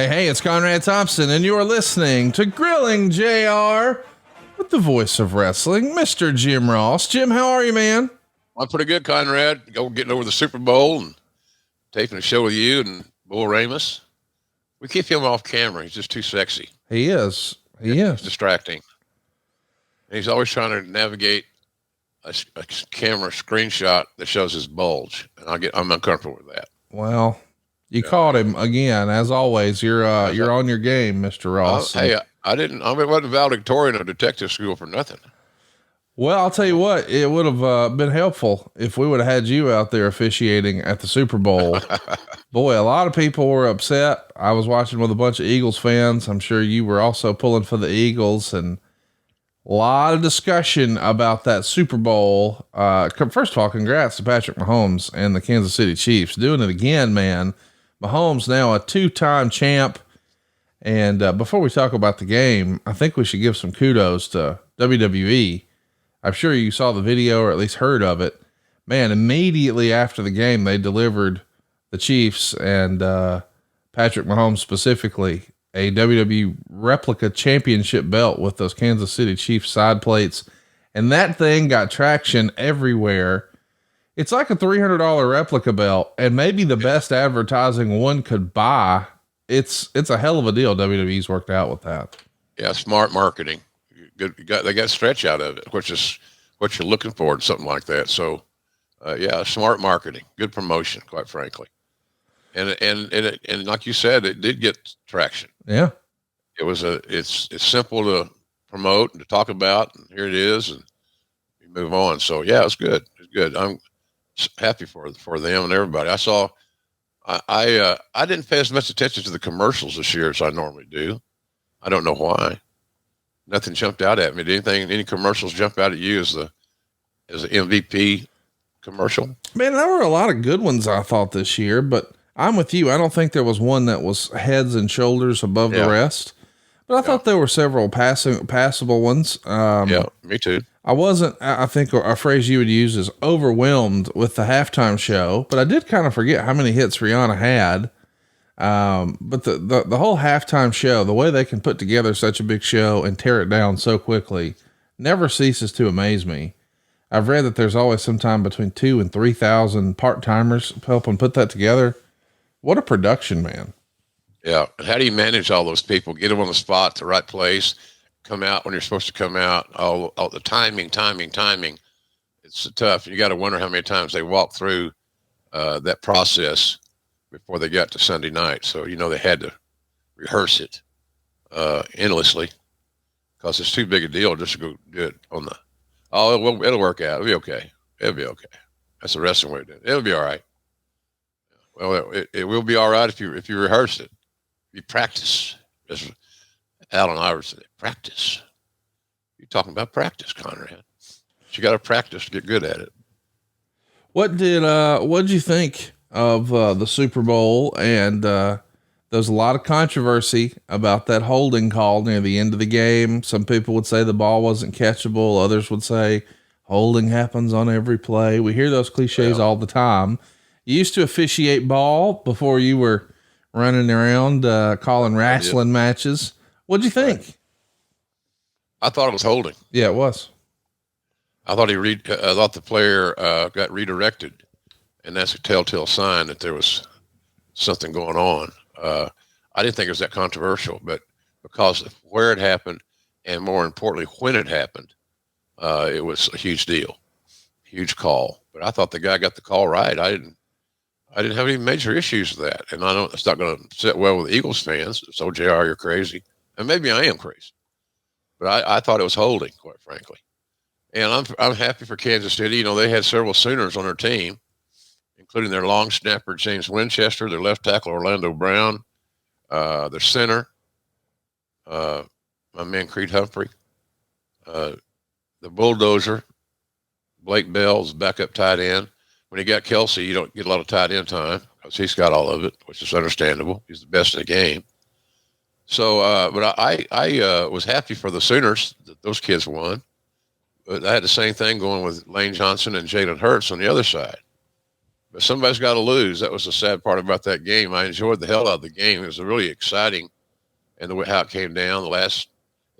Hey, it's Conrad Thompson, and you're listening to Grilling JR with the voice of wrestling, Mr. Jim Ross. Jim, how are you, man? I'm pretty good, Conrad. Getting over the Super Bowl and taping a show with you and Bull Ramus. We keep him off camera. He's just too sexy. He is. He's distracting. And he's always trying to navigate a camera screenshot that shows his bulge. And I'm uncomfortable with that. Well, you caught him again. As always, you're on your game, Mr. Ross. Hey, I wasn't valedictorian of detective school for nothing. Well, I'll tell you what, it would have been helpful if we would have had you out there officiating at the Super Bowl. Boy, a lot of people were upset. I was watching with a bunch of Eagles fans. I'm sure you were also pulling for the Eagles, and a lot of discussion about that Super Bowl. First of all, congrats to Patrick Mahomes and the Kansas City Chiefs doing it again, man. Mahomes now a 2-time champ. And before we talk about the game, I think we should give some kudos to WWE. I'm sure you saw the video or at least heard of it. Man, immediately after the game, they delivered the Chiefs and Patrick Mahomes specifically a WWE replica championship belt with those Kansas City Chiefs side plates. And that thing got traction everywhere. It's like a $300 replica belt and maybe the best advertising one could buy. It's a hell of a deal. WWE's worked out with that. Yeah. Smart marketing. They got stretch out of it, which is what you're looking for in something like that. So, smart marketing, good promotion, quite frankly. And like you said, it did get traction. Yeah. It's simple to promote and to talk about, and here it is, and you move on. So yeah, it's good. It's good. I'm happy for them and everybody. I didn't pay as much attention to the commercials this year as I normally do. I don't know why. Nothing jumped out at me. Did any commercials jump out at you as the MVP commercial? Man, there were a lot of good ones I thought this year, but I'm with you. I don't think there was one that was heads and shoulders above the rest, but I thought there were several passable ones. Yeah, me too. I think a phrase you would use is overwhelmed with the halftime show, but I did kind of forget how many hits Rihanna had. But the whole halftime show, the way they can put together such a big show and tear it down so quickly never ceases to amaze me. I've read that there's always sometime between 2,000 and 3,000 part-timers helping put that together. What a production, man. Yeah. And how do you manage all those people? Get them on the spot, the right place, come out when you're supposed to come out. All the timing. It's tough. You got to wonder how many times they walk through, that process before they got to Sunday night. So, they had to rehearse it, endlessly because it's too big a deal just to go do it on it'll work out. It'll be okay. That's the wrestling way to do it. It'll be all right. Well, it will be all right if you rehearse it. You practice. As Alan Iverson said, practice. You're talking about practice, Conrad. You got to practice to get good at it. What'd you think of the Super Bowl? And there's a lot of controversy about that holding call near the end of the game. Some people would say the ball wasn't catchable. Others would say holding happens on every play. We hear those cliches all the time. You used to officiate ball before you were running around calling wrestling matches. What'd you think? I thought it was holding. Yeah, it was. I thought the player got redirected, and that's a telltale sign that there was something going on. I didn't think it was that controversial, but because of where it happened, and more importantly, when it happened, it was a huge deal, huge call. But I thought the guy got the call right. I didn't have any major issues with that, and I know it's not going to sit well with Eagles fans. So JR, you're crazy, and maybe I am crazy, but I thought it was holding, quite frankly. And I'm happy for Kansas City. They had several Sooners on their team, including their long snapper, James Winchester, their left tackle, Orlando Brown, their center, my man, Creed Humphrey, the bulldozer, Blake Bell's backup tight end. When you got Kelsey, you don't get a lot of tight end time because he's got all of it, which is understandable. He's the best in the game. So, but I was happy for the Sooners that those kids won. But I had the same thing going with Lane Johnson and Jalen Hurts on the other side. but somebody's got to lose. That was the sad part about that game. I enjoyed the hell out of the game. It was really exciting, and the way how it came down.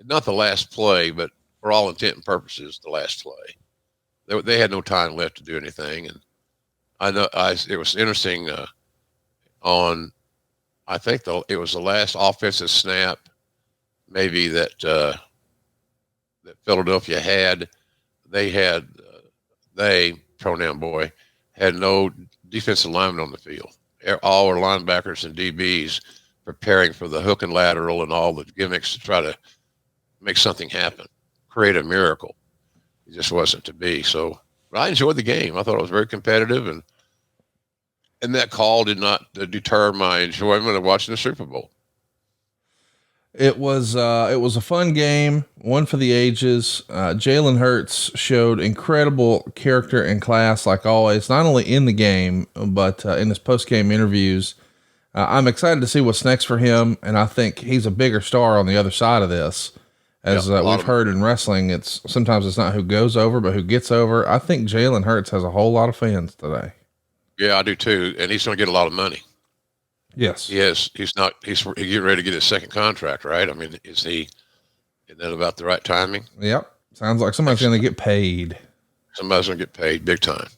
Not the last play, but for all intent and purposes, the last play. They had no time left to do anything, and it was interesting. I think it was the last offensive snap, maybe that Philadelphia had. Pronoun boy, had no defensive linemen on the field. All were linebackers and DBs preparing for the hook and lateral and all the gimmicks to try to make something happen, create a miracle. It just wasn't to be. So I enjoyed the game. I thought it was very competitive, and that call did not deter my enjoyment of watching the Super Bowl. It was a fun game, one for the ages. Jalen Hurts showed incredible character and class, like always, not only in the game, but in his post-game interviews. I'm excited to see what's next for him, and I think he's a bigger star on the other side of this. As we've heard in wrestling, sometimes it's not who goes over, but who gets over. I think Jalen Hurts has a whole lot of fans today. Yeah, I do too, and he's going to get a lot of money. Yes. He's getting ready to get his second contract, right? I mean, is that about the right timing? Yep. Sounds like somebody's going to get paid. Somebody's going to get paid big time.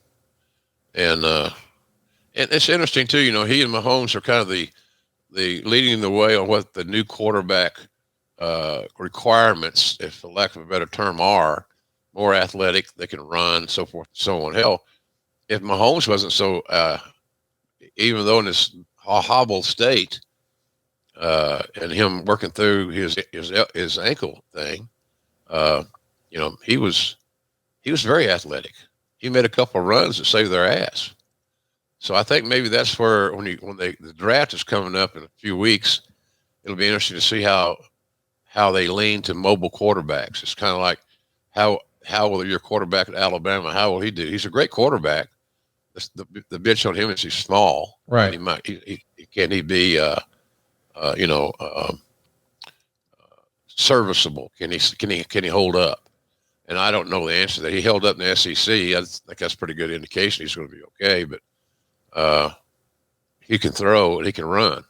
And it's interesting too, he and Mahomes are kind of the leading the way on what the new quarterback requirements, if for lack of a better term, are. More athletic, they can run, so forth and so on. Hell, if Mahomes wasn't so, even though in his hobbled state, and him working through his ankle thing, he was very athletic. He made a couple of runs that saved their ass. So I think maybe that's where the draft is coming up in a few weeks, it'll be interesting to see how they lean to mobile quarterbacks. It's kind of like how will your quarterback at Alabama, how will he do? He's a great quarterback. The bitch on him is he's small. Right. Can he be, serviceable? Can he hold up? And I don't know the answer to that. He held up in the SEC. I think that's a pretty good indication he's going to be okay, but he can throw and he can run.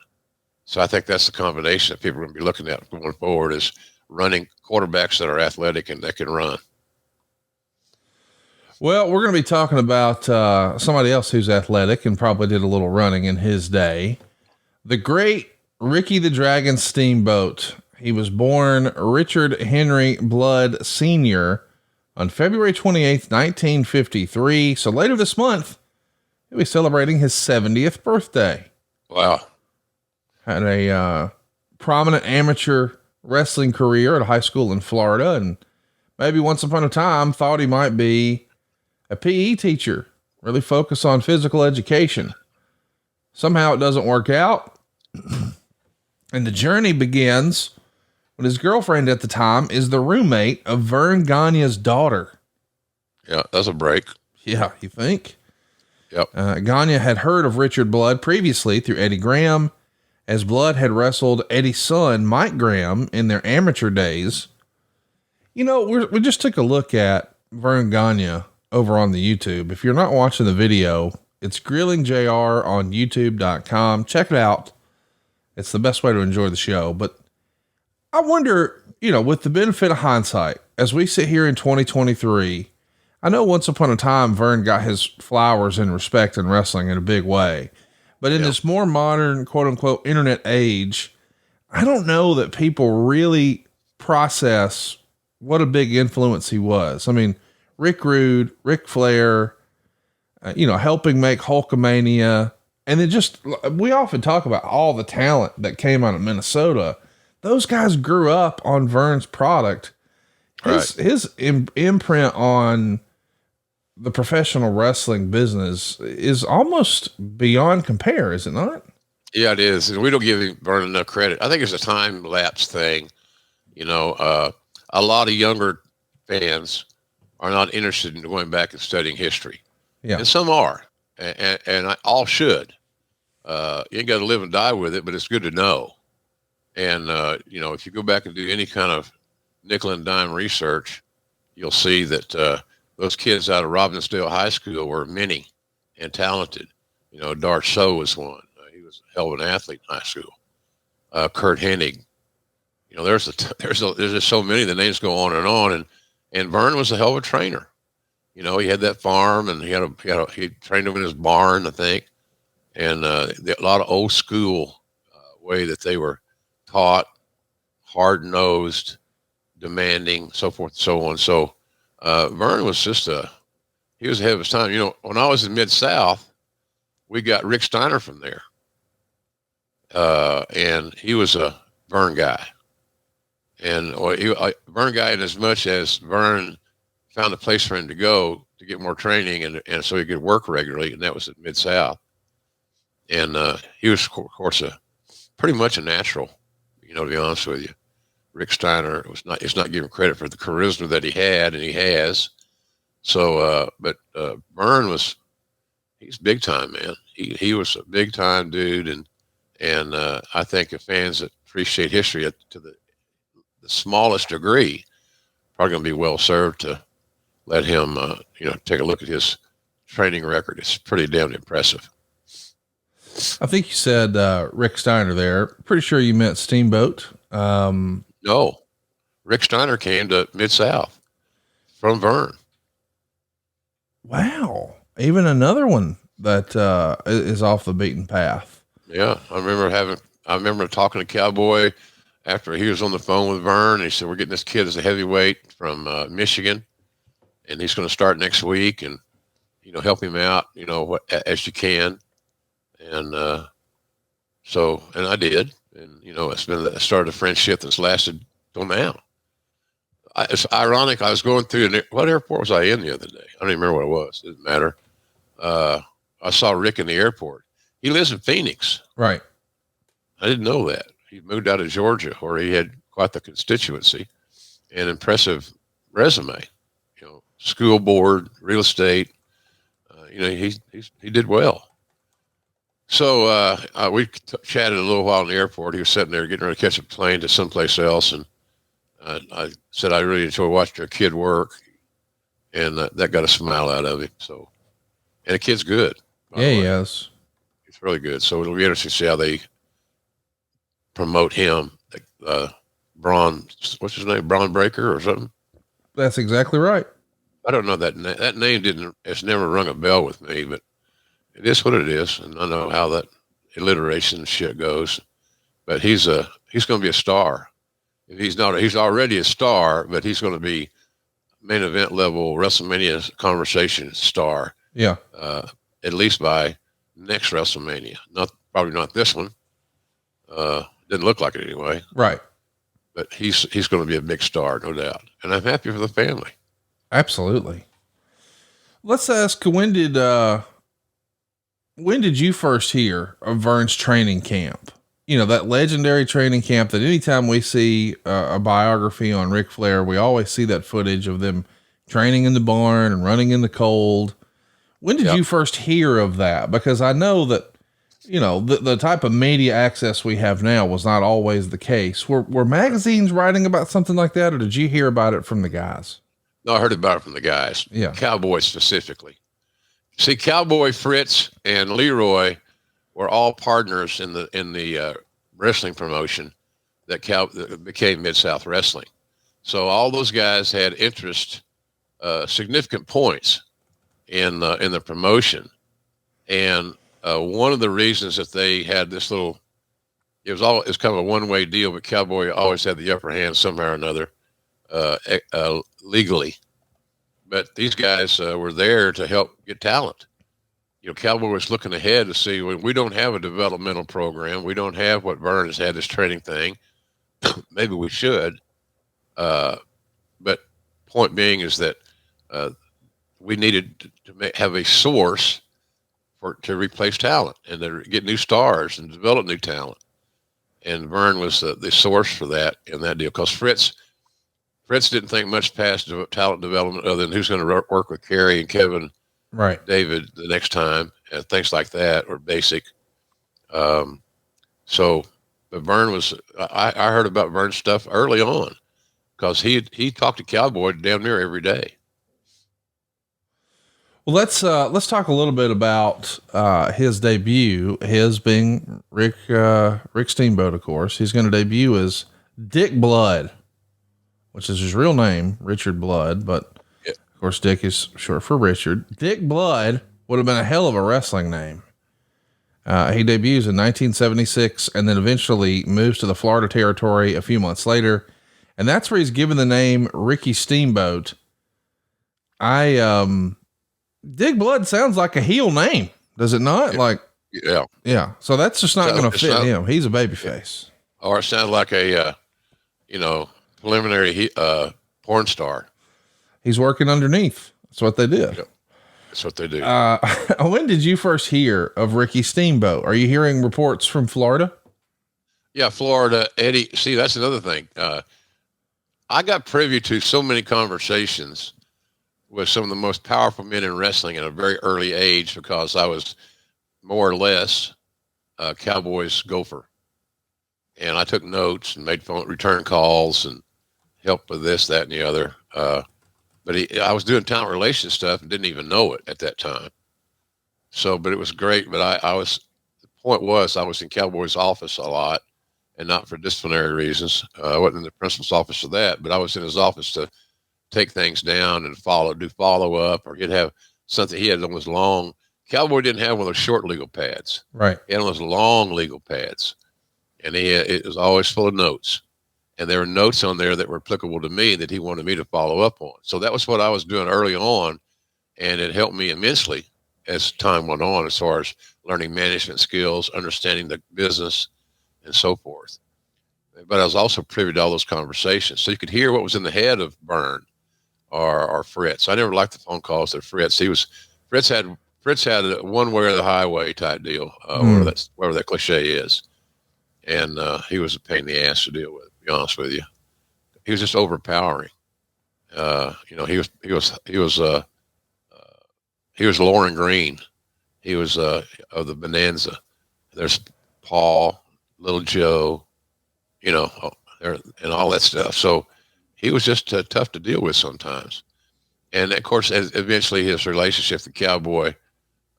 So I think that's the combination that people are going to be looking at going forward, is running quarterbacks that are athletic and that can run. Well, we're going to be talking about somebody else who's athletic and probably did a little running in his day. The great Ricky the Dragon Steamboat. He was born Richard Henry Blood Sr. on February 28th, 1953. So later this month, he'll be celebrating his 70th birthday. Wow. Had a prominent amateur wrestling career at a high school in Florida, and maybe once upon a time thought he might be a PE teacher, really focus on physical education. Somehow it doesn't work out. And the journey begins when his girlfriend at the time is the roommate of Vern Gagne's daughter. Yeah, that's a break. Yeah, you think? Yep. Gagne had heard of Richard Blood previously through Eddie Graham, as Blood had wrestled Eddie's son, Mike Graham, in their amateur days. We just took a look at Vern Gagne over on the YouTube. If you're not watching the video, it's Grilling JR on youtube.com. Check it out. It's the best way to enjoy the show. But I wonder, with the benefit of hindsight, as we sit here in 2023, I know once upon a time, Vern got his flowers and respect in wrestling in a big way, but in this more modern, quote unquote, internet age, I don't know that people really process what a big influence he was. I mean, Rick Rude, Ric Flair, helping make Hulkamania. And then we often talk about all the talent that came out of Minnesota. Those guys grew up on Vern's product. His imprint on the professional wrestling business is almost beyond compare, is it not? Yeah, it is. And we don't give Vern enough credit. I think it's a time lapse thing. A lot of younger fans are not interested in going back and studying history. Yeah. And some are, and all should. You ain't got to live and die with it, but it's good to know. And, if you go back and do any kind of nickel and dime research, you'll see that those kids out of Robbinsdale High School were many and talented. Dart Show was one. He was a hell of an athlete in high school. Kurt Hennig. There's just so many. The names go on, and Vern was a hell of a trainer. He had that farm, and he trained them in his barn, I think, and a lot of old school way that they were taught, hard nosed, demanding, so forth, and so on. So Vern was he was ahead of his time. When I was in Mid-South, we got Rick Steiner from there, and he was a Vern guy. And Vern guy, in as much as Vern found a place for him to go to get more training, and so he could work regularly, and that was at Mid-South. And he was, of course, pretty much a natural, to be honest with you. Rick Steiner it's not giving credit for the charisma that he had, and he has. So, but Vern he's big time, man. He was a big time dude, and I think the fans that appreciate history to the smallest degree probably going to be well served to let him, take a look at his training record. It's pretty damn impressive. I think you said Rick Steiner there. Pretty sure you meant Steamboat. No, Rick Steiner came to Mid-South from Vern. Wow. Even another one that is off the beaten path. Yeah. I remember talking to Cowboy after he was on the phone with Vern. He said, we're getting this kid as a heavyweight from Michigan, and he's going to start next week, and, help him out, as you can. And and I did. And, it's been the start of a friendship that's lasted till now. It's ironic. I was going through, what airport was I in the other day? I don't even remember what it was. It didn't matter. I saw Rick in the airport. He lives in Phoenix. Right. I didn't know that. He moved out of Georgia, where he had quite the constituency and impressive resume, school board, real estate. He did well. So we chatted a little while in the airport. He was sitting there getting ready to catch a plane to someplace else, and I said I really enjoy watching your kid work, and that got a smile out of him. So, and the kid's good. Yeah, he is. He's really good. So it'll be interesting to see how they promote him. Braun, what's his name? Braun Breaker or something? That's exactly right. I don't know that name it's never rung a bell with me, but it is what it is. And I know how that alliteration shit goes, but he's going to be a star. If he's already a star, but he's going to be main event level WrestleMania conversation star. Yeah. At least by next WrestleMania. Probably not this one. Didn't look like it anyway. Right. But he's going to be a big star, no doubt. And I'm happy for the family. Absolutely. Let's ask, when did you first hear of Vern's training camp? That legendary training camp that anytime we see a biography on Ric Flair, we always see that footage of them training in the barn and running in the cold. When did you first hear of that? Because I know that, the type of media access we have now was not always the case. Were magazines writing about something like that, or did you hear about it from the guys? No, I heard about it from the guys. Yeah. Cowboy specifically. See, Cowboy, Fritz, and Leroy were all partners in the wrestling promotion that became Mid-South Wrestling. So all those guys had significant points in the promotion. And one of the reasons that they had this it was kind of a one-way deal, but Cowboy always had the upper hand somehow or another, legally. But these guys were there to help get talent. Cowboy was looking ahead to see, when we don't have a developmental program, we don't have what Vern has had, this training thing. Maybe we should. But point being is that we needed to have a source to replace talent and to get new stars and develop new talent. And Vern was the source for that in that deal. Because Fritz didn't think much past talent development other than who's going to work with Kerry and Kevin, right, David the next time, and things like that were basic. But Vern was, I heard about Vern's stuff early on because he talked to Cowboy damn near every day. Well, let's talk a little bit about his debut. His being Rick Steamboat, of course. He's going to debut as Dick Blood, which is his real name, Richard Blood, but Yeah. of course Dick is short for Richard. Dick Blood would have been a hell of a wrestling name. He debuts in 1976 and then eventually moves to the Florida territory a few months later, and that's where he's given the name Ricky Steamboat. Dick Blood sounds like a heel name, does it not? Yeah. Yeah. So that's just not going to fit him. He's a babyface. Or it sounds like a, preliminary porn star. He's working underneath. That's what they did. Yep. That's what they do. When did you first hear of Ricky Steamboat? Are you hearing reports from Florida? Yeah, Florida. Eddie. See, that's another thing. I got privy to so many conversations with some of the most powerful men in wrestling at a very early age because I was more or less a Cowboys gopher. And I took notes and made return calls and helped with this, that, and the other. But I was doing talent relations stuff and didn't even know it at that time. So, but it was great. But the point was I was in Cowboys' office a lot and not for disciplinary reasons. I wasn't in the principal's office for that, but I was in his office to take things down and do follow up, or he'd have something. He had on those long. Cowboy didn't have one of those short legal pads. Right. He had one of those long legal pads, and it was always full of notes. And there were notes on there that were applicable to me that he wanted me to follow up on. So that was what I was doing early on, and it helped me immensely as time went on, as far as learning management skills, understanding the business, and so forth. But I was also privy to all those conversations, so you could hear what was in the head of Vern or Fritz. I never liked the phone calls to Fritz. Fritz had a one way or the highway type deal, whatever that cliche is. And he was a pain in the ass to deal with, to be honest with you. He was just overpowering. He was Lauren Green. He was of the Bonanza. There's Paul, Little Joe, and all that stuff. So he was just tough to deal with sometimes. And of course, eventually his relationship with Cowboy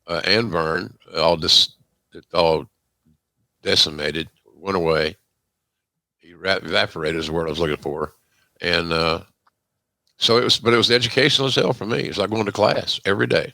and Vern all decimated, went away. He evaporated is the word I was looking for. And so it was educational as hell for me. It's like going to class every day.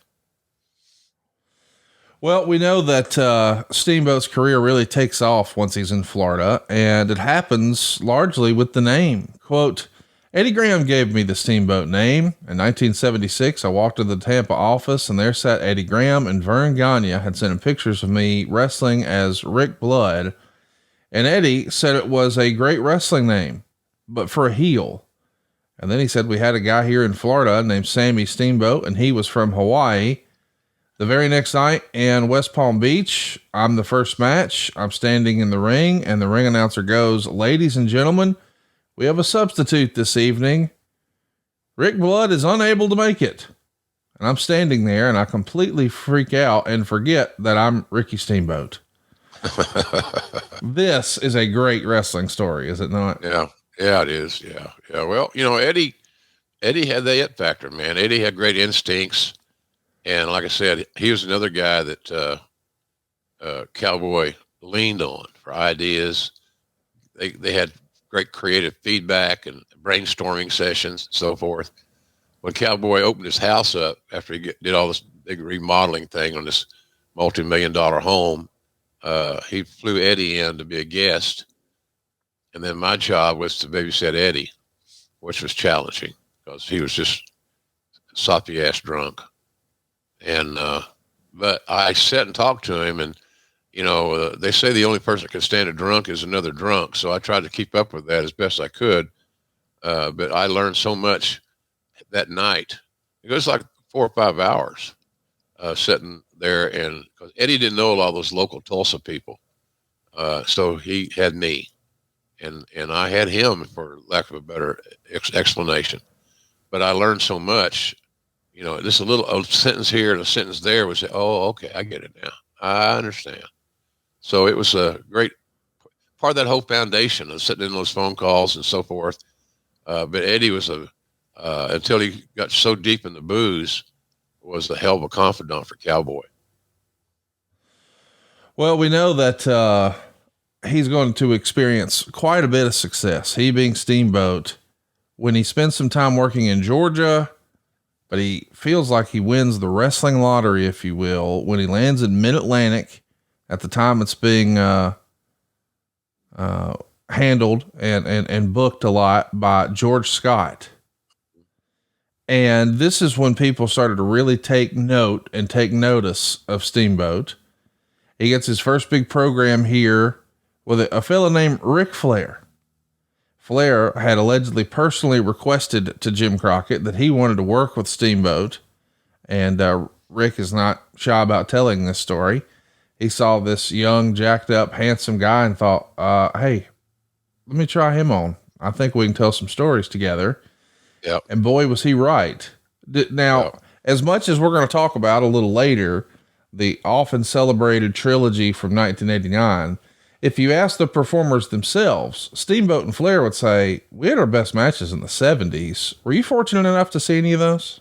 Well, we know that Steamboat's career really takes off once he's in Florida, and it happens largely with the name. Quote, Eddie Graham gave me the Steamboat name. In 1976, I walked into the Tampa office, and there sat Eddie Graham, and Vern Gagne had sent him pictures of me wrestling as Rick Blood. And Eddie said it was a great wrestling name, but for a heel. And then he said, we had a guy here in Florida named Sammy Steamboat, and he was from Hawaii. The very next night in West Palm Beach, I'm the first match. I'm standing in the ring, and the ring announcer goes, ladies and gentlemen, we have a substitute this evening. Rick Blood is unable to make it. And I'm standing there, and I completely freak out and forget that I'm Ricky Steamboat. This is a great wrestling story, is it not? Yeah, it is. Yeah. Well, Eddie had the it factor, man. Eddie had great instincts. And like I said, he was another guy that Cowboy leaned on for ideas. They had great creative feedback and brainstorming sessions and so forth. When Cowboy opened his house up after he did all this big remodeling thing on this multi-million-dollar home, he flew Eddie in to be a guest. And then my job was to babysit Eddie, which was challenging because he was just soppy ass drunk. And, but I sat and talked to him, and, they say the only person that can stand a drunk is another drunk. So I tried to keep up with that as best I could. But I learned so much that night. It was like 4 or 5 hours, sitting there, and cause Eddie didn't know a lot of those local Tulsa people. So he had me, and I had him, for lack of a better explanation. But I learned so much. Just a sentence here and a sentence there was, oh, okay, I get it now. I understand. So it was a great part of that whole foundation of sitting in those phone calls and so forth. But Eddie was until he got so deep in the booze, was a hell of a confidant for Cowboy. Well, we know that he's going to experience quite a bit of success, he being Steamboat, when he spends some time working in Georgia, but he feels like he wins the wrestling lottery, if you will, when he lands in Mid-Atlantic. At the time it's being handled and booked a lot by George Scott. And this is when people started to really take note and take notice of Steamboat. He gets his first big program here with a fellow named Ric Flair. Flair had allegedly personally requested to Jim Crockett that he wanted to work with Steamboat. And Rick is not shy about telling this story. He saw this young, jacked up, handsome guy and thought, hey, let me try him on. I think we can tell some stories together. Yep. And boy, was he right. Now, Yep. As much as we're going to talk about a little later, the often celebrated trilogy from 1989, if you ask the performers themselves, Steamboat and Flair would say, we had our best matches in the 70s. Were you fortunate enough to see any of those?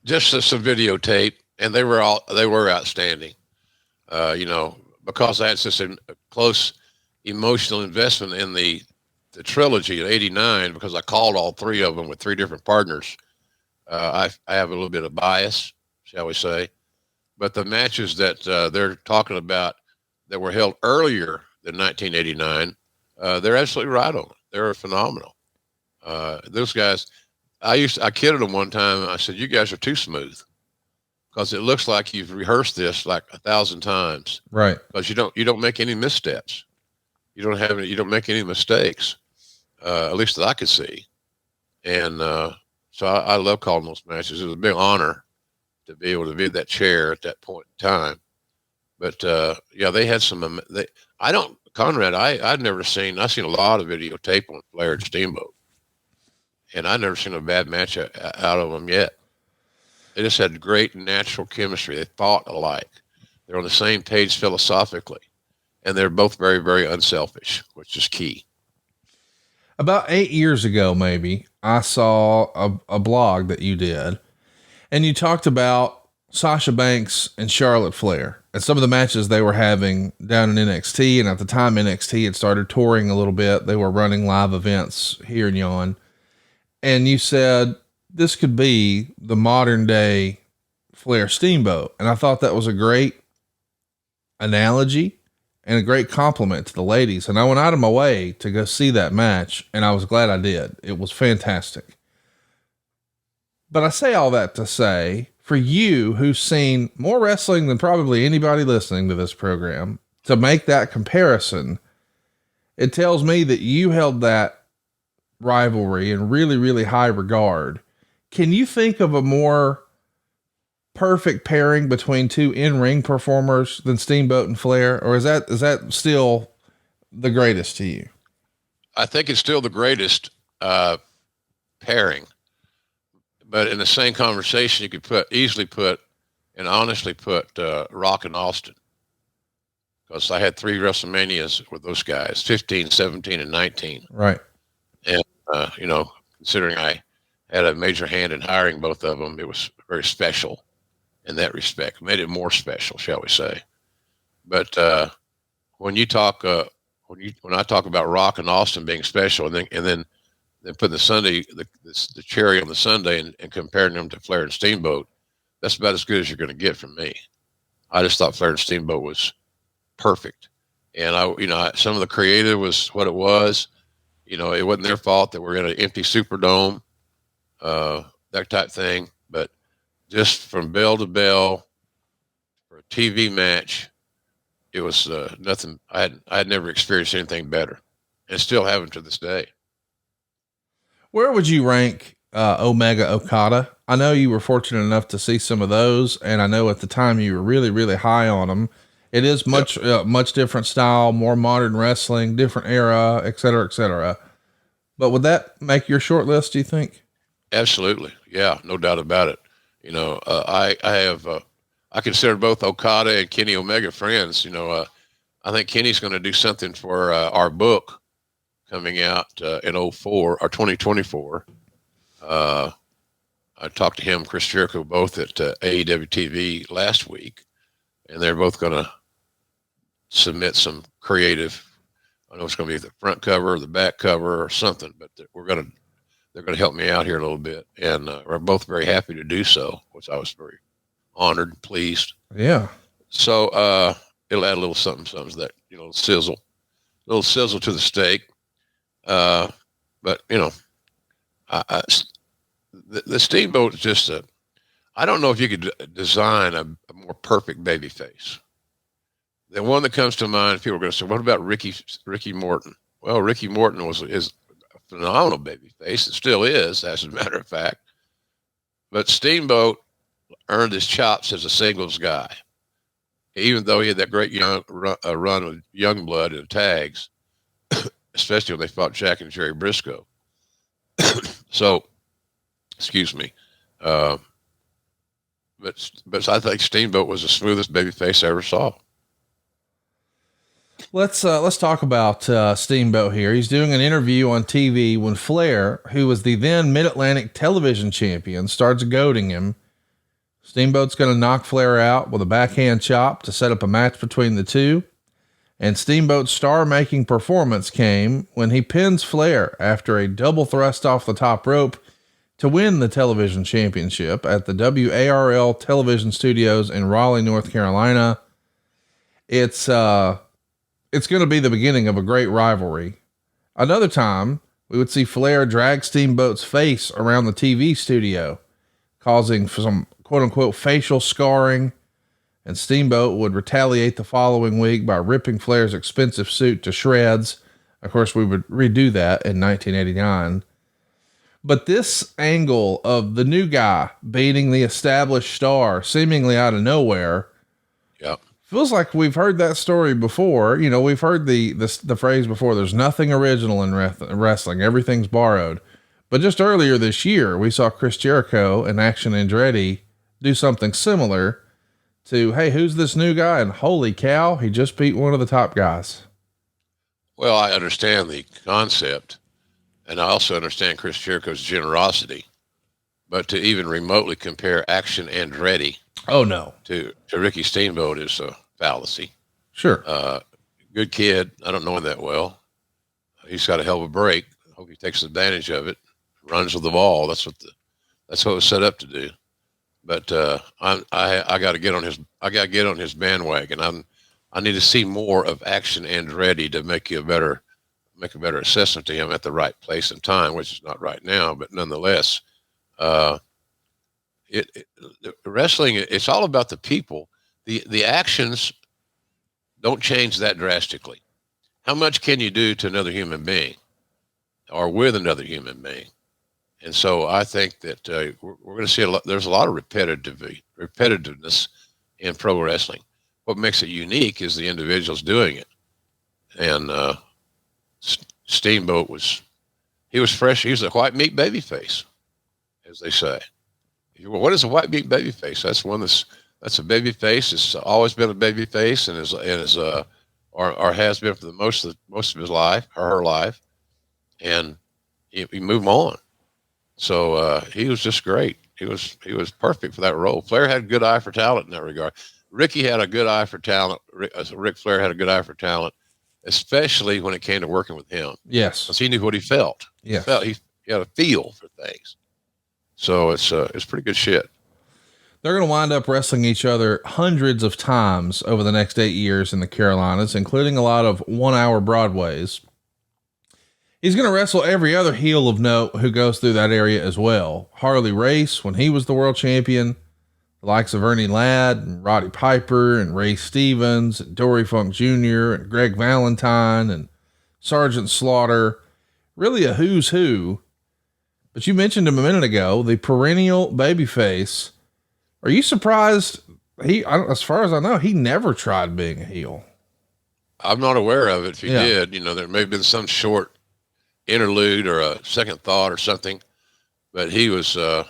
Just some videotape, and they were outstanding. Because I had such a close emotional investment in the trilogy in '89, because I called all three of them with three different partners. I have a little bit of bias, shall we say, but the matches that they're talking about that were held earlier than 1989, they're absolutely right on it. They're phenomenal. Those guys, I kidded them one time. I said, you guys are too smooth, because it looks like you've rehearsed this like 1,000 times. Right. Because you don't make any missteps. You don't make any mistakes, at least that I could see. And so I love calling those matches. It was a big honor to be able to be in that chair at that point in time. But they had some. Conrad, I've seen a lot of videotape on Flair and Steamboat, and I've never seen a bad match out of them yet. They just had great natural chemistry. They thought alike. They're on the same page philosophically, and they're both very, very unselfish, which is key. About 8 years ago, maybe, I saw a blog that you did, and you talked about Sasha Banks and Charlotte Flair and some of the matches they were having down in NXT. And at the time, NXT had started touring a little bit. They were running live events here and yon. And you said, this could be the modern day Flair Steamboat. And I thought that was a great analogy and a great compliment to the ladies. And I went out of my way to go see that match, and I was glad I did. It was fantastic. But I say all that to say, for you who's seen more wrestling than probably anybody listening to this program, to make that comparison, it tells me that you held that rivalry in really, really high regard. Can you think of a more perfect pairing between two in-ring performers than Steamboat and Flair? Or is that still the greatest to you? I think it's still the greatest pairing, but in the same conversation, you could easily put Rock and Austin, because I had 3 WrestleManias with those guys, 15, 17, and 19. Right. And, considering I had a major hand in hiring both of them, it was very special in that respect. Made it more special, shall we say. But when I talk about Rock and Austin being special, and then putting the cherry on the sundae and comparing them to Flair and Steamboat, that's about as good as you're going to get from me. I just thought Flair and Steamboat was perfect. And some of the creative was what it was. It wasn't their fault that we're in an empty Superdome, that type thing. But just from bell to bell for a TV match, it was nothing. I had never experienced anything better, and still haven't to this day. Where would you rank Omega Okada? I know you were fortunate enough to see some of those, and I know at the time you were really, really high on them. It is much different style, more modern wrestling, different era, et cetera, et cetera. But would that make your short list, do you think? Absolutely. Yeah, no doubt about it. I consider both Okada and Kenny Omega friends. I think Kenny's going to do something for our book coming out in 2024. I talked to him, Chris Jericho, both at AEW TV last week, and they're both going to submit some creative. I know it's going to be the front cover or the back cover or something, but they're going to help me out here a little bit, and we're both very happy to do so, which I was very honored and pleased. Yeah. So it'll add a little something to that, a little sizzle to the steak. But the Steamboat is just I don't know if you could design a more perfect baby face. The one that comes to mind, people are going to say, what about Ricky Morton? Well, Ricky Morton is a phenomenal baby face. It still is, as a matter of fact. But Steamboat earned his chops as a singles guy. Even though he had that great run with Youngblood in tags, especially when they fought Jack and Jerry Briscoe. So, excuse me. But I think Steamboat was the smoothest babyface I ever saw. Let's talk about Steamboat here. He's doing an interview on TV when Flair, who was the then Mid-Atlantic television champion, starts goading him. Steamboat's going to knock Flair out with a backhand chop to set up a match between the two. And Steamboat's star-making performance came when he pins Flair after a double thrust off the top rope to win the television championship at the WARL television studios in Raleigh, North Carolina. It's going to be the beginning of a great rivalry. Another time, we would see Flair drag Steamboat's face around the TV studio, causing some quote-unquote facial scarring, and Steamboat would retaliate the following week by ripping Flair's expensive suit to shreds. Of course, we would redo that in 1989. But this angle of the new guy beating the established star seemingly out of nowhere, feels like we've heard that story before. We've heard the phrase before, there's nothing original in wrestling. Everything's borrowed. But just earlier this year, we saw Chris Jericho and Action Andretti do something similar to, hey, who's this new guy? And holy cow, he just beat one of the top guys. Well, I understand the concept, and I also understand Chris Jericho's generosity, but to even remotely compare Action Andretti to Ricky Steamboat is a fallacy. Sure. Good kid. I don't know him that well. He's got a hell of a break. I hope he takes advantage of it. Runs with the ball. That's what it was set up to do. But I got to get on his bandwagon. I need to see more of Action Andretti to make a better assessment to him at the right place and time, which is not right now, but nonetheless, wrestling, it's all about the people. The actions don't change that drastically. How much can you do to another human being or with another human being? And so I think that we're going to see there's a lot of repetitiveness in pro wrestling. What makes it unique is the individuals doing it. And Steamboat was fresh. He was a white meat babyface, as they say. Well, what is a white meat babyface? That's one that's a babyface. It's always been a babyface and or has been for the most of his life or her life. And he moved on. So he was just great. He was perfect for that role. Flair had a good eye for talent in that regard. Ricky had a good eye for talent. Ric Flair had a good eye for talent, especially when it came to working with him. Yes, because he knew what he felt. Yes, he had a feel for things. So it's pretty good shit. They're going to wind up wrestling each other hundreds of times over the next 8 years in the Carolinas, including a lot of 1-hour Broadways. He's going to wrestle every other heel of note who goes through that area as well. Harley Race, when he was the world champion, the likes of Ernie Ladd and Roddy Piper and Ray Stevens and Dory Funk Jr. and Greg Valentine and Sergeant Slaughter, really a who's who. But you mentioned him a minute ago, the perennial babyface. Are you surprised? As far as I know, he never tried being a heel. I'm not aware of it. If he did, there may have been some short interlude or a second thought or something, but he was, I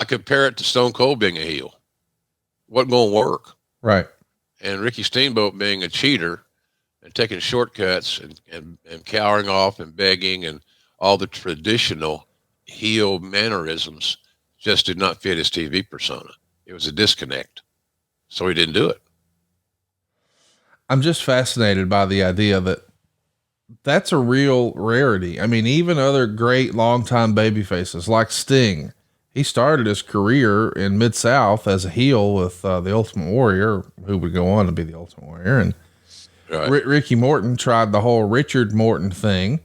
compare it to Stone Cold being a heel. Wasn't going to work. Right. And Ricky Steamboat being a cheater and taking shortcuts and cowering off and begging and all the traditional heel mannerisms just did not fit his TV persona. It was a disconnect. So he didn't do it. I'm just fascinated by the idea that that's a real rarity. I mean, even other great longtime baby faces like Sting, he started his career in Mid-South as a heel with the Ultimate Warrior, who would go on to be the Ultimate Warrior. And Right. Ricky Morton tried the whole Richard Morton thing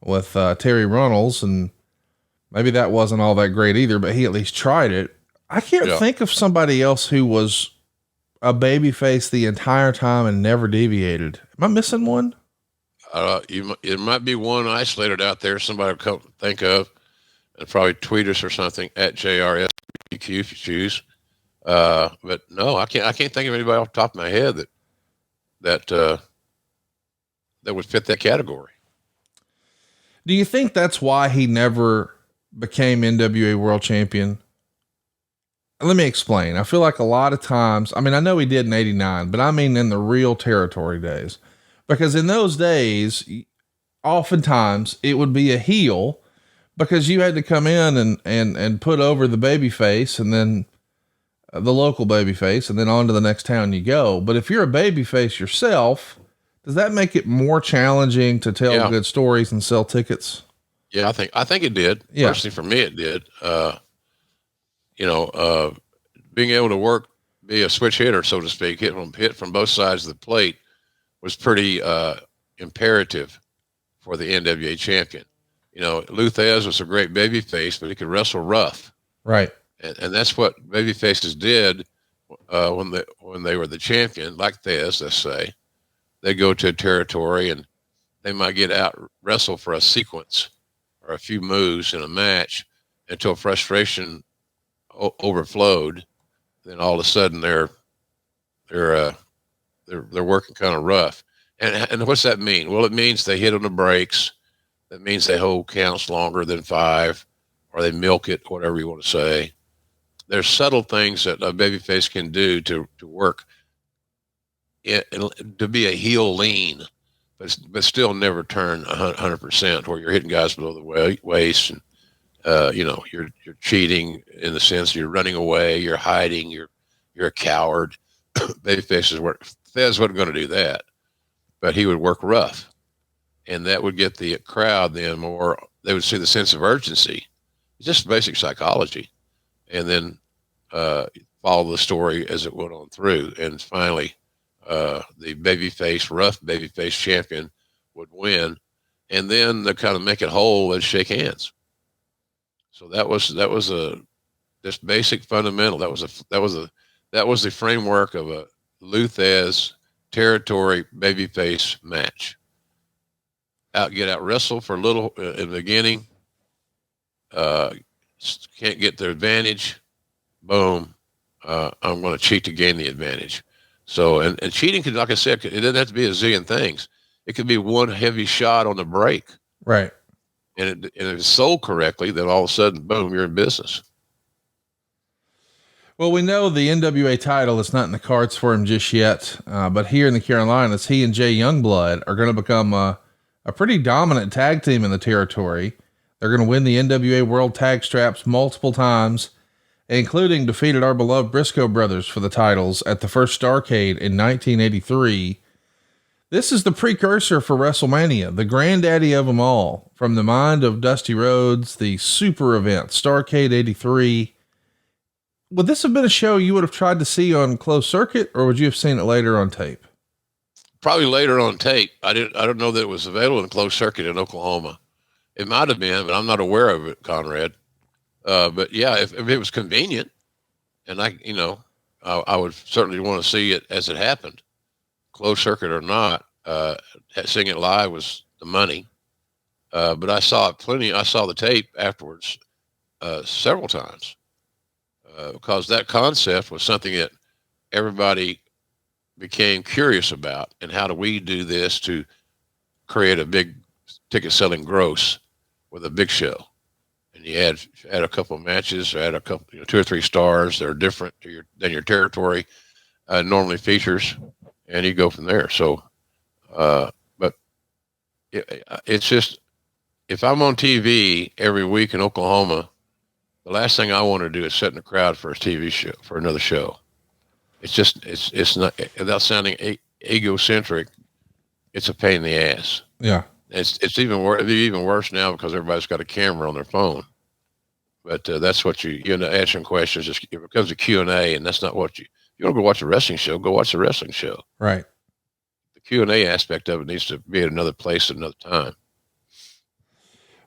with Terry Runnels, and maybe that wasn't all that great either, but he at least tried it. I can't think of somebody else who was a baby face the entire time and never deviated. Am I missing one? It might be one isolated out there. Somebody will think of, and probably tweet us or something at JRSBQ if you choose. But no, I can't think of anybody off the top of my head that would fit that category. Do you think that's why he never became NWA World Champion? Let me explain. I feel like a lot of times, I mean, I know he did in 89, but I mean in the real territory days, because in those days, oftentimes it would be a heel because you had to come in and put over the baby face and then the local baby face and then on to the next town you go. But if you're a baby face yourself, does that make it more challenging to tell good stories and sell tickets? Yeah, I think it did. Yeah. Personally, for me, it did. Being able to be a switch hitter, so to speak, hit from both sides of the plate was pretty imperative for the NWA champion. Lou Thesz was a great baby face, but he could wrestle rough. Right. And that's what baby faces did when they were the champion, like Thesz, let's say. They go to a territory and they might get out wrestled for a sequence or a few moves in a match until frustration overflowed. Then all of a sudden they're working kind of rough. And what's that mean? Well, it means they hit on the brakes. That means they hold counts longer than 5, or they milk it, whatever you want to say. There's subtle things that a babyface can do to work to be a heel lean, but still never turn 100%, where you're hitting guys below the waist, and you're cheating in the sense you're running away, you're hiding, you're a coward. Babyfaces Thesz wasn't going to do that, but he would work rough, and that would get the crowd then more. They would see the sense of urgency. It's just basic psychology, and then follow the story as it went on through, and finally the rough babyface champion would win, and then they kind of make it whole and shake hands. So that was this basic fundamental. That was the framework of a Lou Thesz territory babyface match. Get out wrestle for a little in the beginning. Can't get the advantage. Boom. I'm going to cheat to gain the advantage. So, and cheating could, like I said, it doesn't have to be a zillion things. It could be one heavy shot on the break. Right. And if it's sold correctly, then all of a sudden, boom, you're in business. Well, we know the NWA title is not in the cards for him just yet. But here in the Carolinas, he and Jay Youngblood are going to become a pretty dominant tag team in the territory. They're going to win the NWA World Tag Straps multiple times, including defeated our beloved Briscoe brothers for the titles at the first Starrcade in 1983. This is the precursor for WrestleMania, the granddaddy of them all. From the mind of Dusty Rhodes, the super event, Starrcade 83. Would this have been a show you would have tried to see on closed circuit, or would you have seen it later on tape? Probably later on tape. I don't know that it was available in closed circuit in Oklahoma. It might have been, but I'm not aware of it, Conrad. But yeah, if it was convenient, and I would certainly want to see it as it happened, closed circuit or not. Seeing it live was the money. But I saw it plenty. I saw the tape afterwards several times because that concept was something that everybody became curious about. And how do we do this to create a big ticket selling gross with a big show? And you add a couple of matches, or add a couple, 2 or 3 stars that are different than your territory normally features, and you go from there. So, but it's just if I'm on TV every week in Oklahoma, the last thing I want to do is sit in the crowd for a TV show, for another show. It's just, it's not, without sounding egocentric, it's a pain in the ass. Yeah. It's even worse now because everybody's got a camera on their phone. But that's what you end up answering questions. Just it becomes a Q&A, and that's not what you want to go watch a wrestling show. Go watch a wrestling show. Right. The Q&A aspect of it needs to be at another place at another time.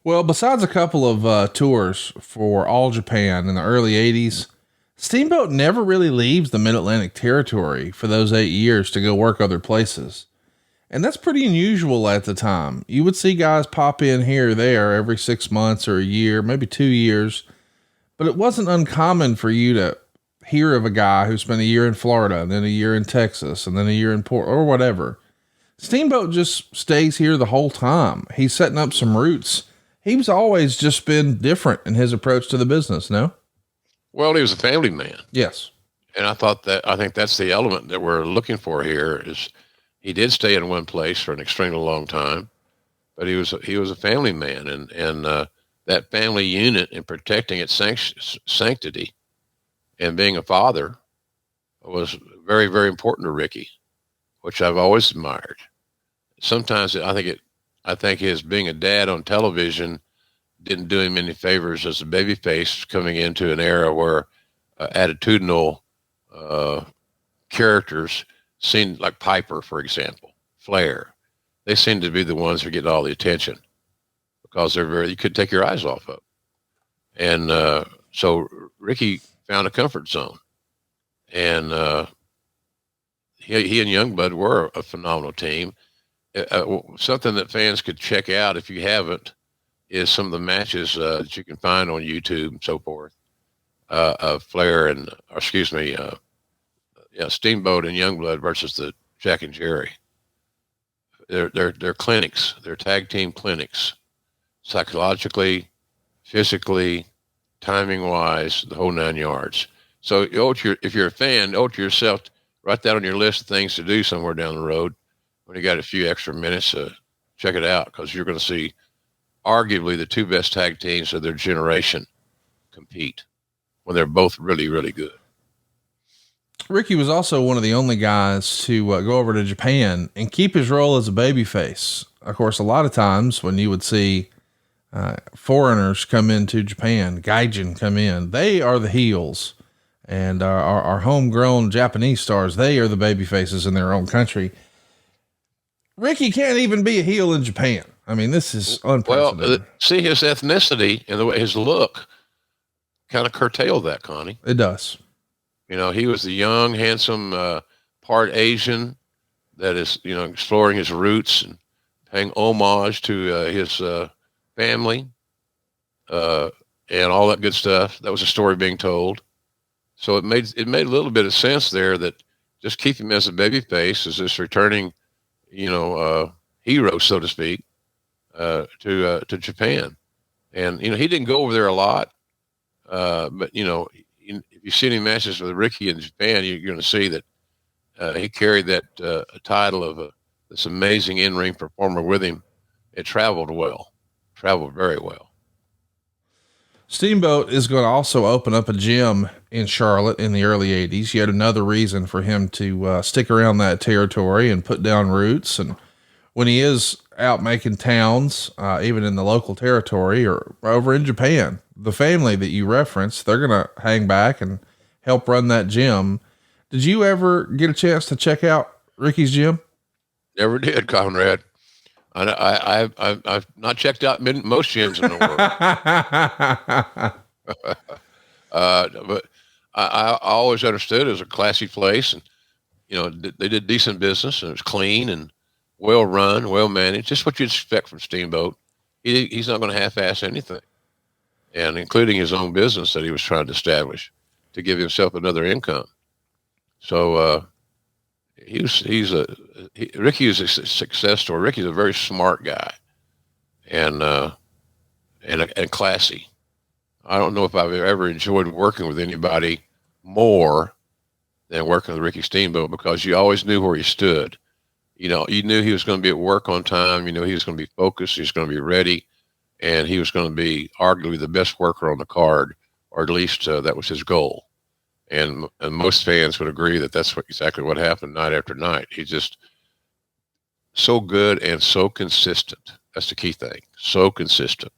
Well, besides a couple of tours for All Japan in the early 80s, Steamboat never really leaves the Mid-Atlantic territory for those 8 years to go work other places. And that's pretty unusual at the time. You would see guys pop in here or there every 6 months or a year, maybe 2 years. But it wasn't uncommon for you to hear of a guy who spent a year in Florida and then a year in Texas and then a year in or whatever. Steamboat just stays here the whole time. He's setting up some roots. He's always just been different in his approach to the business, no? Well, he was a family man. Yes. And I think that's the element that we're looking for here is he did stay in one place for an extremely long time, but he was a family man, and that family unit and protecting its sanctity and being a father was very, very important to Ricky, which I've always admired. Sometimes I think his being a dad on television didn't do him any favors as a babyface coming into an era where attitudinal characters seemed like Piper, for example, Flair. They seem to be the ones who get all the attention because you couldn't take your eyes off of. And so Ricky found a comfort zone, and he and Youngblood were a phenomenal team. Something that fans could check out if you haven't is some of the matches that you can find on YouTube and so forth of Flair Steamboat and Youngblood versus the Jack and Jerry. They're clinics. They're tag team clinics, psychologically, physically, timing wise, the whole 9 yards. So if you're a fan, owe it to yourself, write that on your list of things to do somewhere down the road. When you got a few extra minutes, check it out, because you're going to see arguably the two best tag teams of their generation compete when they're both really, really good. Ricky was also one of the only guys to go over to Japan and keep his role as a babyface. Of course, a lot of times when you would see foreigners come into Japan, gaijin come in, they are the heels, and our homegrown Japanese stars, they are the babyfaces in their own country. Ricky can't even be a heel in Japan. I mean, this is unprecedented. Well, see, his ethnicity and the way his look kind of curtailed that, Connie. It does. You know, he was the young, handsome, part Asian that is, exploring his roots and paying homage to his family and all that good stuff. That was a story being told. So it made a little bit of sense there that just keep him as a babyface as this returning, hero, so to speak, to Japan. And, he didn't go over there a lot. But, if you see any matches with Ricky in Japan, you're going to see that he carried that title of this amazing in-ring performer with him. It traveled very well. Steamboat is going to also open up a gym in Charlotte in the early 80s. Yet another reason for him to stick around that territory and put down roots. And when he is out making towns, even in the local territory or over in Japan, the family that you referenced, they're going to hang back and help run that gym. Did you ever get a chance to check out Ricky's gym? Never did, Conrad. I've not checked out most gyms in the world. But I always understood it was a classy place, and they did decent business, and it was clean and well run, well managed. Just what you'd expect from Steamboat. He's not going to half-ass anything, and including his own business that he was trying to establish to give himself another income. So Ricky is a success story. Ricky's a very smart guy, and classy. I don't know if I've ever enjoyed working with anybody more than working with Ricky Steamboat, because you always knew where he stood. You knew he was going to be at work on time. He was going to be focused. He was going to be ready. and he was going to be arguably the best worker on the card, or at least that was his goal. And most fans would agree that that's exactly what happened night after night. He's just so good and so consistent. That's the key thing. So consistent.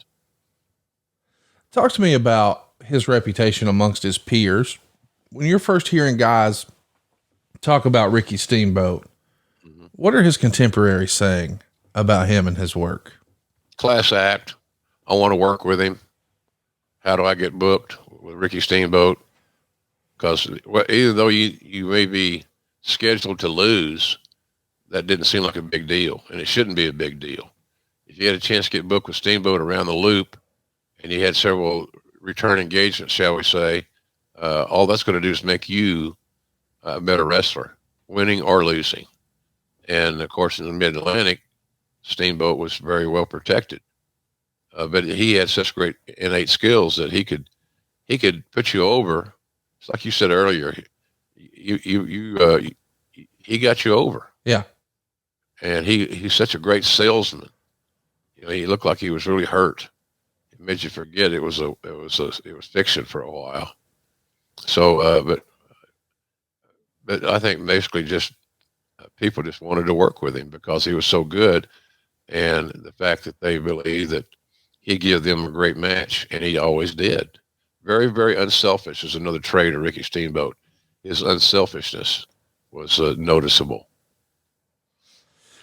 Talk to me about his reputation amongst his peers. When you're first hearing guys talk about Ricky Steamboat, what are his contemporaries saying about him and his work? Class act. I want to work with him. How do I get booked with Ricky Steamboat? Because even though you may be scheduled to lose, that didn't seem like a big deal, and it shouldn't be a big deal. If you had a chance to get booked with Steamboat around the loop, and you had several return engagements, shall we say, all that's going to do is make you a better wrestler, winning or losing. And of course, in the Mid-Atlantic, Steamboat was very well protected, but he had such great innate skills that he could put you over. It's like you said earlier, he got you over. Yeah. And he's such a great salesman. You know, he looked like he was really hurt. It made you forget it was fiction for a while. So, but I think basically just people just wanted to work with him because he was so good, and the fact that they believed that he'd give them a great match, and he always did. Very, very unselfish is another trait of Ricky Steamboat. His unselfishness was noticeable.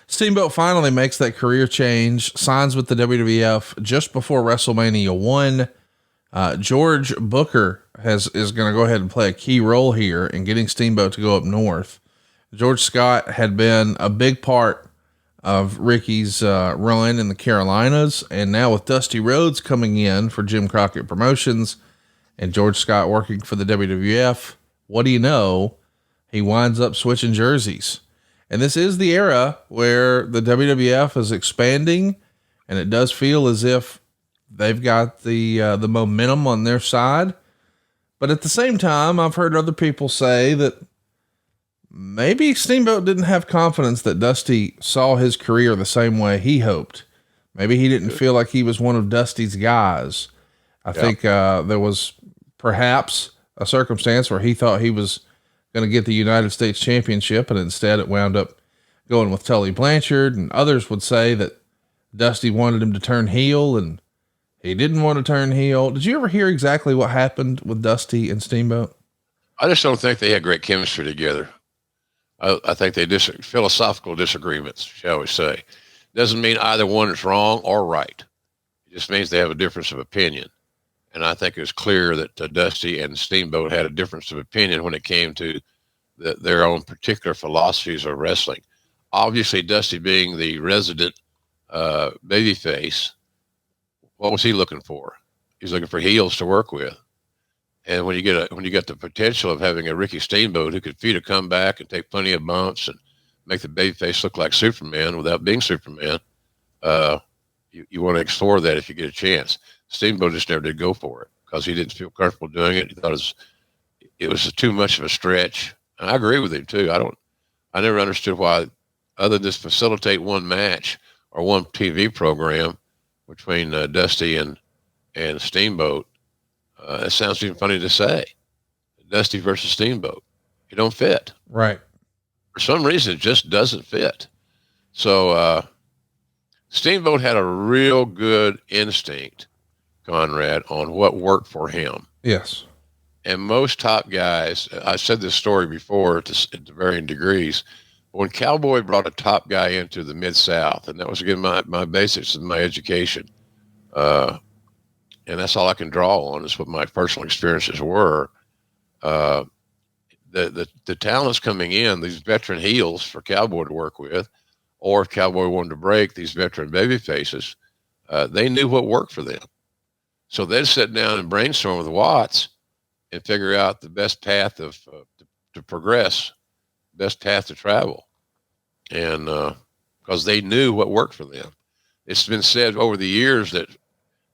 Steamboat finally makes that career change, signs with the WWF just before WrestleMania 1. George Booker is going to go ahead and play a key role here in getting Steamboat to go up north. George Scott had been a big part of Ricky's run in the Carolinas, and now with Dusty Rhodes coming in for Jim Crockett Promotions and George Scott working for the WWF, what do you know? He winds up switching jerseys. And this is the era where the WWF is expanding, and it does feel as if they've got the momentum on their side. But at the same time, I've heard other people say that maybe Steamboat didn't have confidence that Dusty saw his career the same way he hoped. Maybe he didn't feel like he was one of Dusty's guys. I think there was perhaps a circumstance where he thought he was going to get the United States Championship, and instead it wound up going with Tully Blanchard, and others would say that Dusty wanted him to turn heel and he didn't want to turn heel. Did you ever hear exactly what happened with Dusty and Steamboat? I just don't think they had great chemistry together. I think they philosophical disagreements, shall we say. Doesn't mean either one is wrong or right. It just means they have a difference of opinion. And I think it was clear that Dusty and Steamboat had a difference of opinion when it came to their own particular philosophies of wrestling. Obviously, Dusty being the resident babyface, what was he looking for? He's looking for heels to work with. And when you get the potential of having a Ricky Steamboat who could feed a comeback and take plenty of bumps and make the babyface look like Superman without being Superman, you want to explore that if you get a chance. Steamboat just never did go for it because he didn't feel comfortable doing it. He thought it was too much of a stretch. And I agree with him too. I never understood why, other than just facilitate one match or one TV program between Dusty and Steamboat. It sounds even funny to say. Dusty versus Steamboat. It don't fit. Right. For some reason, it just doesn't fit. So Steamboat had a real good instinct, Conrad, on what worked for him. Yes. And most top guys, I said this story before to varying degrees, when Cowboy brought a top guy into the Mid-South, and that was, again, my basics of my education, and that's all I can draw on is what my personal experiences were. The talents coming in, these veteran heels for Cowboy to work with, or if Cowboy wanted to break these veteran baby faces, they knew what worked for them. So they'd sit down and brainstorm with Watts and figure out the best path to progress, best path to travel. And because they knew what worked for them. It's been said over the years that,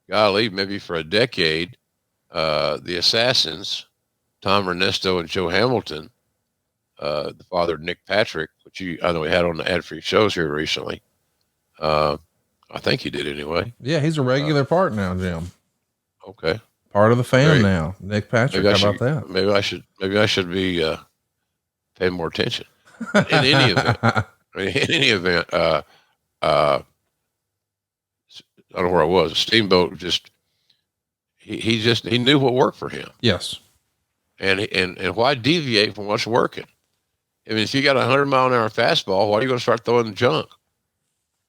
golly, maybe for a decade, the Assassins, Tom Ernesto and Joe Hamilton, the father of Nick Patrick, which I know he had on the ad-free shows here recently, I think he did anyway. Yeah, he's a regular part now, Jim. Okay. Part of the fam now. Nick Patrick, how about that? Maybe I should be paying more attention. But in any event, I don't know where I was. Steamboat he knew what worked for him. Yes. And why deviate from what's working? I mean, if you got a 100-mile-an-hour fastball, why are you going to start throwing junk?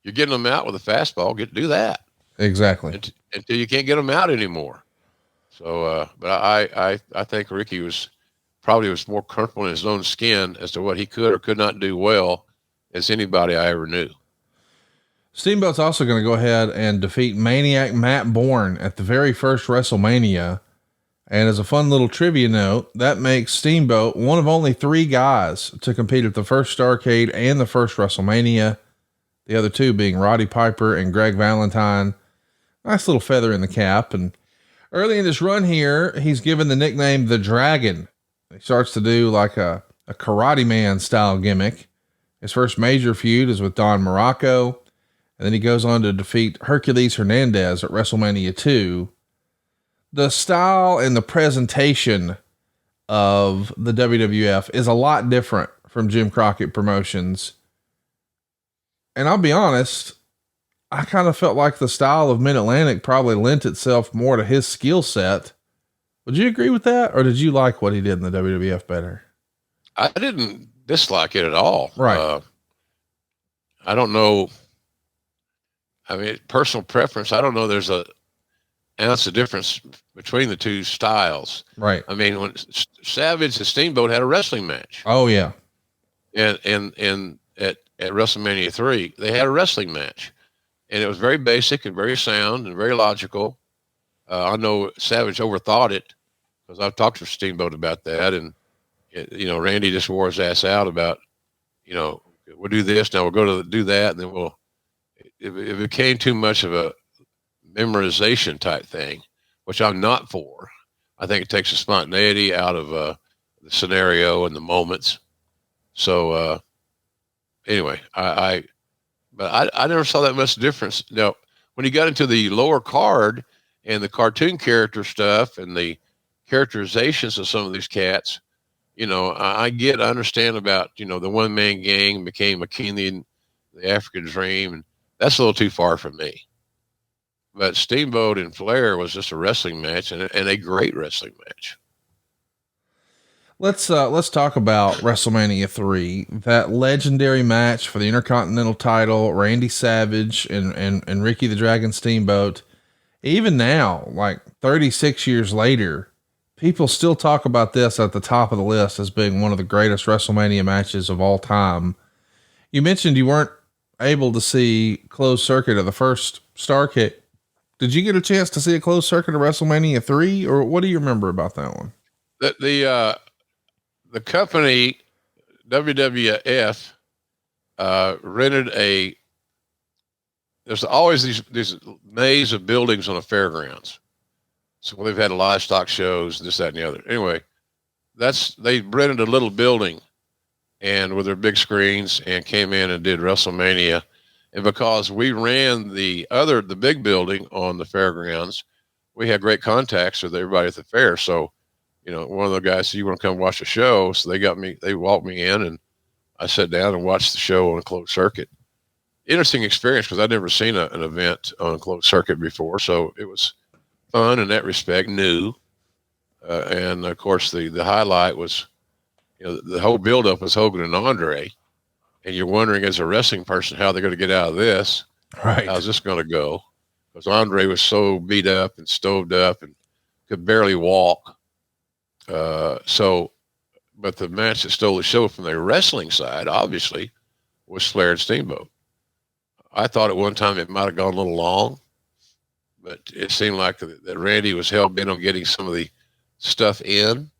You're getting them out with a fastball. Do that. Exactly. Until you can't get them out anymore. So, but I think Ricky was more comfortable in his own skin as to what he could or could not do well as anybody I ever knew. Steamboat's also going to go ahead and defeat Maniac Matt Bourne at the very first WrestleMania. And as a fun little trivia note, that makes Steamboat one of only 3 guys to compete at the first Starrcade and the first WrestleMania. The other 2 being Roddy Piper and Greg Valentine. Nice little feather in the cap. And early in his run here, he's given the nickname The Dragon. He starts to do like a Karate Man style gimmick. His first major feud is with Don Morocco. And then he goes on to defeat Hercules Hernandez at WrestleMania 2. The style and the presentation of the WWF is a lot different from Jim Crockett Promotions. And I'll be honest, I kind of felt like the style of Mid-Atlantic probably lent itself more to his skill set. Would you agree with that? Or did you like what he did in the WWF better? I didn't dislike it at all. Right. I don't know. I mean, personal preference. I don't know. There's an ounce of difference between the 2 styles. Right. I mean, when Savage and Steamboat had a wrestling match. Oh yeah. And at WrestleMania 3, they had a wrestling match, and it was very basic and very sound and very logical. I know Savage overthought it because I've talked to Steamboat about that. And, Randy just wore his ass out about, we'll do this. Now we'll go to do that. And then it became too much of a memorization type thing, which I'm not for. I think it takes the spontaneity out of the scenario and the moments. So anyway, I never saw that much difference. Now, when you got into the lower card and the cartoon character stuff and the characterizations of some of these cats, I understand about, the one man gang became McKinney, the African Dream, and that's a little too far for me. But Steamboat and Flair was just a wrestling match and a great wrestling match. Let's talk about WrestleMania 3, that legendary match for the Intercontinental title, Randy Savage and Ricky the Dragon Steamboat. Even now, like 36 years later, people still talk about this at the top of the list as being one of the greatest WrestleMania matches of all time. You mentioned you weren't able to see closed circuit of the first Starrcade. Did you get a chance to see a closed circuit of WrestleMania 3, or what do you remember about that one? The company WWF rented there's always these maze of buildings on the fairgrounds. So they've had livestock shows, this, that, and the other. Anyway, they rented a little building and with their big screens and came in and did WrestleMania. And because we ran the big building on the fairgrounds, we had great contacts with everybody at the fair. So, one of the guys said, "You want to come watch the show?" So they walked me in and I sat down and watched the show on a closed circuit. Interesting experience because I'd never seen an event on a closed circuit before. So it was fun in that respect, new. And of course the highlight was, the whole buildup was Hogan and Andre. And you're wondering as a wrestling person, how they're going to get out of this. Right. How's this going to go? Because Andre was so beat up and stoved up and could barely walk. But the match that stole the show from the wrestling side, obviously, was Flair and Steamboat. I thought at one time it might have gone a little long, but it seemed like that Randy was hell-bent on getting some of the stuff in.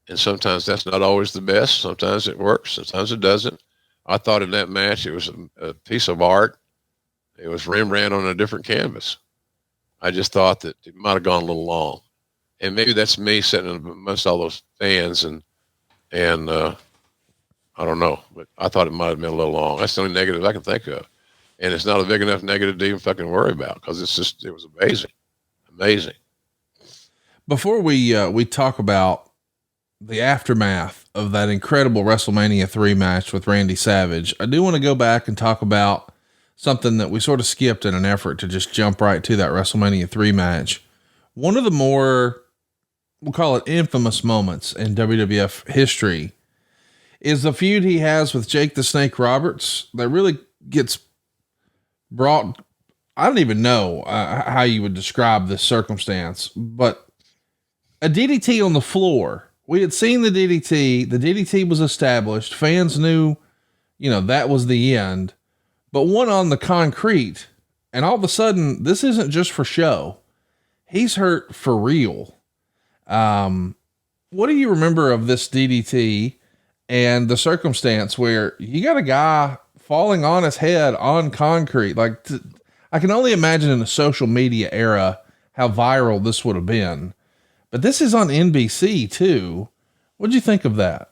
And sometimes that's not always the best. Sometimes it works. Sometimes it doesn't. I thought in that match, it was a piece of art. It was Rembrandt on a different canvas. I just thought that it might have gone a little long. And maybe that's me sitting amongst all those fans and I don't know, but I thought it might have been a little long. That's the only negative I can think of. and it's not a big enough negative to even fucking worry about, because it was amazing. Before we talk about the aftermath of that incredible WrestleMania 3 match with Randy Savage, I do want to go back and talk about something that we sort of skipped in an effort to just jump right to that WrestleMania 3 match. One of the more, we'll call it infamous moments in WWF history is the feud he has with Jake the Snake Roberts that really gets brought. I don't even know how you would describe this circumstance, but a DDT on the floor. We had seen the DDT. The DDT was established. Fans knew, that was the end, but one on the concrete. And all of a sudden, this isn't just for show. He's hurt for real. What do you remember of this DDT and the circumstance where you got a guy falling on his head on concrete? I can only imagine in the social media era how viral this would have been, but this is on NBC too. What'd you think of that?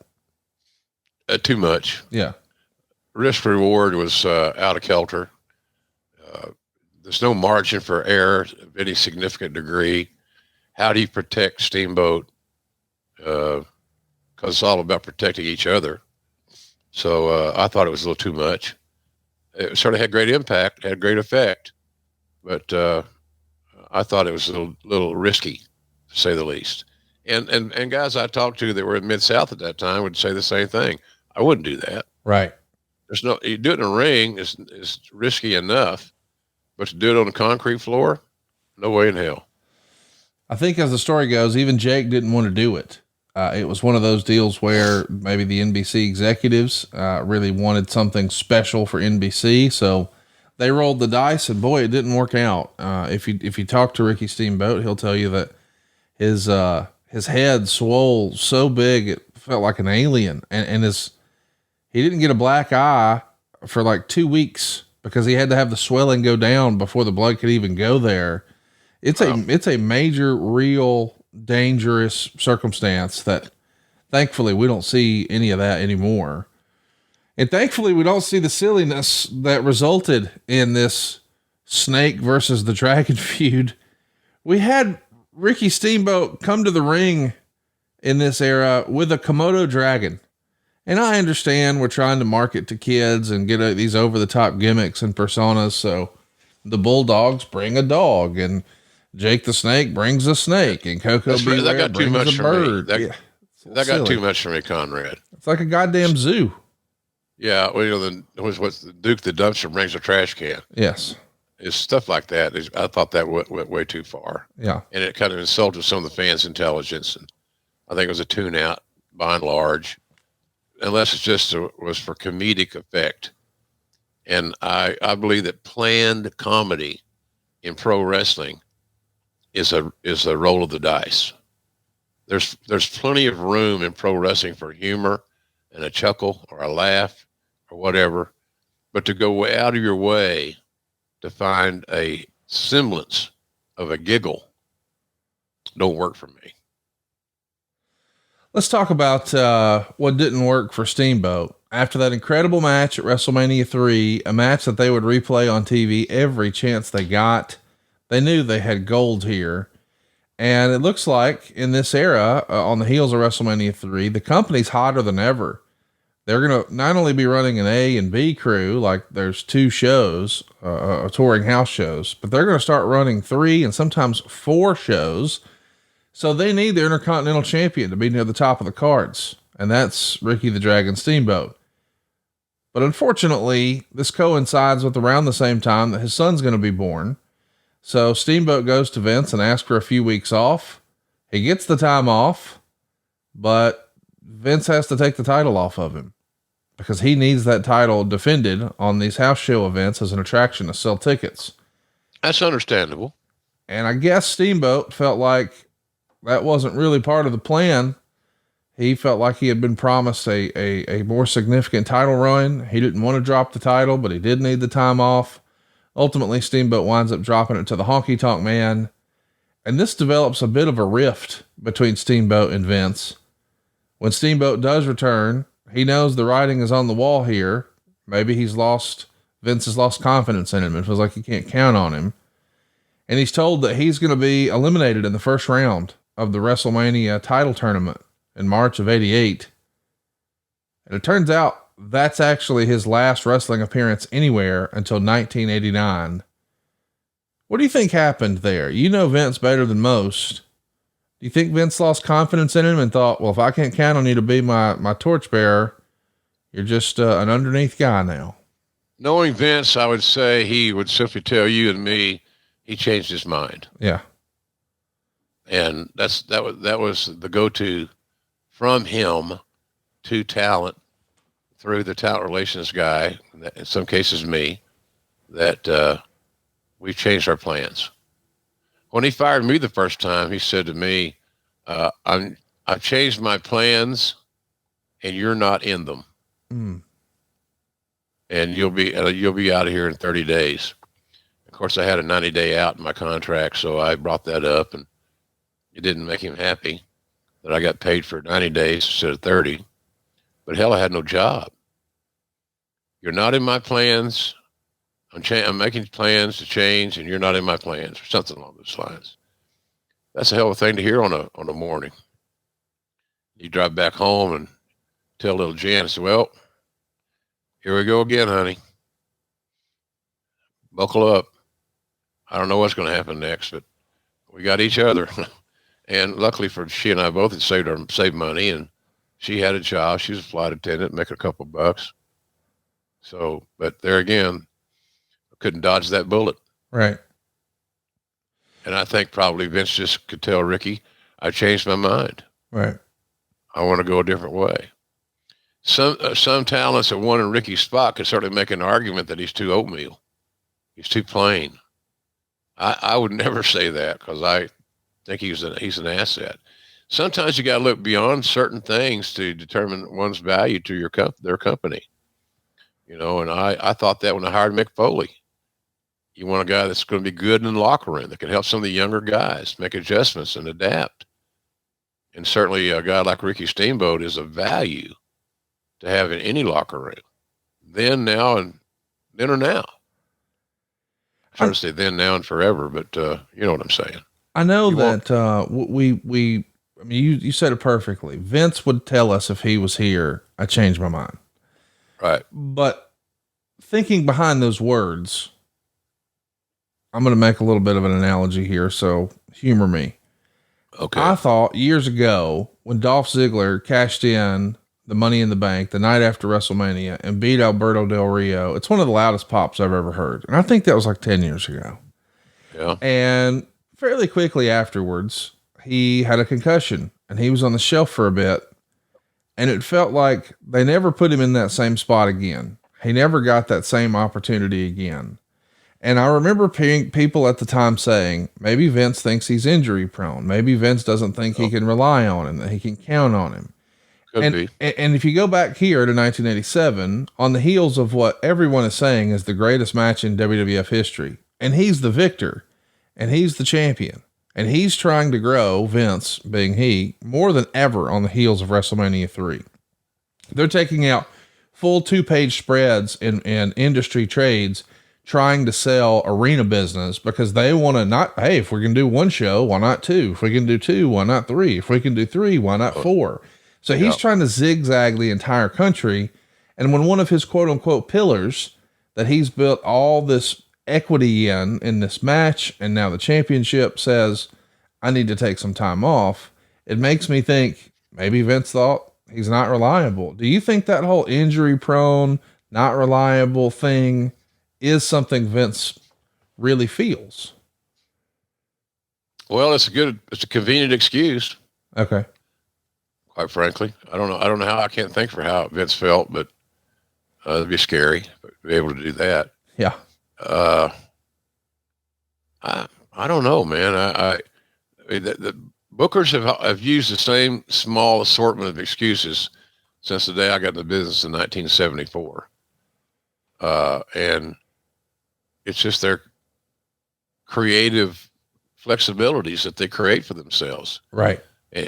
Too much. Yeah. Risk reward was out of kilter. There's no margin for error of any significant degree. How do you protect Steamboat? Because it's all about protecting each other. So I thought it was a little too much. It sort of had great impact, had great effect, but I thought it was a little risky, to say the least. And guys I talked to that were in Mid-South at that time would say the same thing. I wouldn't do that. Right. You do it in a ring is risky enough, but to do it on a concrete floor, no way in hell. I think as the story goes, even Jake didn't want to do it. It was one of those deals where maybe the NBC executives really wanted something special for NBC. So they rolled the dice, and boy, it didn't work out. If you talk to Ricky Steamboat, he'll tell you that his head swole so big, it felt like an alien, and he didn't get a black eye for like 2 weeks because he had to have the swelling go down before the blood could even go there. It's a major, real, dangerous circumstance that thankfully we don't see any of that anymore. And thankfully we don't see the silliness that resulted in this Snake versus the Dragon feud. We had Ricky Steamboat come to the ring in this era with a Komodo dragon. And I understand we're trying to market to kids and get these over the top gimmicks and personas. So the Bulldogs bring a dog, and Jake the Snake brings a snake, and Coco Beware brings a bird. That got too much for me, Conrad. It's like a goddamn zoo. Yeah. Well, it was what the Duke the Dumpster brings a trash can. Yes. It's stuff like that. I thought that went way too far. Yeah. And it kind of insulted some of the fans' intelligence. And I think it was a tune out by and large, unless it's just was for comedic effect. And I believe that planned comedy in pro wrestling is a roll of the dice. There's plenty of room in pro wrestling for humor and a chuckle or a laugh or whatever, but to go out of your way to find a semblance of a giggle don't work for me. Let's talk about what didn't work for Steamboat. After that incredible match at WrestleMania 3, a match that they would replay on TV every chance they got, they knew they had gold here. And it looks like in this era, on the heels of WrestleMania 3, the company's hotter than ever. They're going to not only be running an A and B crew, like there's 2 shows, touring house shows, but they're going to start running 3 and sometimes 4 shows. So they need the Intercontinental Champion to be near the top of the cards. And that's Ricky the Dragon Steamboat. But unfortunately, this coincides with around the same time that his son's going to be born. So Steamboat goes to Vince and asks for a few weeks off. He gets the time off, but Vince has to take the title off of him because he needs that title defended on these house show events as an attraction to sell tickets. That's understandable. And I guess Steamboat felt like that wasn't really part of the plan. He felt like he had been promised a more significant title run. He didn't want to drop the title, but he did need the time off. Ultimately, Steamboat winds up dropping it to the Honky Tonk Man. And this develops a bit of a rift between Steamboat and Vince. When Steamboat does return, he knows the writing is on the wall here. Maybe he's lost Vince has lost confidence in him and feels like he can't count on him. And he's told that he's going to be eliminated in the first round of the WrestleMania title tournament in March of 88. And it turns out that's actually his last wrestling appearance anywhere until 1989. What do you think happened there? You know Vince better than most. Do you think Vince lost confidence in him and thought, well, if I can't count on you to be my torchbearer, you're just an underneath guy now? Knowing Vince, I would say he would simply tell you and me he changed his mind. Yeah. And that was the go-to from him to talent through the talent relations guy, in some cases me, that we've changed our plans. When he fired me the first time, he said to me, I've changed my plans and you're not in them. Mm. And you'll be out of here in 30 days. Of course, I had a 90-day out in my contract, so I brought that up, and it didn't make him happy that I got paid for 90 days instead of 30. But hell, I had no job. You're not in my plans. I'm making plans to change, and you're not in my plans, or something along those lines. That's a hell of a thing to hear on a morning. You drive back home and tell little Jan, I said, well, here we go again, honey. Buckle up. I don't know what's going to happen next, but we got each other. And luckily for she and I both had saved money, and she had a job. She was a flight attendant, making a couple bucks. So, but there again, I couldn't dodge that bullet. Right. And I think probably Vince just could tell Ricky, I changed my mind. Right. I want to go a different way. Some talents that won in Ricky's spot could certainly make an argument that he's too oatmeal. He's too plain. I would never say that, because I think he's an asset. Sometimes you got to look beyond certain things to determine one's value to their company. You know, and I thought that when I hired Mick Foley. You want a guy that's going to be good in the locker room, that can help some of the younger guys make adjustments and adapt. And certainly a guy like Ricky Steamboat is a value to have in any locker room. Then, now, and then or now. I'm trying to say then, now, and forever, but you know what I'm saying. I know that I mean, you said it perfectly. Vince would tell us if he was here, I changed my mind. Right. But thinking behind those words, I'm going to make a little bit of an analogy here, so humor me. Okay. I thought years ago when Dolph Ziggler cashed in the Money in the Bank the night after WrestleMania and beat Alberto Del Rio, it's one of the loudest pops I've ever heard. And I think that was like 10 years ago. Yeah. And fairly quickly afterwards, he had a concussion and he was on the shelf for a bit. And it felt like they never put him in that same spot again. He never got that same opportunity again. And I remember people at the time saying, maybe Vince thinks he's injury prone. Maybe Vince doesn't think he can rely on him, that he can count on him. Could be. And if you go back here to 1987, on the heels of what everyone is saying is the greatest match in WWF history, and he's the victor, and he's the champion, and he's trying to grow, Vince being he, more than ever on the heels of WrestleMania 3. They're taking out full 2-page spreads in industry trades, trying to sell arena business because they want to not, hey, if we can do one show, why not two? If we can do two, why not three? If we can do three, why not four? So he's trying to zigzag the entire country. And when one of his quote unquote pillars that he's built all this equity in this match, and now the championship, says, I need to take some time off, it makes me think maybe Vince thought he's not reliable. Do you think that whole injury prone, not reliable thing is something Vince really feels? Well, it's a convenient excuse. Okay. Quite frankly, I don't know how. I can't think for how Vince felt, but it'd be scary to be able to do that. Yeah. I don't know, man. The bookers have used the same small assortment of excuses since the day I got in the business in 1974. And it's just their creative flexibilities that they create for themselves. Right.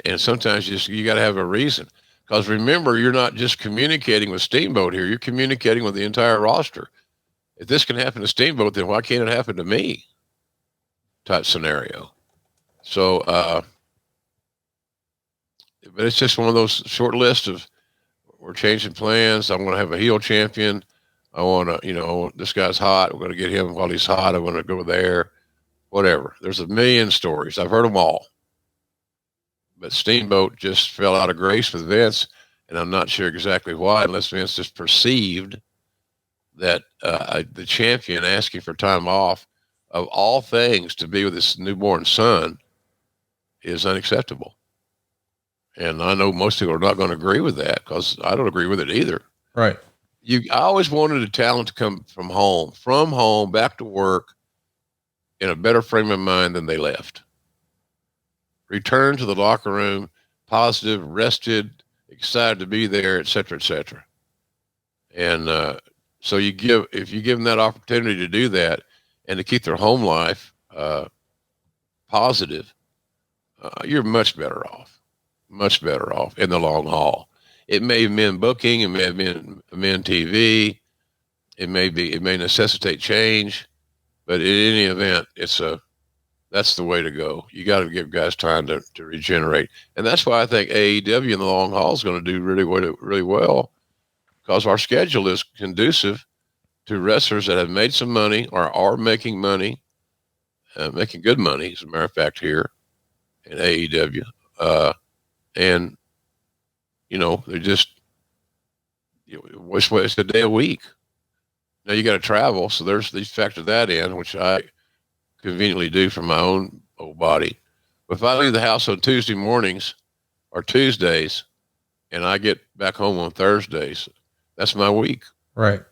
And sometimes you got to have a reason, because remember, you're not just communicating with Steamboat here. You're communicating with the entire roster. if this can happen to Steamboat, then why can't it happen to me? Type scenario. So, but it's just one of those short lists of, we're changing plans. I'm going to have a heel champion. I want to, this guy's hot. We're going to get him while he's hot. I want to go there, whatever. There's a million stories. I've heard them all. But Steamboat just fell out of grace with Vince, and I'm not sure exactly why, unless Vince just perceived that the champion asking for time off, of all things, to be with his newborn son is unacceptable. And I know most people are not going to agree with that, because I don't agree with it either. Right. I always wanted a talent to come from home, back to work in a better frame of mind than they left. Return to the locker room, positive, rested, excited to be there, et cetera, et cetera. And so if you give them that opportunity to do that and to keep their home life positive, you're much better off in the long haul. It may have been booking, it may have been TV, it may necessitate change, but in any event, that's the way to go. You got to give guys time to regenerate. And that's why I think AEW in the long haul is going to do really well, because our schedule is conducive to wrestlers that have made some money or are making money, making good money, as a matter of fact, here in AEW. And, they're just, it's a day a week. Now you got to travel. So you factor that in, which I conveniently do for my own old body. But if I leave the house on Tuesday mornings or Tuesdays and I get back home on Thursdays, that's my week. Right.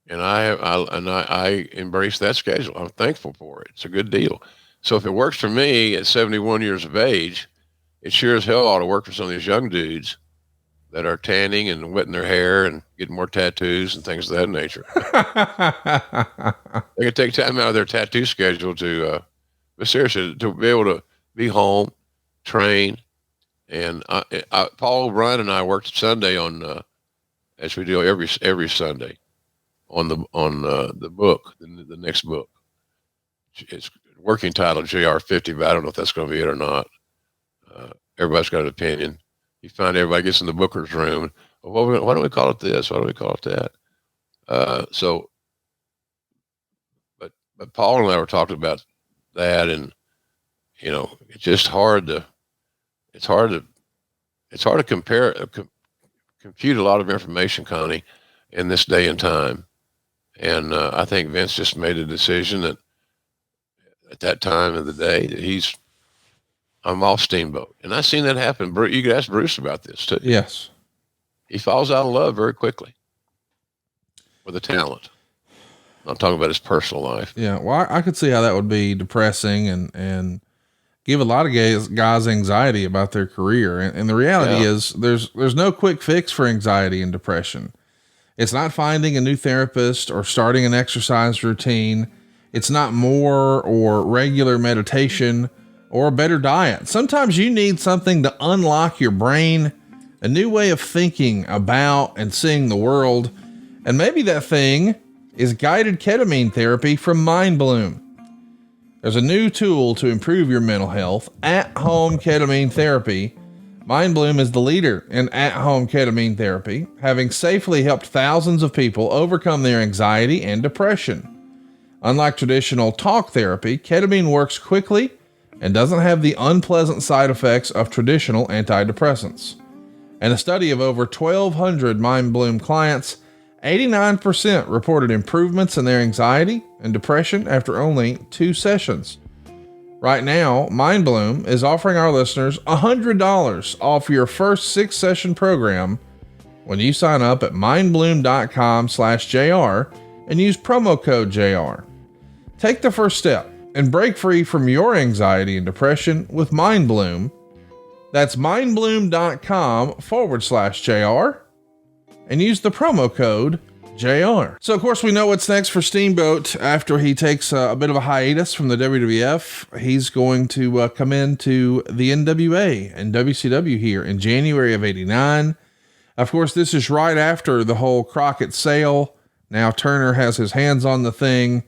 And I embrace that schedule. I'm thankful for it. It's a good deal. So if it works for me at 71 years of age, it sure as hell ought to work for some of these young dudes that are tanning and wetting their hair and getting more tattoos and things of that nature. They can take time out of their tattoo schedule but seriously, to be able to be home, train. And Paul O'Brien and I worked Sunday on, as we do every Sunday, on the book, the next book. It's working title JR50, but I don't know if that's going to be it or not. Everybody's got an opinion. You find everybody gets in the booker's room. Well, why don't we call it this? Why don't we call it that? But Paul and I were talking about that, and it's just hard to compare, compute a lot of information, Connie, in this day and time. And I think Vince just made a decision that at that time of the day that I'm off Steamboat. And I've seen that happen. You could ask Bruce about this too. Yes. He falls out of love very quickly with the talent. I'm talking about his personal life. Yeah. Well, I could see how that would be depressing and give a lot of guys anxiety about their career. And the reality is there's no quick fix for anxiety and depression. It's not finding a new therapist or starting an exercise routine. It's not more or regular meditation or a better diet. Sometimes you need something to unlock your brain, a new way of thinking about and seeing the world. And maybe that thing is guided ketamine therapy from Mind Bloom. There's a new tool to improve your mental health, at-home ketamine therapy. Mind Bloom is the leader in at-home ketamine therapy, having safely helped thousands of people overcome their anxiety and depression. Unlike traditional talk therapy, ketamine works quickly and doesn't have the unpleasant side effects of traditional antidepressants. In a study of over 1,200 Mind Bloom clients, 89% reported improvements in their anxiety and depression after only 2 sessions. Right now, Mind Bloom is offering our listeners $100 off your first 6-session program when you sign up at mindbloom.com/JR and use promo code JR. Take the first step and break free from your anxiety and depression with Mind Bloom. That's mindbloom.com/JR and use the promo code JR. So of course we know what's next for Steamboat after he takes a bit of a hiatus from the WWF. He's going to come into the NWA and WCW here in January of '89. Of course, this is right after the whole Crockett sale, Now Turner has his hands on the thing,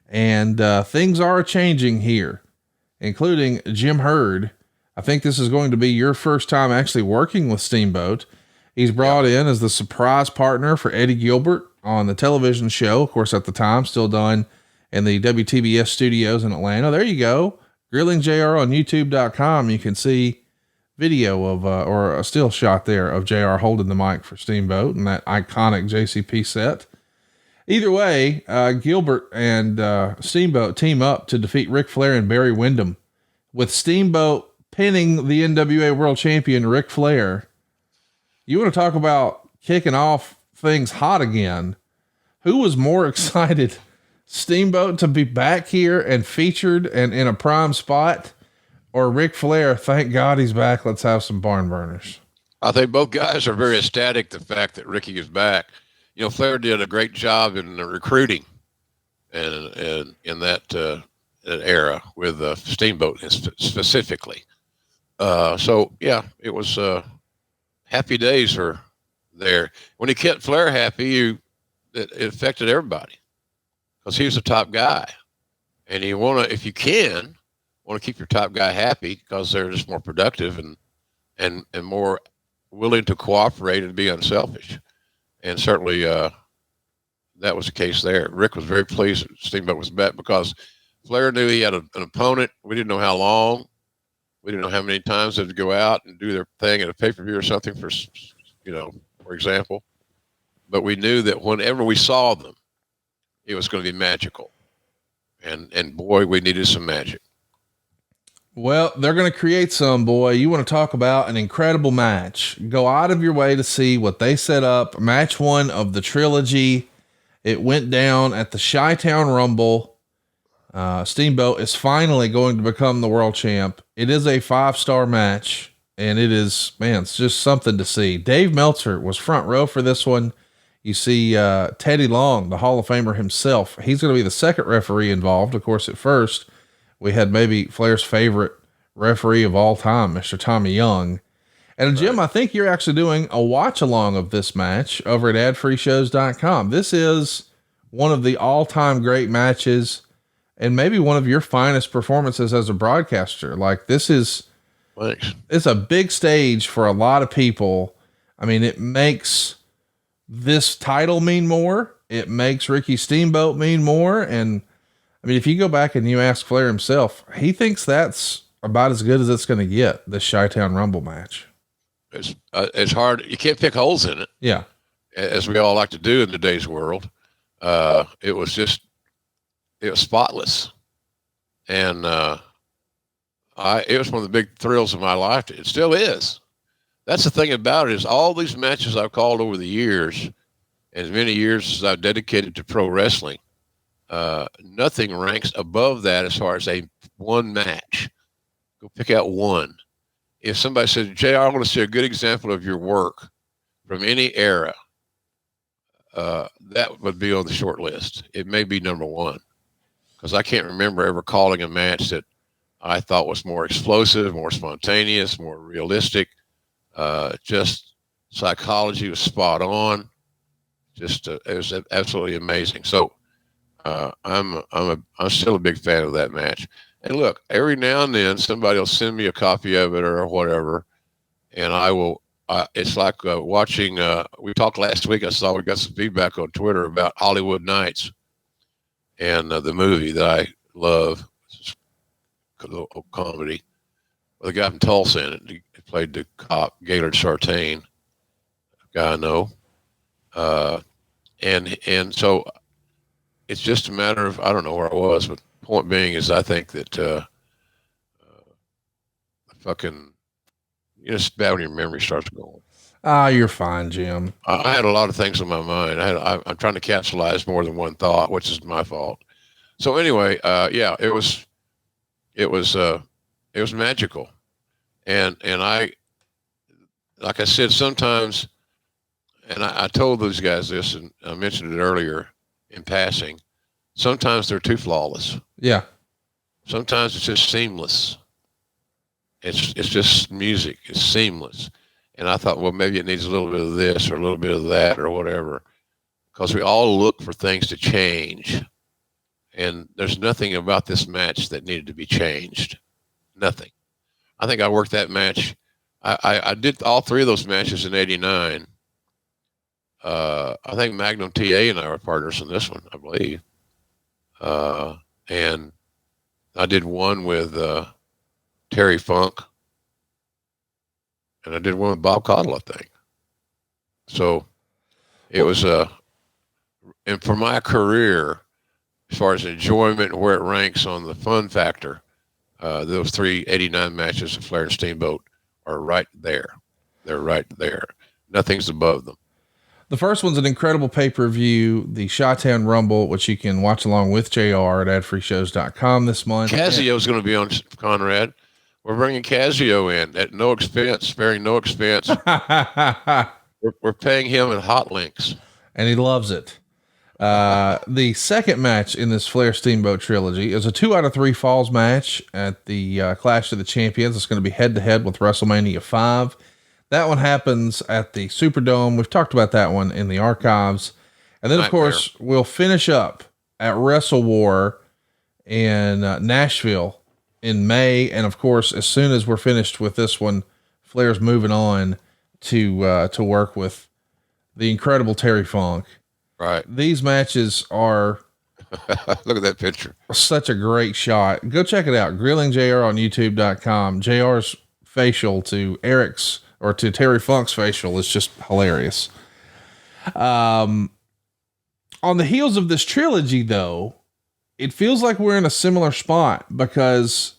and things are changing here, including Jim Herd. I think this is going to be your first time actually working with Steamboat. He's brought in as the surprise partner for Eddie Gilbert on the television show. Of course, at the time, still done in the WTBS studios in Atlanta. There you go. Grilling JR on YouTube.com. You can see video of, or a still shot there of JR holding the mic for Steamboat and that iconic JCP set. Either way, Gilbert and Steamboat team up to defeat Ric Flair and Barry Windham, with Steamboat pinning the NWA World Champion Ric Flair. You want to talk about kicking off things hot again? Who was more excited, Steamboat to be back here and featured and in a prime spot, or Ric Flair, thank God he's back, let's have some barn burners? I think both guys are very ecstatic the fact that Ricky is back. You know, Flair did a great job in the recruiting and in that era with Steamboat specifically. So yeah, it was happy days are there. When he kept Flair happy, it affected everybody because he was the top guy, and you want to, if you can, want to keep your top guy happy because they're just more productive and more willing to cooperate and be unselfish. And certainly that was the case there. Rick was very pleased that Steamboat was back because Flair knew he had an opponent. We didn't know how long. We didn't know how many times they'd go out and do their thing at a pay-per-view or something for example. But we knew that whenever we saw them, it was going to be magical. And boy, we needed some magic. Well, they're going to create some, boy. You want to talk about an incredible match. Go out of your way to see what they set up. Match one of the trilogy. It went down at the Chi-Town Rumble. Steamboat is finally going to become the world champ. It is a 5-star match, and it is, man, it's just something to see. Dave Meltzer was front row for this one. You see Teddy Long, the Hall of Famer himself. He's going to be the second referee involved. Of course, at first, we had maybe Flair's favorite referee of all time, Mr. Tommy Young. And Jim, I think you're actually doing a watch along of this match over at adfreeshows.com. This is one of the all-time great matches and maybe one of your finest performances as a broadcaster. Like, this is, it's a big stage for a lot of people. I mean, it makes this title mean more. It makes Ricky Steamboat mean more. And I mean, if you go back and you ask Flair himself, he thinks that's about as good as it's going to get, this Chi-Town Rumble match. It's hard. You can't pick holes in it. Yeah. As we all like to do in today's world. It was spotless. And it was one of the big thrills of my life. It still is. That's the thing about it, is all these matches I've called over the years, as many years as I've dedicated to pro wrestling, nothing ranks above that as far as a one match. Go pick out one. If somebody says, JR, I want to see a good example of your work from any era, that would be on the short list. It may be number one, because I can't remember ever calling a match that I thought was more explosive, more spontaneous, more realistic. Just psychology was spot on. Just it was absolutely amazing. So I'm still a big fan of that match. And look, every now and then somebody will send me a copy of it or whatever, and I will. It's like watching. We talked last week. I saw we got some feedback on Twitter about Hollywood Nights and the movie that I love, comedy. With a guy from Tulsa in it. He played the cop, Gaylord Sartain, guy I know. And so it's just a matter of, I don't know where I was, but the point being is I think that it's bad when your memory starts going. You're fine, Jim. I had a lot of things on my mind. I'm trying to capsulize more than one thought, which is my fault. So anyway, yeah, it was magical. And I, like I said, sometimes, and I told those guys this, and I mentioned it earlier in passing, sometimes they're too flawless. Yeah. Sometimes it's just seamless. It's just music. It's seamless. And I thought, well, maybe it needs a little bit of this or a little bit of that or whatever. because we all look for things to change. And there's nothing about this match that needed to be changed. Nothing. I think I worked that match. I did all three of those matches in '89. I think Magnum TA and I were partners in this one, I believe. And I did one with Terry Funk. And I did one with Bob Caudle, I think. So it was, and for my career, as far as enjoyment and where it ranks on the fun factor, those three '89 matches of Flair and Steamboat are right there. They're right there. Nothing's above them. The first one's an incredible pay-per-view, the Chi-Town Rumble, which you can watch along with JR at adfreeshows.com this month. Casio's going to be on, Conrad. We're bringing Casio in at no expense, sparing no expense. we're paying him in hot links. And he loves it. The second match in this Flair Steamboat trilogy is a 2 out of 3 falls match at the Clash of the Champions. It's going to be head to head with WrestleMania 5. That one happens at the Superdome. We've talked about that one in the archives. And then, of course, we'll finish up at Wrestle War in Nashville in May. And of course, as soon as we're finished with this one, Flair's moving on to work with the incredible Terry Funk. Right. These matches are look at that picture. Such a great shot. Go check it out. Grilling JR on youtube.com. JR's facial to Eric's or to Terry Funk's facial is just hilarious. On the heels of this trilogy though, it feels like we're in a similar spot because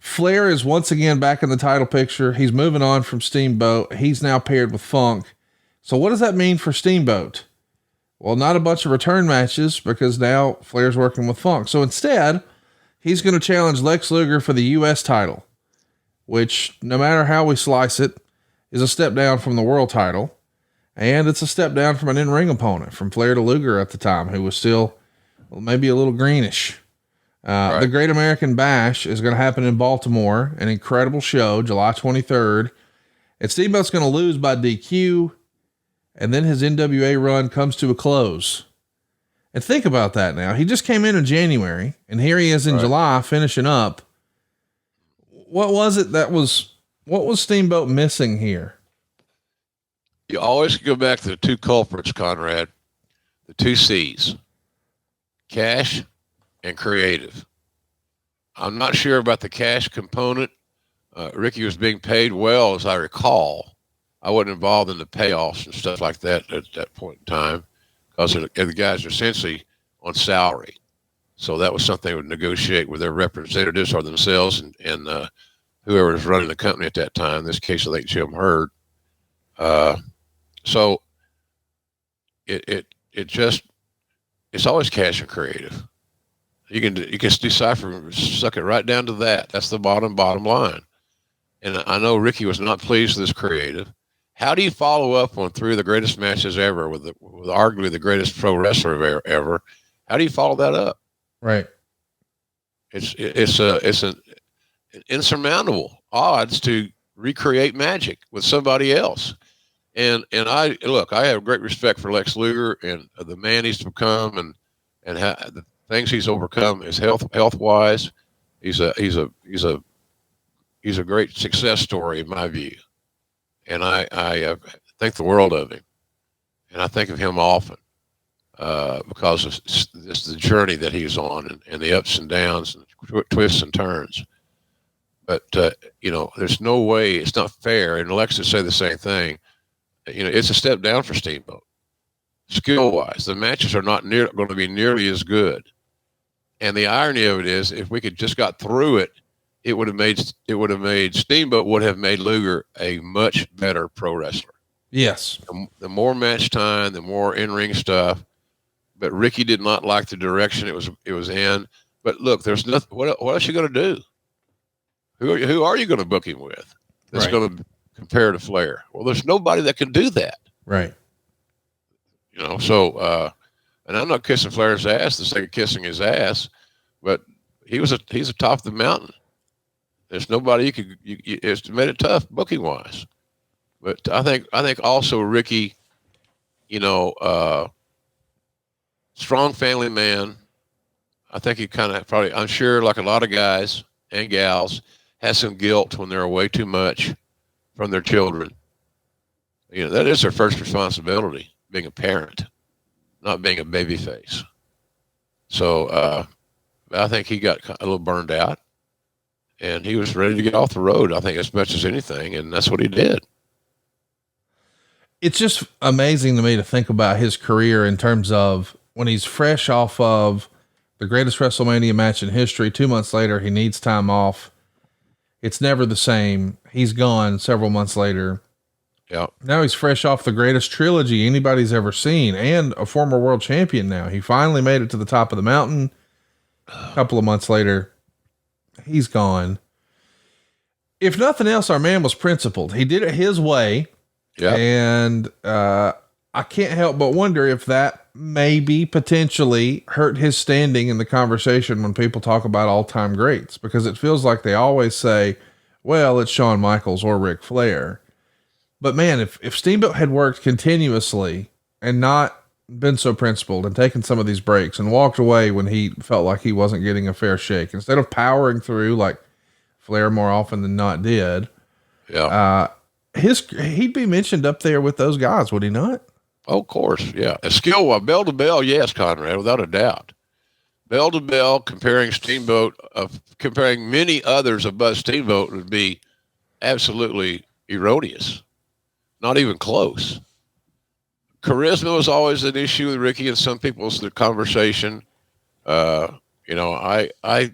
Flair is once again back in the title picture. He's moving on from Steamboat. He's now paired with Funk. So what does that mean for Steamboat? Well, not a bunch of return matches because now Flair's working with Funk. So instead, he's going to challenge Lex Luger for the U.S. title, which no matter how we slice it is a step down from the world title. And it's a step down from an in-ring opponent from Flair to Luger at the time, who was still maybe a little greenish. Right. The Great American Bash is going to happen in Baltimore, an incredible show, July 23rd. And Steamboat's going to lose by DQ. And then his NWA run comes to a close. And think about that now. He just came in January, and here he is in July finishing up. What was Steamboat missing here? You always go back to the two culprits, Conrad, the two C's, cash and creative. I'm not sure about the cash component. Ricky was being paid well, as I recall. I wasn't involved in the payoffs and stuff like that at that point in time because the guys are essentially on salary. So that was something they would negotiate with their representatives or themselves and whoever was running the company at that time. In this case, I think Jim Hurd. So it's always cash and creative. You can decipher, suck it right down to that. That's the bottom line. And I know Ricky was not pleased with this creative. How do you follow up on three of the greatest matches ever with arguably the greatest pro wrestler ever? How do you follow that up? Right. It's an insurmountable odds to recreate magic with somebody else. And I have great respect for Lex Luger and the man he's become and how, the things he's overcome his health wise. He's a great success story in my view. And I think the world of him, and I think of him often because of the journey that he's on and the ups and downs and twists and turns. But there's no way, it's not fair. And Alexis say the same thing. It's a step down for Steamboat, skill wise. The matches are not going to be nearly as good. And the irony of it is, if we could just got through it, it would have made Steamboat would have made Luger a much better pro wrestler. Yes. The more match time, the more in-ring stuff. But Ricky did not like the direction it was in. But look, there's nothing. What else you going to do? Who are you going to book him with? That's going to compare to Flair. Well, there's nobody that can do that. Right. So and I'm not kissing Flair's ass the sake of kissing his ass, but he's atop of the mountain. There's nobody it's made it tough booking wise. But I think also Ricky, strong family man. I think he kind of probably, I'm sure, like a lot of guys and gals, has some guilt when they're away too much from their children. That is their first responsibility, being a parent, not being a baby face. So I think he got a little burned out, and he was ready to get off the road, I think, as much as anything, and that's what he did. It's just amazing to me to think about his career in terms of when he's fresh off of the greatest WrestleMania match in history. 2 months later, he needs time off. It's never the same. He's gone several months later. Yeah. Now he's fresh off the greatest trilogy anybody's ever seen and a former world champion now. He finally made it to the top of the mountain. A couple of months later, he's gone. If nothing else, our man was principled. He did it his way. Yeah. And I can't help but wonder if that maybe potentially hurt his standing in the conversation when people talk about all-time greats, because it feels like they always say, well, it's Shawn Michaels or Ric Flair. But man, if Steamboat had worked continuously and not been so principled and taken some of these breaks and walked away when he felt like he wasn't getting a fair shake, instead of powering through like Flair more often than not did, he'd be mentioned up there with those guys, would he not? Oh, of course. Yeah. A skill, bell to bell. Yes, Conrad, without a doubt. Bell to bell, comparing Steamboat, comparing many others above Steamboat would be absolutely erroneous. Not even close. Charisma was always an issue with Ricky and some people's the conversation. Like I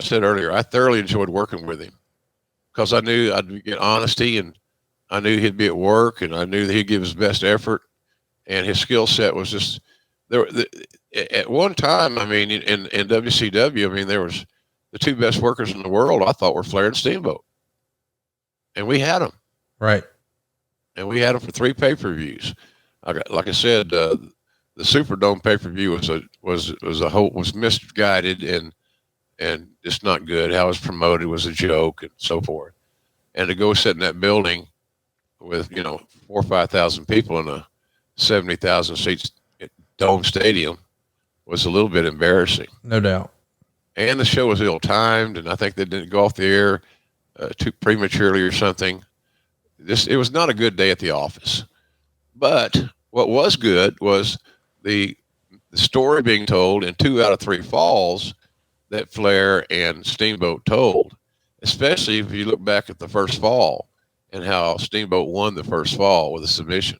said earlier, I thoroughly enjoyed working with him because I knew I'd get honesty, and I knew he'd be at work, and I knew that he'd give his best effort, and his skill set was just there. At one time, I mean, in WCW, I mean, there was the two best workers in the world. I thought were Flair and Steamboat, and we had them. Right. And we had them for 3 pay-per-views. Like I said, the Superdome pay-per-view was misguided and it's not good. How it was promoted was a joke and so forth. And to go sit in that building with 4,000 or 5,000 people in a 70,000 seats dome stadium was a little bit embarrassing. No doubt. And the show was ill-timed, and I think they didn't go off the air too prematurely or something. It was not a good day at the office. But what was good was the story being told in 2 out of 3 falls that Flair and Steamboat told, especially if you look back at the first fall and how Steamboat won the first fall with a submission.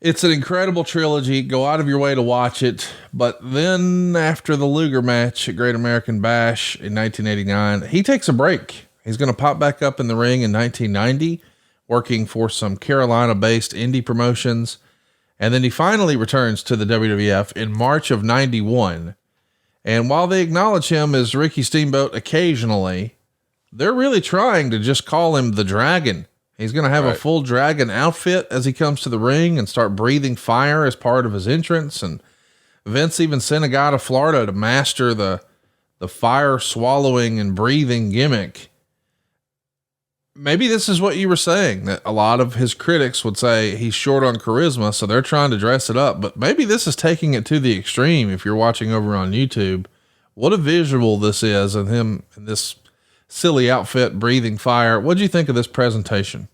It's an incredible trilogy. Go out of your way to watch it. But then after the Luger match at Great American Bash in 1989, he takes a break. He's going to pop back up in the ring in 1990, working for some Carolina-based indie promotions. And then he finally returns to the WWF in March of 91. And while they acknowledge him as Ricky Steamboat occasionally, they're really trying to just call him the Dragon. He's going to have a full dragon outfit as he comes to the ring and start breathing fire as part of his entrance. And Vince even sent a guy to Florida to master the fire swallowing and breathing gimmick. Maybe this is what you were saying, that a lot of his critics would say he's short on charisma, so they're trying to dress it up. But maybe this is taking it to the extreme. If you're watching over on YouTube, what a visual this is, and him in this silly outfit, breathing fire. What'd you think of this presentation?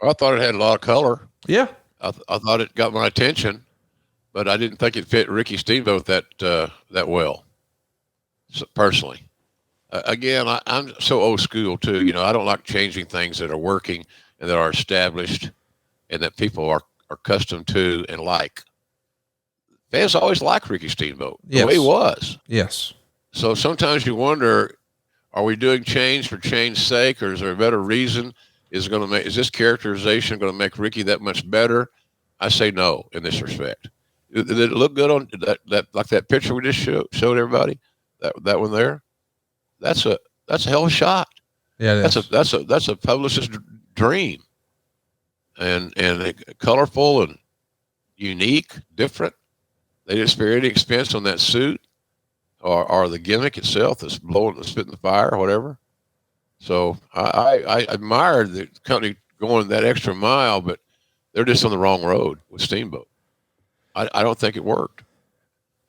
I thought it had a lot of color. Yeah. I thought it got my attention, but I didn't think it fit Ricky Steamboat that well. So, personally. Again, I'm so old school too. I don't like changing things that are working and that are established and that people are accustomed to and like. Fans always like Ricky Steamboat the way he was. Yes. So sometimes you wonder, are we doing change for change's sake, or is there a better reason? Is this characterization going to make Ricky that much better? I say no in this respect. Did it look good on that like that picture we just showed everybody? That one there? That's a hell of a shot. Yeah, that's a publicist's dream, and colorful and unique, different. They didn't spare any expense on that suit or the gimmick itself that's spitting the fire or whatever. So I admired the company going that extra mile, but they're just on the wrong road with Steamboat. I don't think it worked.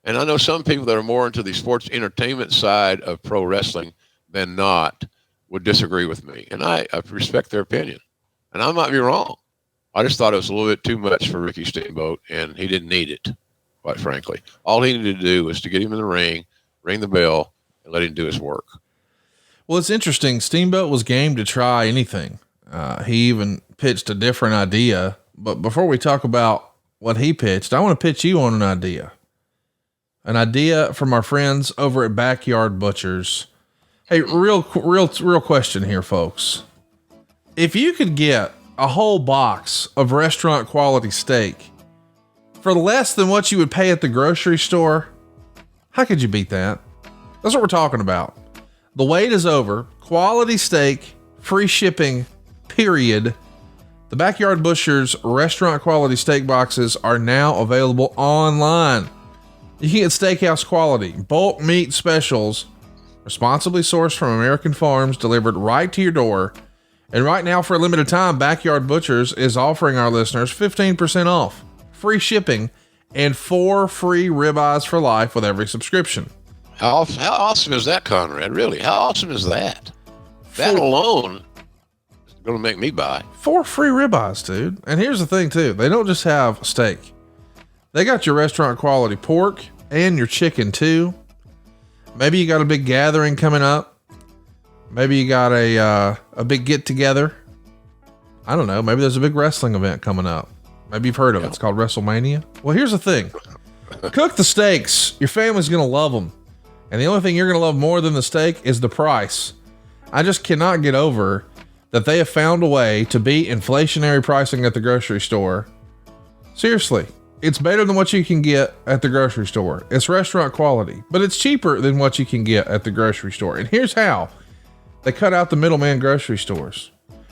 And I know some people that are more into the sports entertainment side of pro wrestling than not would disagree with me. And I respect their opinion. And I might be wrong. I just thought it was a little bit too much for Ricky Steamboat, and he didn't need it, quite frankly. All he needed to do was to get him in the ring, ring the bell, and let him do his work. Well, it's interesting. Steamboat was game to try anything. He even pitched a different idea. But before we talk about what he pitched, I want to pitch you on an idea. An idea from our friends over at Backyard Butchers. Hey, real question here, folks. If you could get a whole box of restaurant quality steak for less than what you would pay at the grocery store, how could you beat that? That's what we're talking about. The wait is over. Quality steak, free shipping, period. The Backyard Butchers restaurant quality steak boxes are now available online. You can get steakhouse quality, bulk meat specials, responsibly sourced from American farms, delivered right to your door. And right now, for a limited time, Backyard Butchers is offering our listeners 15% off, free shipping, and 4 free ribeyes for life with every subscription. How awesome is that, Conrad? Really, how awesome is that? That alone is going to make me buy 4 free ribeyes, dude. And here's the thing, too. They don't just have steak. They got your restaurant quality pork and your chicken, too. Maybe you got a big gathering coming up. Maybe you got a big get together. I don't know. Maybe there's a big wrestling event coming up. Maybe you've heard of it. It's called WrestleMania. Well, here's the thing. Cook the steaks. Your family's going to love them. And the only thing you're going to love more than the steak is the price. I just cannot get over that they have found a way to beat inflationary pricing at the grocery store. Seriously, it's better than what you can get at the grocery store. It's restaurant quality, but it's cheaper than what you can get at the grocery store. And here's how. They cut out the middleman grocery stores.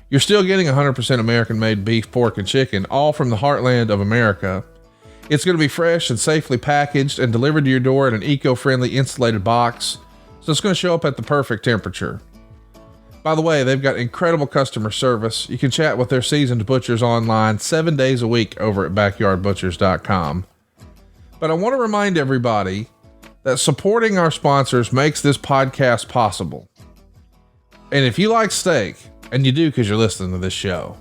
You're still getting 100% American-made beef, pork, and chicken, all from the heartland of America. It's going to be fresh and safely packaged and delivered to your door in an eco-friendly insulated box. So it's going to show up at the perfect temperature. By the way, they've got incredible customer service. You can chat with their seasoned butchers online 7 days a week over at backyardbutchers.com. But I want to remind everybody that supporting our sponsors makes this podcast possible. And if you like steak, and you do because you're listening to this show,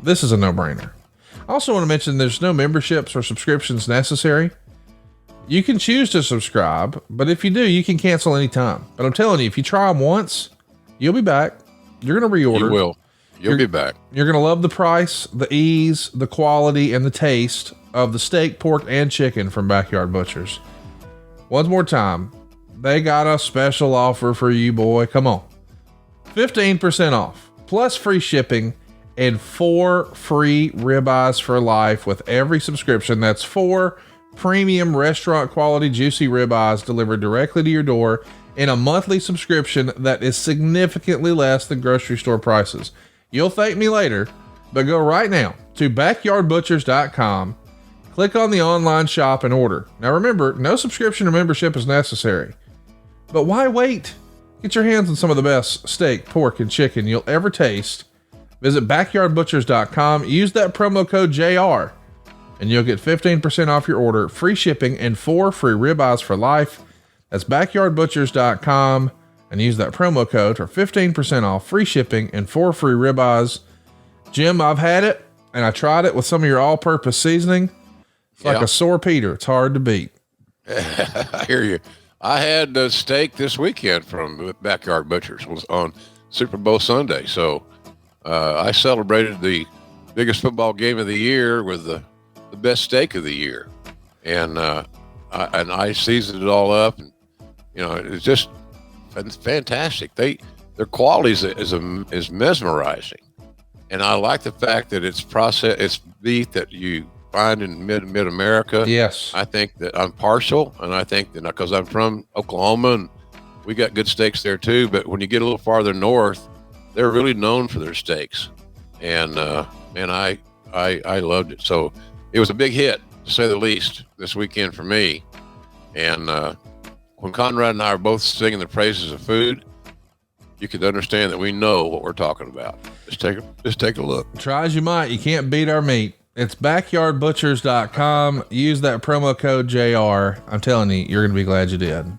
this is a no-brainer. I also want to mention there's no memberships or subscriptions necessary. You can choose to subscribe, but if you do, you can cancel anytime. But I'm telling you, if you try them once, you'll be back. You're going to reorder. You will. You'll be back. You're going to love the price, the ease, the quality, and the taste of the steak, pork, and chicken from Backyard Butchers. Once more time, they got a special offer for you, boy. Come on. 15% off, plus free shipping, and 4 free ribeyes for life with every subscription. That's 4 premium restaurant quality juicy ribeyes delivered directly to your door in a monthly subscription that is significantly less than grocery store prices. You'll thank me later, but go right now to backyardbutchers.com, click on the online shop and order. Now remember, no subscription or membership is necessary, but why wait? Get your hands on some of the best steak, pork, and chicken you'll ever taste. Visit backyardbutchers.com, use that promo code JR, and you'll get 15% off your order, free shipping, and 4 free ribeyes for life. That's backyardbutchers.com, and use that promo code for 15% off, free shipping, and 4 free ribeyes. Jim, I've had it, and I tried it with some of your all-purpose seasoning. It's like a sore Peter. It's hard to beat. I hear you. I had the steak this weekend from Backyard Butchers. It was on Super Bowl Sunday. So I celebrated the biggest football game of the year with the best steak of the year. And I seasoned it all up. And, you know, it's just fantastic. Their quality is mesmerizing. And I like the fact that it's beef that you find in mid-America. Yes. I think that I'm partial, and I think that because I'm from Oklahoma and we got good steaks there too, but when you get a little farther north, they're really known for their steaks. And I loved it. So it was a big hit, to say the least, this weekend for me. And when Conrad and I are both singing the praises of food, you could understand that we know what we're talking about. Just take a look. Try as you might, you can't beat our meat. It's backyardbutchers.com. Use that promo code JR. I'm telling you, you're going to be glad you did.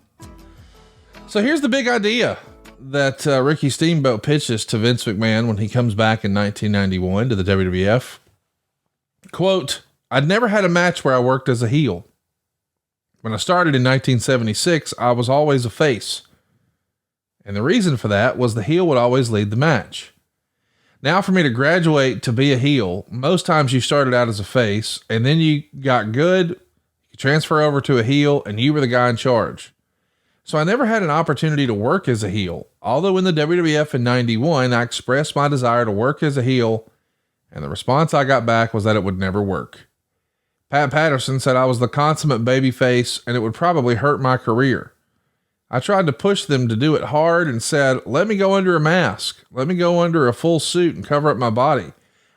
So here's the big idea that Ricky Steamboat pitches to Vince McMahon when he comes back in 1991 to the WWF. Quote, I'd never had a match where I worked as a heel. When I started in 1976, I was always a face. And the reason for that was the heel would always lead the match. Now for me to graduate to be a heel, most times you started out as a face and then you got good, you transfer over to a heel and you were the guy in charge. So I never had an opportunity to work as a heel. Although in the WWF in 91, I expressed my desire to work as a heel and the response I got back was that it would never work. Pat Patterson said I was the consummate babyface and it would probably hurt my career. I tried to push them to do it hard and said, let me go under a mask. Let me go under a full suit and cover up my body.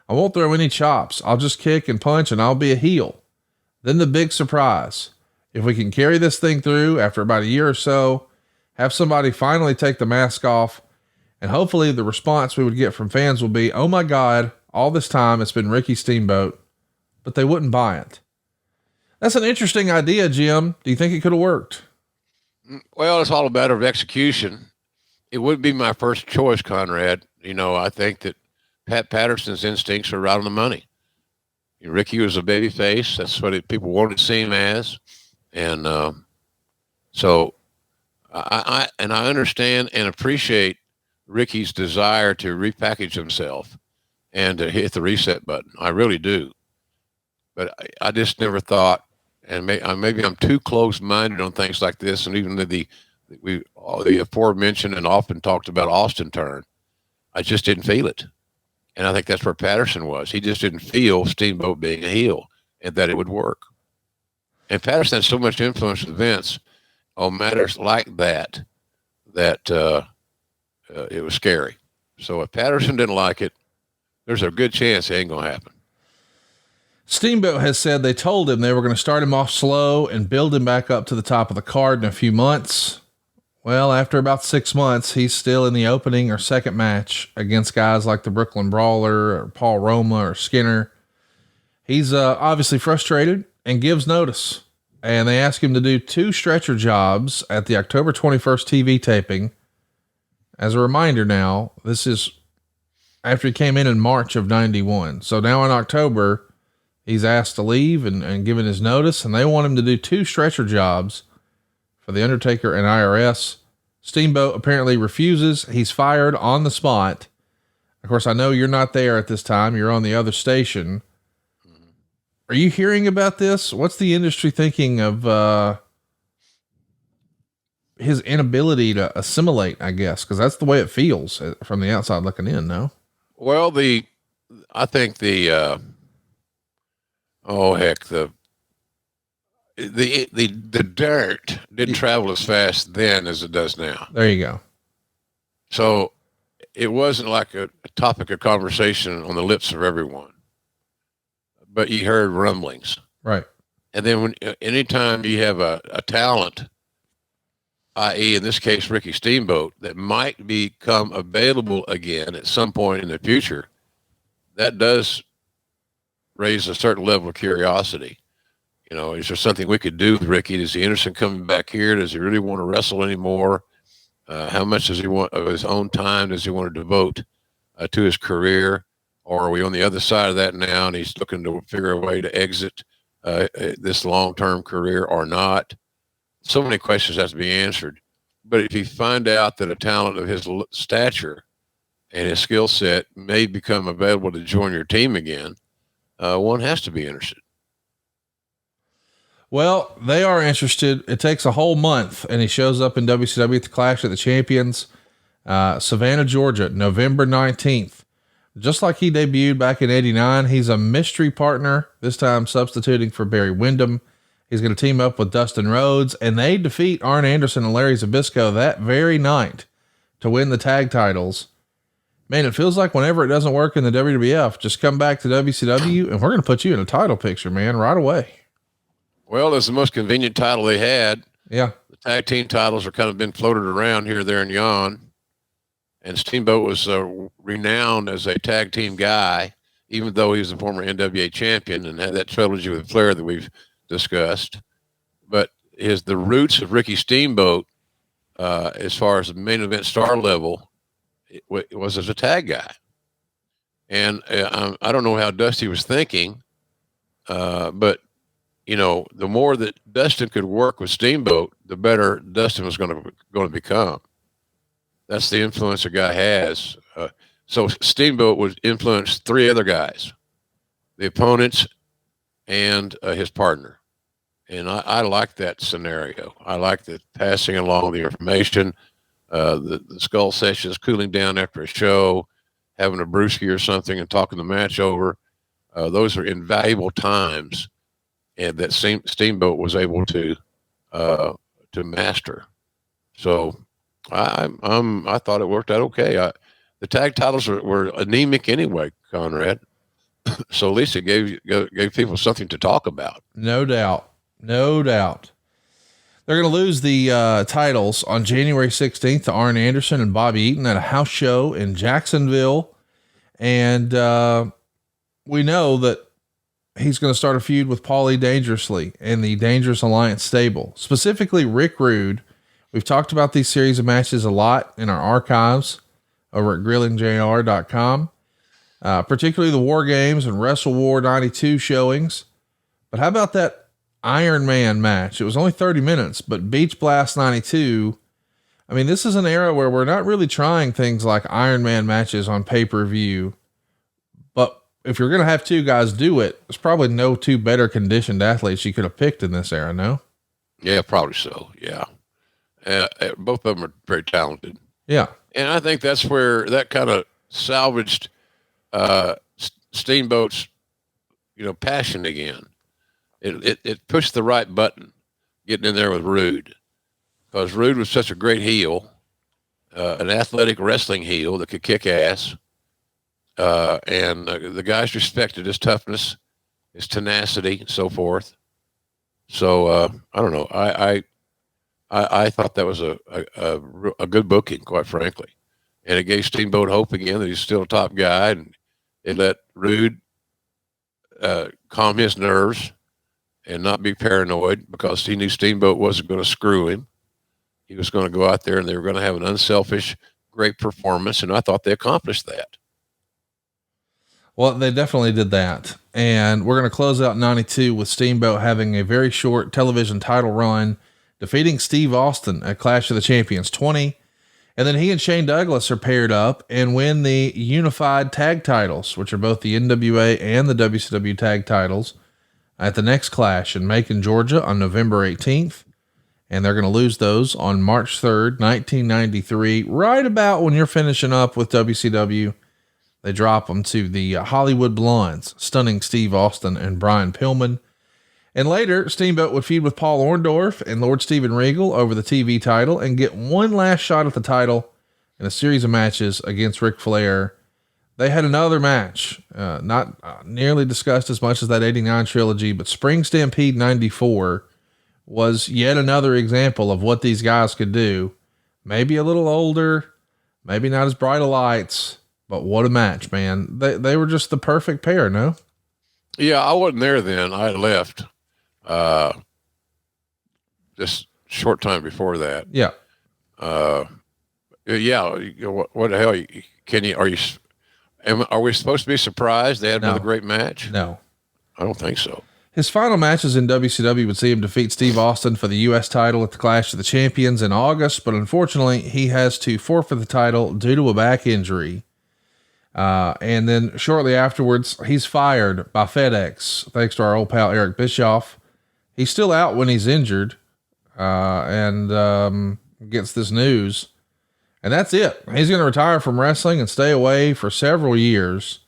I won't throw any chops. I'll just kick and punch and I'll be a heel. Then the big surprise. If we can carry this thing through after about a year or so, have somebody finally take the mask off, and hopefully the response we would get from fans will be, oh my God, all this time it's been Ricky Steamboat, but they wouldn't buy it. That's an interesting idea, Jim. Do you think it could have worked? Well, it's all a matter of execution. It would be my first choice, Conrad. I think that Pat Patterson's instincts are right on the money. Ricky was a baby face. That's what people wanted to see him as. And so I understand and appreciate Ricky's desire to repackage himself and to hit the reset button. I really do. But I just never thought, and maybe I'm too close-minded on things like this, and even the aforementioned and often talked about Austin turn, I just didn't feel it. And I think that's where Patterson was. He just didn't feel Steamboat being a heel and that it would work. And Patterson had so much influence with Vince on matters like that it was scary. So if Patterson didn't like it, there's a good chance it ain't going to happen. Steamboat has said they told him they were going to start him off slow and build him back up to the top of the card in a few months. Well, after about 6 months, he's still in the opening or second match against guys like the Brooklyn Brawler or Paul Roma or Skinner. He's obviously frustrated and gives notice. And they ask him to do 2 stretcher jobs at the October 21st TV taping. As a reminder now, this is after he came in March of 91. So now in October, he's asked to leave and given his notice, and they want him to do 2 stretcher jobs for The Undertaker and IRS. Steamboat apparently refuses. He's fired on the spot. Of course, I know you're not there at this time. You're on the other station. Are you hearing about this? What's the industry thinking of his inability to assimilate, I guess? Because that's the way it feels from the outside looking in, no? Well, I think the dirt didn't travel as fast then as it does now. There you go. So it wasn't like a topic of conversation on the lips of everyone, but you heard rumblings. Right. And then anytime you have a talent, i.e. in this case, Ricky Steamboat, that might become available again at some point in the future, that does raise a certain level of curiosity. Is there something we could do with Ricky? Is he interested in coming back here? Does he really want to wrestle anymore? How much does he want of his own time? Does he want to devote to his career? Or are we on the other side of that now and he's looking to figure a way to exit this long-term career or not? So many questions have to be answered. But if you find out that a talent of his stature and his skill set may become available to join your team again, one has to be interested. Well, they are interested. It takes a whole month, and he shows up in WCW at the Clash of the Champions, Savannah, Georgia, November 19th. Just like he debuted back in 89, he's a mystery partner, this time substituting for Barry Windham. He's going to team up with Dustin Rhodes, and they defeat Arn Anderson and Larry Zbyszko that very night to win the tag titles. Man, it feels like whenever it doesn't work in the WWF, just come back to WCW, and we're going to put you in a title picture, man, right away. Well, it's the most convenient title they had. Yeah. The tag team titles are kind of been floated around here, there, and yon. And Steamboat was renowned as a tag team guy. even though he was a former NWA champion and had that trilogy with Flair that we've discussed. But the roots of Ricky Steamboat, as far as the main event star level, it was as a tag guy. And I don't know how Dusty was thinking, but the more that Dustin could work with Steamboat, the better Dustin was going to become. That's the influence a guy has. So Steamboat would influence three other guys, the opponents and his partner. And I like that scenario. I like the passing along the information, the skull sessions, cooling down after a show, having a brewski or something and talking the match over. Those are invaluable times, and that Steamboat was able to master. So I thought it worked out okay. The tag titles were anemic anyway, Conrad. So at least it gave people something to talk about. No doubt. They're going to lose the titles on January 16th to Arn Anderson and Bobby Eaton at a house show in Jacksonville. And we know that he's going to start a feud with Paulie Dangerously and the Dangerous Alliance stable, specifically Rick Rude. We've talked about these series of matches a lot in our archives over at grillingjr.com, particularly the War Games and Wrestle War 92 showings. But how about that Iron Man match? It was only 30 minutes, but Beach Blast 92. I mean, this is an era where we're not really trying things like Iron Man matches on pay-per-view, but if you're going to have two guys do it, there's probably no two better conditioned athletes you could have picked in this era. No. Yeah, probably so. Yeah. Both of them are very talented. Yeah. And I think that's where that kind of salvaged Steamboat's, passion again. It pushed the right button, getting in there with Rude, because Rude was such a great heel, an athletic wrestling heel that could kick ass. And the guys respected his toughness, his tenacity, and so forth. So I don't know. I thought that was a good booking, quite frankly, and it gave Steamboat hope again that he's still a top guy, and it let Rude calm his nerves and not be paranoid, because he knew Steamboat wasn't going to screw him. He was going to go out there and they were going to have an unselfish, great performance, and I thought they accomplished that. Well, they definitely did that. And we're going to close out 92 with Steamboat having a very short television title run, defeating Steve Austin at Clash of the Champions 20. And then he and Shane Douglas are paired up and win the unified tag titles, which are both the NWA and the WCW tag titles, at the next Clash in Macon, Georgia on November 18th. And they're going to lose those on March 3rd, 1993, right about when you're finishing up with WCW. They drop them to the Hollywood Blondes, stunning Steve Austin and Brian Pillman. And later, Steamboat would feud with Paul Orndorff and Lord Steven Regal over the TV title and get one last shot at the title in a series of matches against Ric Flair. They had another match, not nearly discussed as much as that 89 trilogy, but Spring Stampede 94 was yet another example of what these guys could do. Maybe a little older, maybe not as bright of lights, but what a match, man. They were just the perfect pair, no? Yeah, I wasn't there then. I had left just short time before that. Yeah. Yeah. What the hell? Are we supposed to be surprised they had another great match? No, I don't think so. His final matches in WCW would see him defeat Steve Austin for the U.S. title at the Clash of the Champions in August, but unfortunately he has to forfeit the title due to a back injury. And then shortly afterwards, he's fired by FedEx, thanks to our old pal Eric Bischoff. He's still out when he's injured, and gets this news. And that's it. He's going to retire from wrestling and stay away for several years.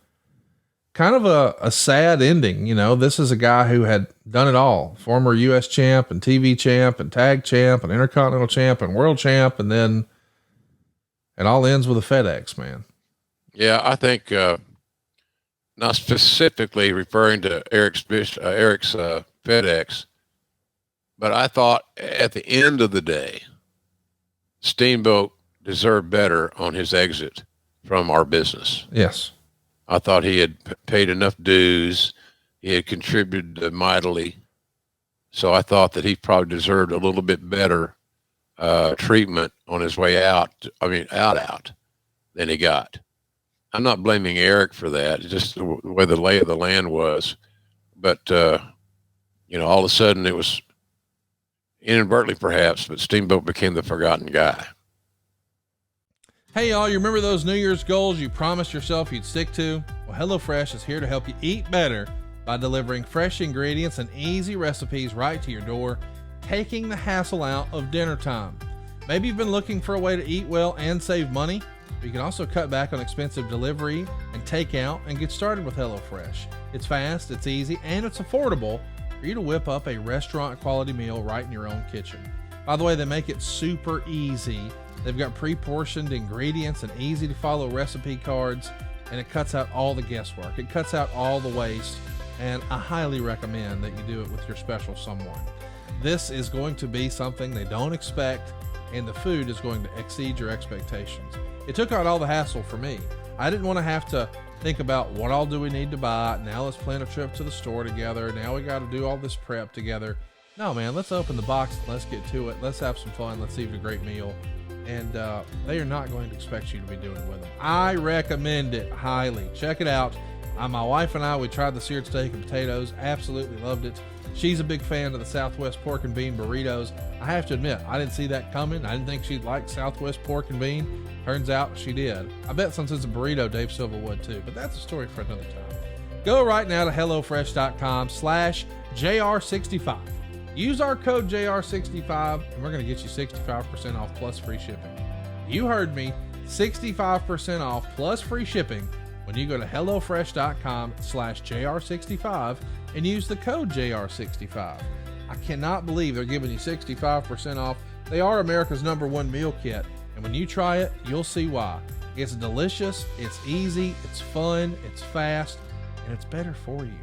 Kind of a sad ending. This is a guy who had done it all. Former U.S. champ and TV champ and tag champ and intercontinental champ and world champ. And then it all ends with a FedEx, man. Yeah, I think not specifically referring to Eric's FedEx, but I thought at the end of the day, Steamboat deserved better on his exit from our business. Yes. I thought he had paid enough dues. He had contributed mightily. So I thought that he probably deserved a little bit better treatment on his way out. I mean, out than he got. I'm not blaming Eric for that. It's just the way the lay of the land was. But, all of a sudden it was inadvertently perhaps, but Steamboat became the forgotten guy. Hey y'all, you remember those New Year's goals you promised yourself you'd stick to? Well, HelloFresh is here to help you eat better by delivering fresh ingredients and easy recipes right to your door, taking the hassle out of dinner time. Maybe you've been looking for a way to eat well and save money. You can also cut back on expensive delivery and takeout and get started with HelloFresh. It's fast, it's easy, and it's affordable for you to whip up a restaurant quality meal right in your own kitchen. By the way, they make it super easy. They've got pre-portioned ingredients and easy to follow recipe cards, and it cuts out all the guesswork. It cuts out all the waste, and I highly recommend that you do it with your special someone. This is going to be something they don't expect, and the food is going to exceed your expectations. It took out all the hassle for me. I didn't want to have to think about what all do we need to buy. Now let's plan a trip to the store together. Now we got to do all this prep together. No, man, let's open the box. Let's get to it. Let's have some fun. Let's eat a great meal. And they are not going to expect you to be doing it with them. I recommend it highly. Check it out. My wife and I, we tried the seared steak and potatoes. Absolutely loved it. She's a big fan of the Southwest pork and bean burritos. I have to admit, I didn't see that coming. I didn't think she'd like Southwest pork and bean. Turns out she did. I bet since it's a burrito, Dave Silva would too, but that's a story for another time. Go right now to HelloFresh.com/JR65. Use our code JR65 and we're going to get you 65% off plus free shipping. You heard me, 65% off plus free shipping when you go to HelloFresh.com/JR65 and use the code JR65. I cannot believe they're giving you 65% off. They are America's #1 meal kit. And when you try it, you'll see why. It's delicious, it's easy, it's fun, it's fast, and it's better for you.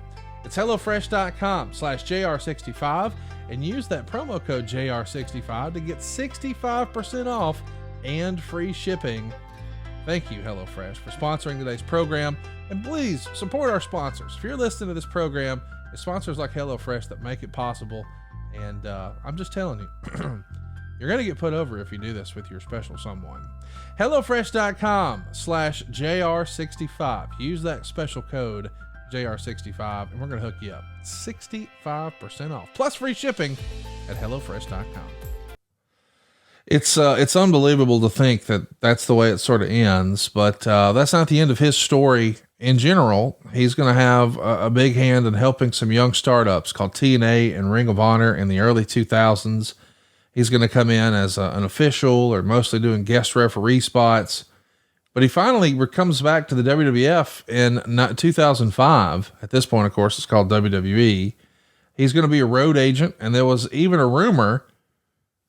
It's HelloFresh.com/JR65 and use that promo code JR65 to get 65% off and free shipping. Thank you, HelloFresh, for sponsoring today's program. And please support our sponsors. If you're listening to this program, it's sponsors like HelloFresh that make it possible. And I'm just telling you, you're going to get put over if you do this with your special someone. HelloFresh.com/JR65. Use that special code JR65 and we're going to hook you up. 65% off plus free shipping at HelloFresh.com. It's unbelievable to think that that's the way it sort of ends, but that's not the end of his story. In general, he's going to have a big hand in helping some young startups called TNA and Ring of Honor in the early 2000s. He's going to come in as an official or mostly doing guest referee spots. But he finally comes back to the WWF in 2005. At this point, of course, it's called WWE. He's going to be a road agent. And there was even a rumor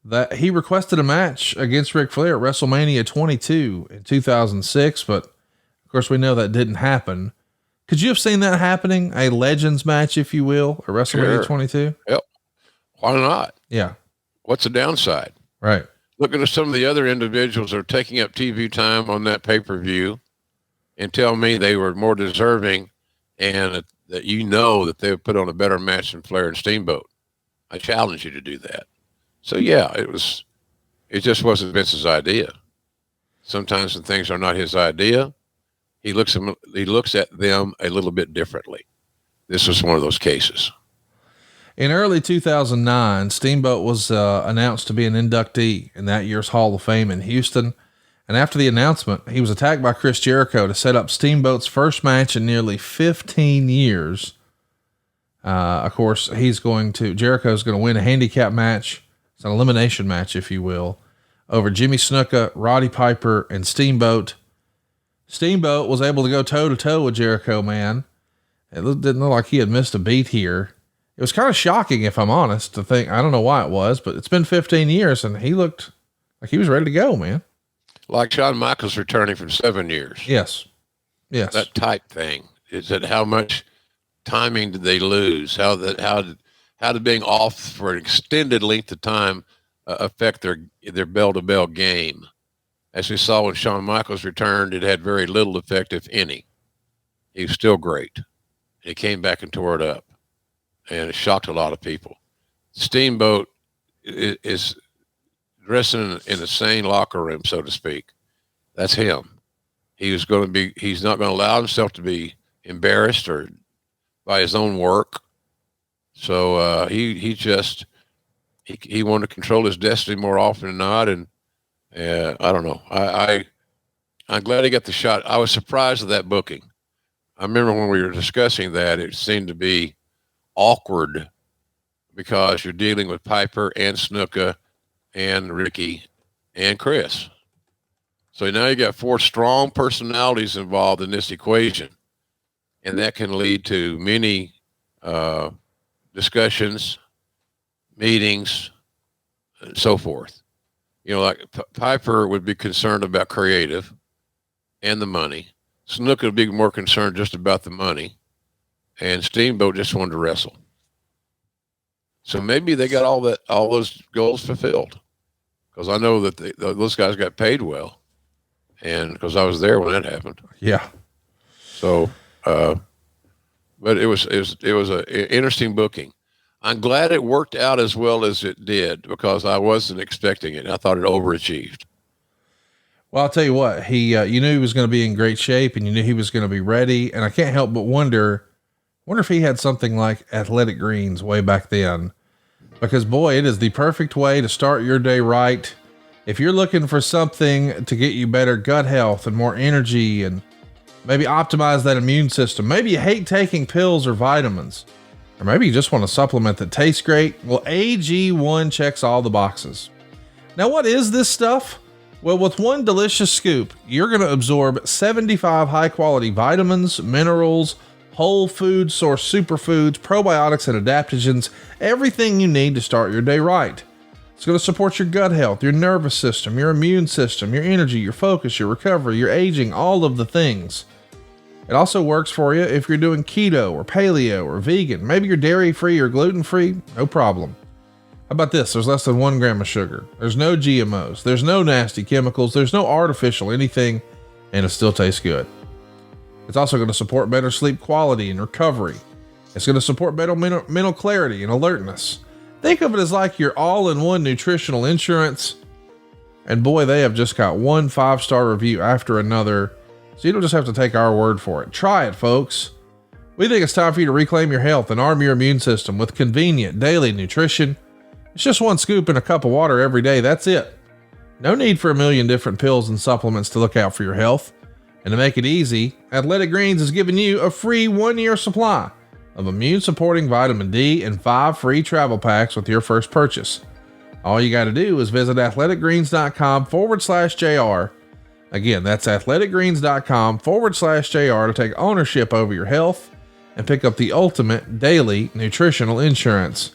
that he requested a match against Ric Flair at WrestleMania 22 in 2006. But of course, we know that didn't happen. Could you have seen that happening? A Legends match, if you will, at WrestleMania 22? Yep. Why not? Yeah. What's the downside? Right. Looking at some of the other individuals that are taking up TV time on that pay-per-view and tell me they were more deserving and that that they would put on a better match than Flair and Steamboat. I challenge you to do that. So yeah, it just wasn't Vince's idea. Sometimes when things are not his idea, he looks at them a little bit differently. This was one of those cases. In early 2009, Steamboat was announced to be an inductee in that year's Hall of Fame in Houston. And after the announcement, he was attacked by Chris Jericho to set up Steamboat's first match in nearly 15 years. Of course, Jericho's going to win a handicap match. It's an elimination match, if you will, over Jimmy Snuka, Roddy Piper, and Steamboat. Steamboat was able to go toe to toe with Jericho, man. It didn't look like he had missed a beat here. It was kind of shocking, if I'm honest, to think, I don't know why it was, but it's been 15 years and he looked like he was ready to go, man. Like Shawn Michaels returning from 7 years. Yes. Yes. That type thing. Is that how much timing did they lose? How did being off for an extended length of time affect their bell-to-bell game? As we saw when Shawn Michaels returned, it had very little effect, if any. he was still great. He came back and tore it up, and it shocked a lot of people. Steamboat is dressing in the same locker room, so to speak. That's him. He's not going to allow himself to be embarrassed or by his own work. So he wanted to control his destiny more often than not. And I don't know. I'm glad he got the shot. I was surprised at that booking. I remember when we were discussing that, it seemed to be awkward because you're dealing with Piper and Snuka and Ricky and Chris. So now you got 4 strong personalities involved in this equation, and that can lead to many discussions, meetings, and so forth. Like Piper would be concerned about creative and the money. Snuka would be more concerned just about the money, and Steamboat just wanted to wrestle. So maybe they got all those goals fulfilled, because I know that those guys got paid well, and because I was there when that happened. Yeah. So, but it was an interesting booking. I'm glad it worked out as well as it did, because I wasn't expecting it. I thought it overachieved. Well, I'll tell you what, you knew he was going to be in great shape, and you knew he was going to be ready. And I can't help but wonder if he had something like athletic greens way back then, because boy, it is the perfect way to start your day right. If you're looking for something to get you better gut health and more energy, and maybe optimize that immune system, maybe you hate taking pills or vitamins, or maybe you just want a supplement that tastes great. Well, AG1 checks all the boxes. Now, what is this stuff? Well, with one delicious scoop, you're going to absorb 75 high quality vitamins, minerals, whole food source superfoods, probiotics, and adaptogens, everything you need to start your day right. It's going to support your gut health, your nervous system, your immune system, your energy, your focus, your recovery, your aging, all of the things. It also works for you if you're doing keto or paleo or vegan. Maybe you're dairy free or gluten free, no problem. How about this? There's less than 1 gram of sugar. There's no GMOs. There's no nasty chemicals. There's no artificial anything, and it still tastes good. It's also going to support better sleep quality and recovery. It's going to support better mental clarity and alertness. Think of it as like your all-in-one nutritional insurance. And boy, they have just got 1 5-star review after another. So you don't just have to take our word for it. Try it, folks. We think it's time for you to reclaim your health and arm your immune system with convenient daily nutrition. It's just 1 scoop in a cup of water every day. That's it. No need for a million different pills and supplements to look out for your health. And to make it easy, Athletic Greens is giving you a free 1-year supply of immune supporting vitamin D and 5 free travel packs with your first purchase. All you got to do is visit athleticgreens.com/JR. Again, that's athleticgreens.com/JR to take ownership over your health and pick up the ultimate daily nutritional insurance.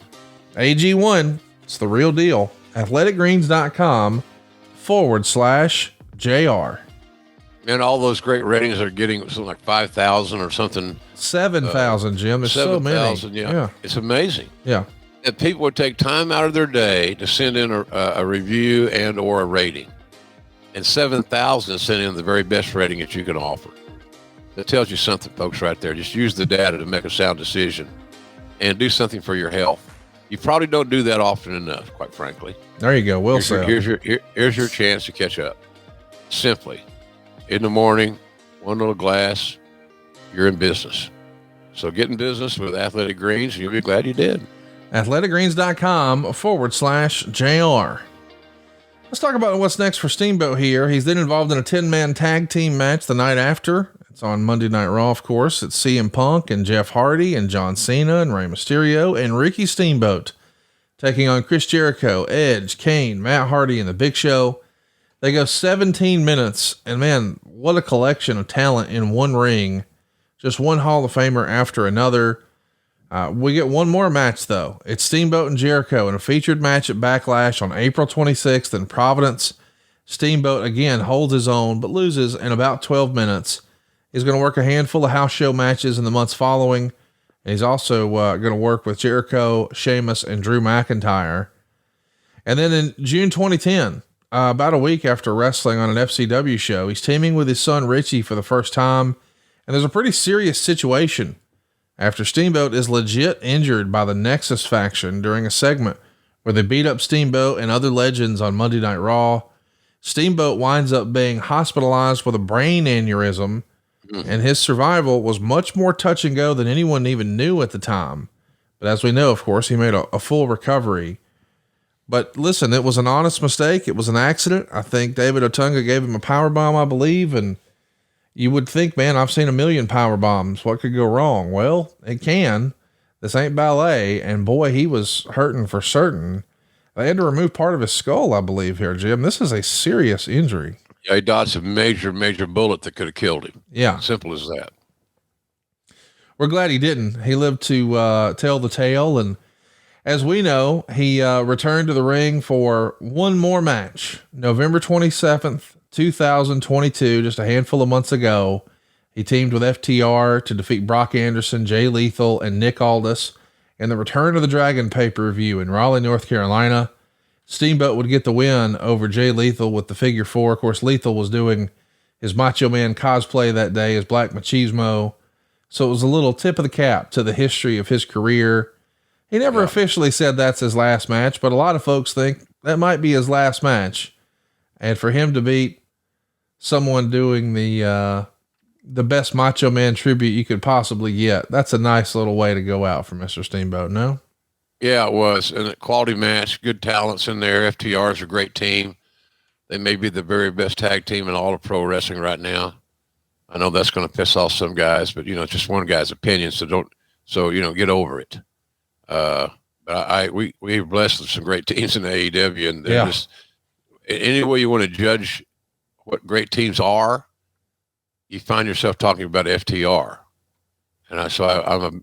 AG1, it's the real deal. athleticgreens.com/JR. And all those great ratings are getting something like 5,000 or something. 7,000, Jim. There's so many. 7,000, yeah. It's amazing. Yeah. That people would take time out of their day to send in a review and or a rating. And 7,000 sent in the very best rating that you can offer. That tells you something, folks, right there. Just use the data to make a sound decision and do something for your health. You probably don't do that often enough, quite frankly. There you go. Well said. Here's your chance to catch up. Simply, in the morning, 1 little glass, you're in business. So get in business with Athletic Greens, and you'll be glad you did. athleticgreens.com/JR. Let's talk about what's next for Steamboat here. He's then involved in a 10-man tag team match the night after. It's on Monday Night Raw, of course. It's CM Punk and Jeff Hardy and John Cena and Rey Mysterio and Ricky Steamboat taking on Chris Jericho, Edge, Kane, Matt Hardy, and The Big Show. They go 17 minutes, and man, what a collection of talent in one ring. Just one Hall of Famer after another. We get one more match, though. It's Steamboat and Jericho in a featured match at Backlash on April 26th in Providence. Steamboat again holds his own, but loses in about 12 minutes. He's going to work a handful of house show matches in the months following. And he's also going to work with Jericho, Sheamus, and Drew McIntyre. And then in June 2010, about a week after wrestling on an FCW show, he's teaming with his son Richie for the first time. And there's a pretty serious situation after Steamboat is legit injured by the Nexus faction during a segment where they beat up Steamboat and other legends on Monday Night Raw. Steamboat winds up being hospitalized with a brain aneurysm, and his survival was much more touch and go than anyone even knew at the time. But as we know, of course, he made a full recovery. But listen, it was an honest mistake. It was an accident. I think David Otunga gave him a power bomb, I believe. And you would think, man, I've seen a million power bombs. What could go wrong? Well, it can. This ain't ballet. And boy, he was hurting for certain. They had to remove part of his skull, I believe here, Jim. This is a serious injury. Yeah, he dodged a major bullet that could have killed him. Yeah. Simple as that. We're glad he didn't. He lived to tell the tale. And as we know, he returned to the ring for one more match. November 27th, 2022, just a handful of months ago. He teamed with FTR to defeat Brock Anderson, Jay Lethal, and Nick Aldis in the Return of the Dragon pay-per-view in Raleigh, North Carolina. Steamboat would get the win over Jay Lethal with the figure 4. Of course, Lethal was doing his Macho Man cosplay that day as Black Machismo. So it was a little tip of the cap to the history of his career. He never officially said that's his last match, but a lot of folks think that might be his last match. And for him to beat someone doing the best Macho Man tribute you could possibly get, that's a nice little way to go out for Mr. Steamboat, no? Yeah, it was. And a quality match, good talents in there. FTR is a great team. They may be the very best tag team in all of pro wrestling right now. I know that's going to piss off some guys, but it's just one guy's opinion. So get over it. But we're blessed with some great teams in AEW, and they're just any way you want to judge what great teams are, you find yourself talking about FTR. And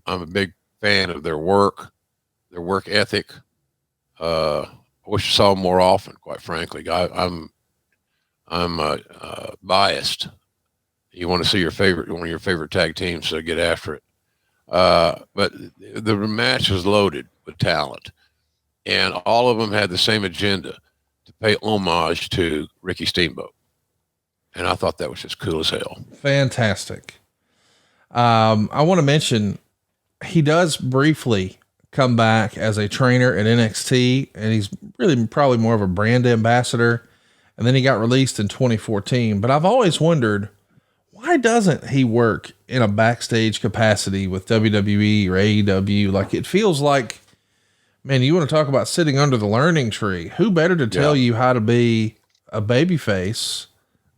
I'm a big fan of their work ethic. I wish I saw them more often, quite frankly. I'm biased. You want to see one of your favorite tag teams, so get after it. But the match was loaded with talent, and all of them had the same agenda to pay homage to Ricky Steamboat. And I thought that was just cool as hell. Fantastic. I want to mention he does briefly come back as a trainer at NXT, and he's really probably more of a brand ambassador. And then he got released in 2014, but I've always wondered, why doesn't he work in a backstage capacity with WWE or AEW? Like, it feels like, man, you want to talk about sitting under the learning tree. Who better to tell you how to be a babyface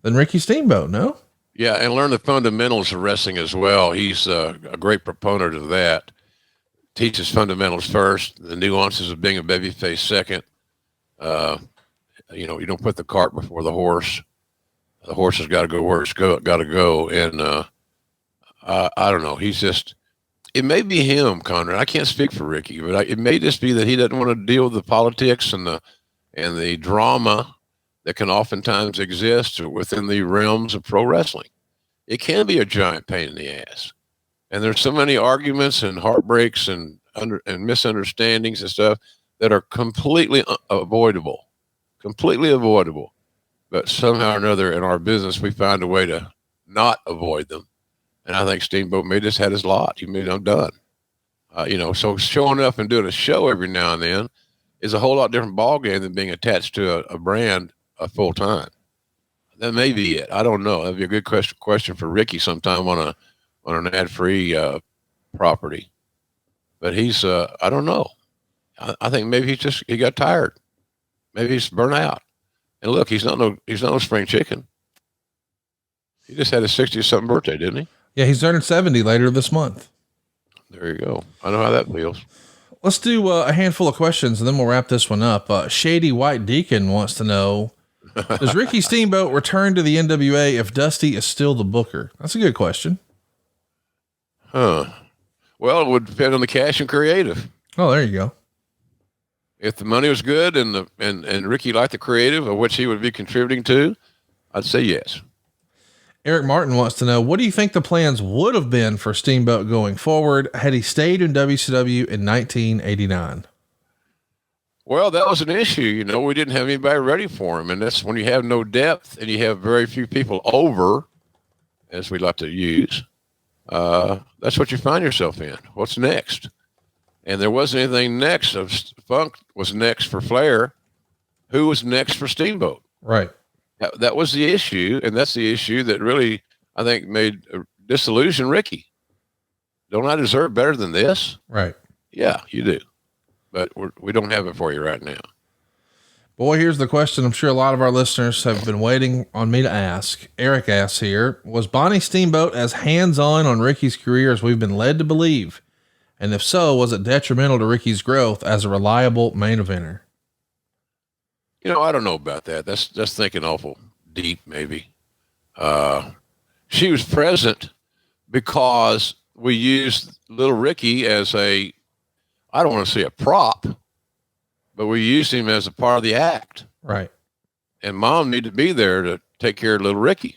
than Ricky Steamboat? No? Yeah. And learn the fundamentals of wrestling as well. He's a great proponent of that. Teaches fundamentals first, the nuances of being a babyface second. You don't put the cart before the horse. The horse has got to go where it's got to go. And I don't know. It may be him, Conrad. I can't speak for Ricky, but it may just be that he doesn't want to deal with the politics and the drama that can oftentimes exist within the realms of pro wrestling. It can be a giant pain in the ass. And there's so many arguments and heartbreaks and misunderstandings and stuff that are completely avoidable. But somehow or another in our business, we find a way to not avoid them. And I think Steamboat may just had his lot. He made them done. So showing up and doing a show every now and then is a whole lot different ballgame than being attached to a brand full time. That may be it. I don't know. That'd be a good question for Ricky sometime on an ad-free property. But he's I don't know. I think maybe he got tired. Maybe he's burnt out. And look, he's not no spring chicken. He just had his 60-something birthday, didn't he? Yeah, he's turning 70 later this month. There you go. I know how that feels. Let's do a handful of questions, and then we'll wrap this one up. Shady White Deacon wants to know, does Ricky Steamboat return to the NWA if Dusty is still the booker? That's a good question. Huh. Well, it would depend on the cash and creative. Oh, there you go. If the money was good and Ricky liked the creative of which he would be contributing to, I'd say yes. Eric Martin wants to know, what do you think the plans would have been for Steamboat going forward had he stayed in WCW in 1989? Well, that was an issue. We didn't have anybody ready for him. And that's when you have no depth and you have very few people over, as we like to use. that's what you find yourself in. What's next? And there wasn't anything next. Funk was next for Flair. Who was next for Steamboat? Right. That was the issue, and that's the issue that really, I think, made disillusion Ricky. Don't I deserve better than this? Right. Yeah, you do. But we don't have it for you right now. Boy, here's the question I'm sure a lot of our listeners have been waiting on me to ask. Eric asks here, was Bonnie Steamboat as hands-on on Ricky's career as we've been led to believe? And if so, was it detrimental to Ricky's growth as a reliable main eventer? I don't know about that. That's thinking awful deep, maybe. She was present because we used little Ricky as I don't want to say a prop, but we used him as a part of the act. Right. And Mom needed to be there to take care of little Ricky.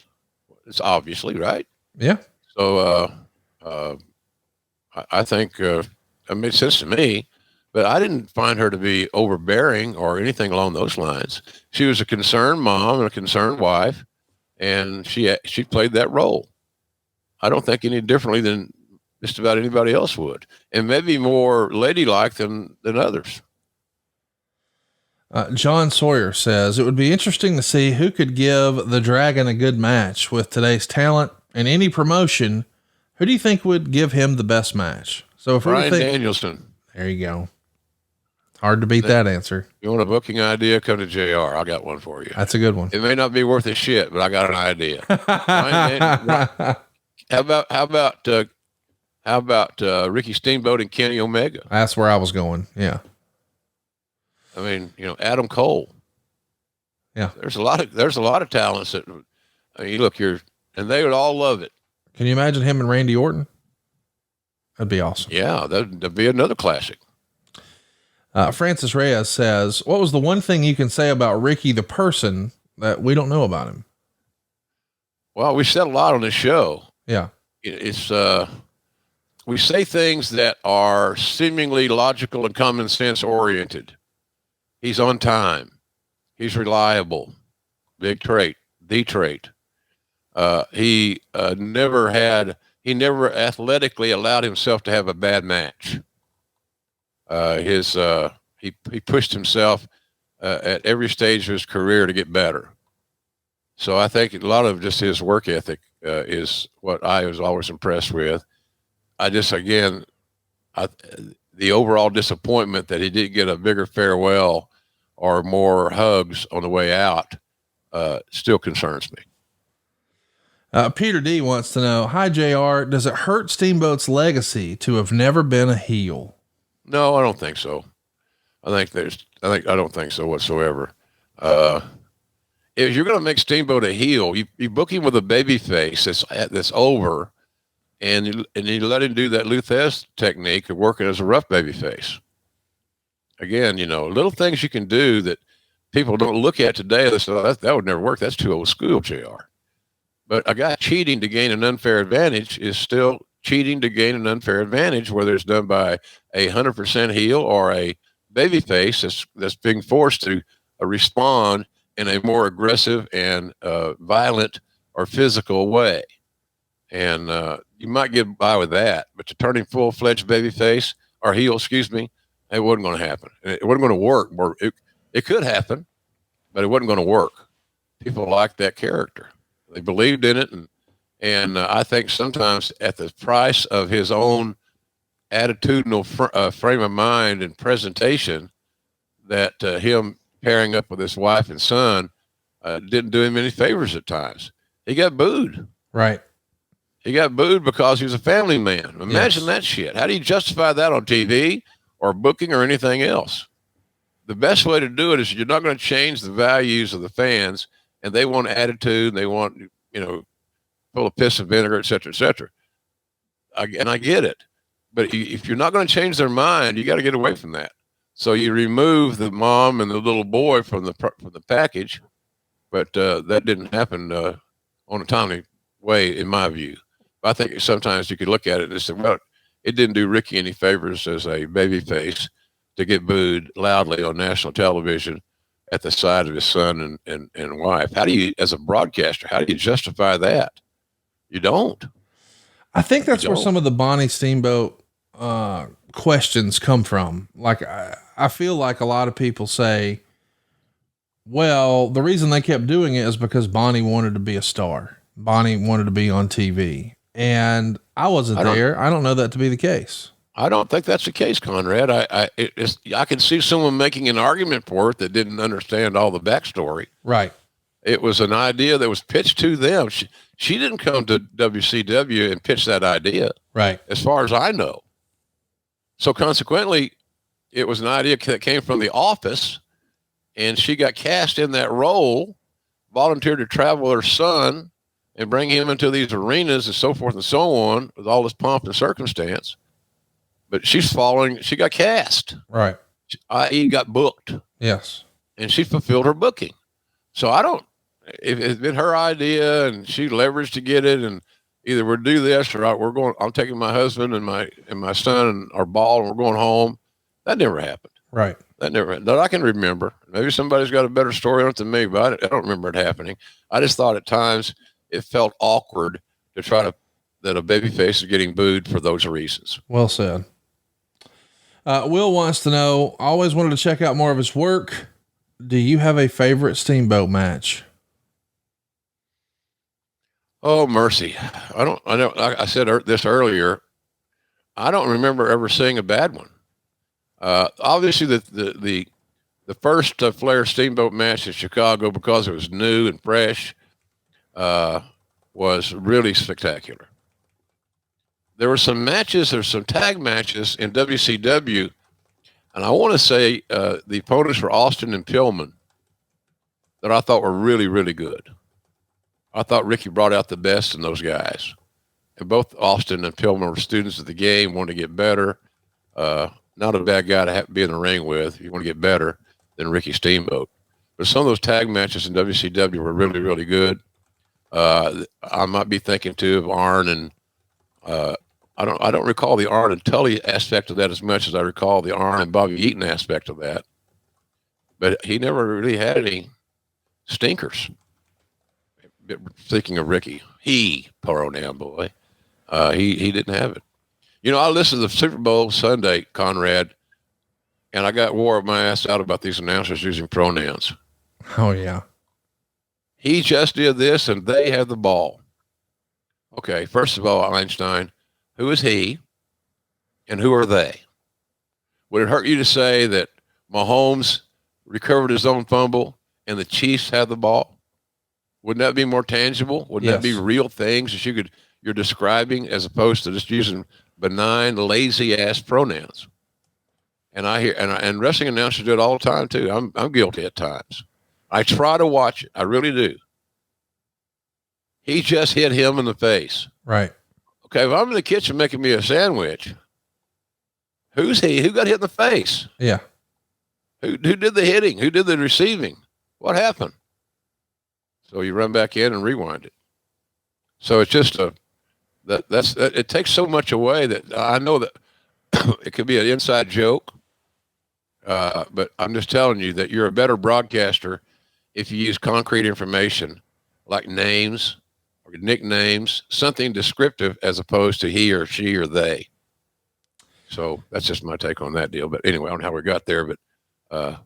It's obviously right. Yeah. So, I think, it made sense to me, but I didn't find her to be overbearing or anything along those lines. She was a concerned mom and a concerned wife, and she played that role. I don't think any differently than just about anybody else would, and maybe more ladylike than others. John Sawyer says it would be interesting to see who could give the Dragon a good match with today's talent and any promotion. Who do you think would give him the best match? So if Bryan Danielson, there you go. Hard to beat that answer. You want a booking idea? Come to JR. I got one for you. That's a good one. It may not be worth a shit, but I got an idea. How about Ricky Steamboat and Kenny Omega? That's where I was going. Yeah. I mean, Adam Cole. Yeah. There's a lot of talents that, look here, and they would all love it. Can you imagine him and Randy Orton? That'd be awesome. Yeah. That'd be another classic. Francis Reyes says, what was the one thing you can say about Ricky, the person, that we don't know about him? Well, we said a lot on this show. Yeah. It's, we say things that are seemingly logical and common sense oriented. He's on time. He's reliable. Big trait, the trait. He never athletically allowed himself to have a bad match. He pushed himself at every stage of his career to get better. So I think a lot of just his work ethic is what I was always impressed with. The overall disappointment that he didn't get a bigger farewell or more hugs on the way out still concerns me. Peter D wants to know, hi JR, does it hurt Steamboat's legacy to have never been a heel? No, I don't think so. I don't think so whatsoever. If you're going to make Steamboat a heel, you book him with a baby face that's over, and you let him do that Luthez technique of working as a rough baby face. Again, little things you can do that people don't look at today. They say, that would never work. That's too old school, JR. But a guy cheating to gain an unfair advantage is still cheating to gain an unfair advantage, whether it's done by 100% heel or a baby face that's being forced to respond in a more aggressive and violent or physical way. And you might get by with that, but to turn him full-fledged baby face or heel, it wasn't going to happen. It wasn't going to work. It could happen, but it wasn't going to work. People liked that character. They believed in it. And I think sometimes at the price of his own attitudinal frame of mind and presentation, that him pairing up with his wife and son didn't do him any favors at times. He got booed. Right. He got booed because he was a family man. Imagine that shit. How do you justify that on TV or booking or anything else? The best way to do it is you're not going to change the values of the fans, and they want attitude, and they want, full of piss and vinegar, et cetera, et cetera. And I get it. But if you're not going to change their mind, you got to get away from that. So you remove the mom and the little boy from the package, but that didn't happen on a timely way, in my view. I think sometimes you could look at it and say, well, it didn't do Ricky any favors as a babyface to get booed loudly on national television at the side of his son and wife. How do you, as a broadcaster, how do you justify that? You don't. I think that's where some of the Bonnie Steamboat questions come from. Like, I feel like a lot of people say, well, the reason they kept doing it is because Bonnie wanted to be a star. Bonnie wanted to be on TV. And I wasn't there. I don't know that to be the case. I don't think that's the case, Conrad. I can see someone making an argument for it that didn't understand all the backstory. Right. It was an idea that was pitched to them. She didn't come to WCW and pitch that idea. Right. As far as I know. So consequently, it was an idea that came from the office, and she got cast in that role, volunteered to travel with her son and bring him into these arenas and so forth and so on with all this pomp and circumstance. But she got cast. Right. I.e. got booked. Yes. And she fulfilled her booking. So if it's been her idea and she leveraged to get it, and either we'll do this or I'm taking my husband and my son and our ball and we're going home. That never happened. Right. That I can remember. Maybe somebody's got a better story on it than me, but I don't remember it happening. I just thought at times it felt awkward that a babyface is getting booed for those reasons. Well said. Will wants to know, I always wanted to check out more of his work. Do you have a favorite Steamboat match? Oh, mercy. I said this earlier. I don't remember ever seeing a bad one. Obviously the first Flair Steamboat match in Chicago, because it was new and fresh, was really spectacular. There were some tag matches in WCW, and I want to say the opponents were Austin and Pillman that I thought were really, really good. I thought Ricky brought out the best in those guys. And both Austin and Pillman were students of the game, wanted to get better. Not a bad guy to have to be in the ring with. You want to get better than Ricky Steamboat. But some of those tag matches in WCW were really, really good. I might be thinking too of Arn and I don't recall the Arn and Tully aspect of that as much as I recall the Arn and Bobby Eaton aspect of that. But he never really had any stinkers. Thinking of Ricky, pronoun boy, he didn't have it. You know, I listened to the Super Bowl Sunday, Conrad, and I wore my ass out about these announcers using pronouns. Oh yeah. He just did this and they had the ball. Okay. First of all, Einstein, who is he and who are they? Would it hurt you to say that Mahomes recovered his own fumble and the Chiefs had the ball? Wouldn't that be more tangible? Wouldn't that be real things that you're describing as opposed to just using benign, lazy ass pronouns? And I hear, and wrestling announcers do it all the time too. I'm guilty at times. I try to watch it. I really do. He just hit him in the face. Right. Okay. If I'm in the kitchen making me a sandwich, who's he? Who got hit in the face? Yeah. Who did the hitting? Who did the receiving? What happened? So you run back in and rewind it. So it's just it takes so much away that I know that it could be an inside joke. But I'm just telling you that you're a better broadcaster if you use concrete information like names or nicknames, something descriptive as opposed to he or she or they. So that's just my take on that deal. But anyway, I don't know how we got there, but I'll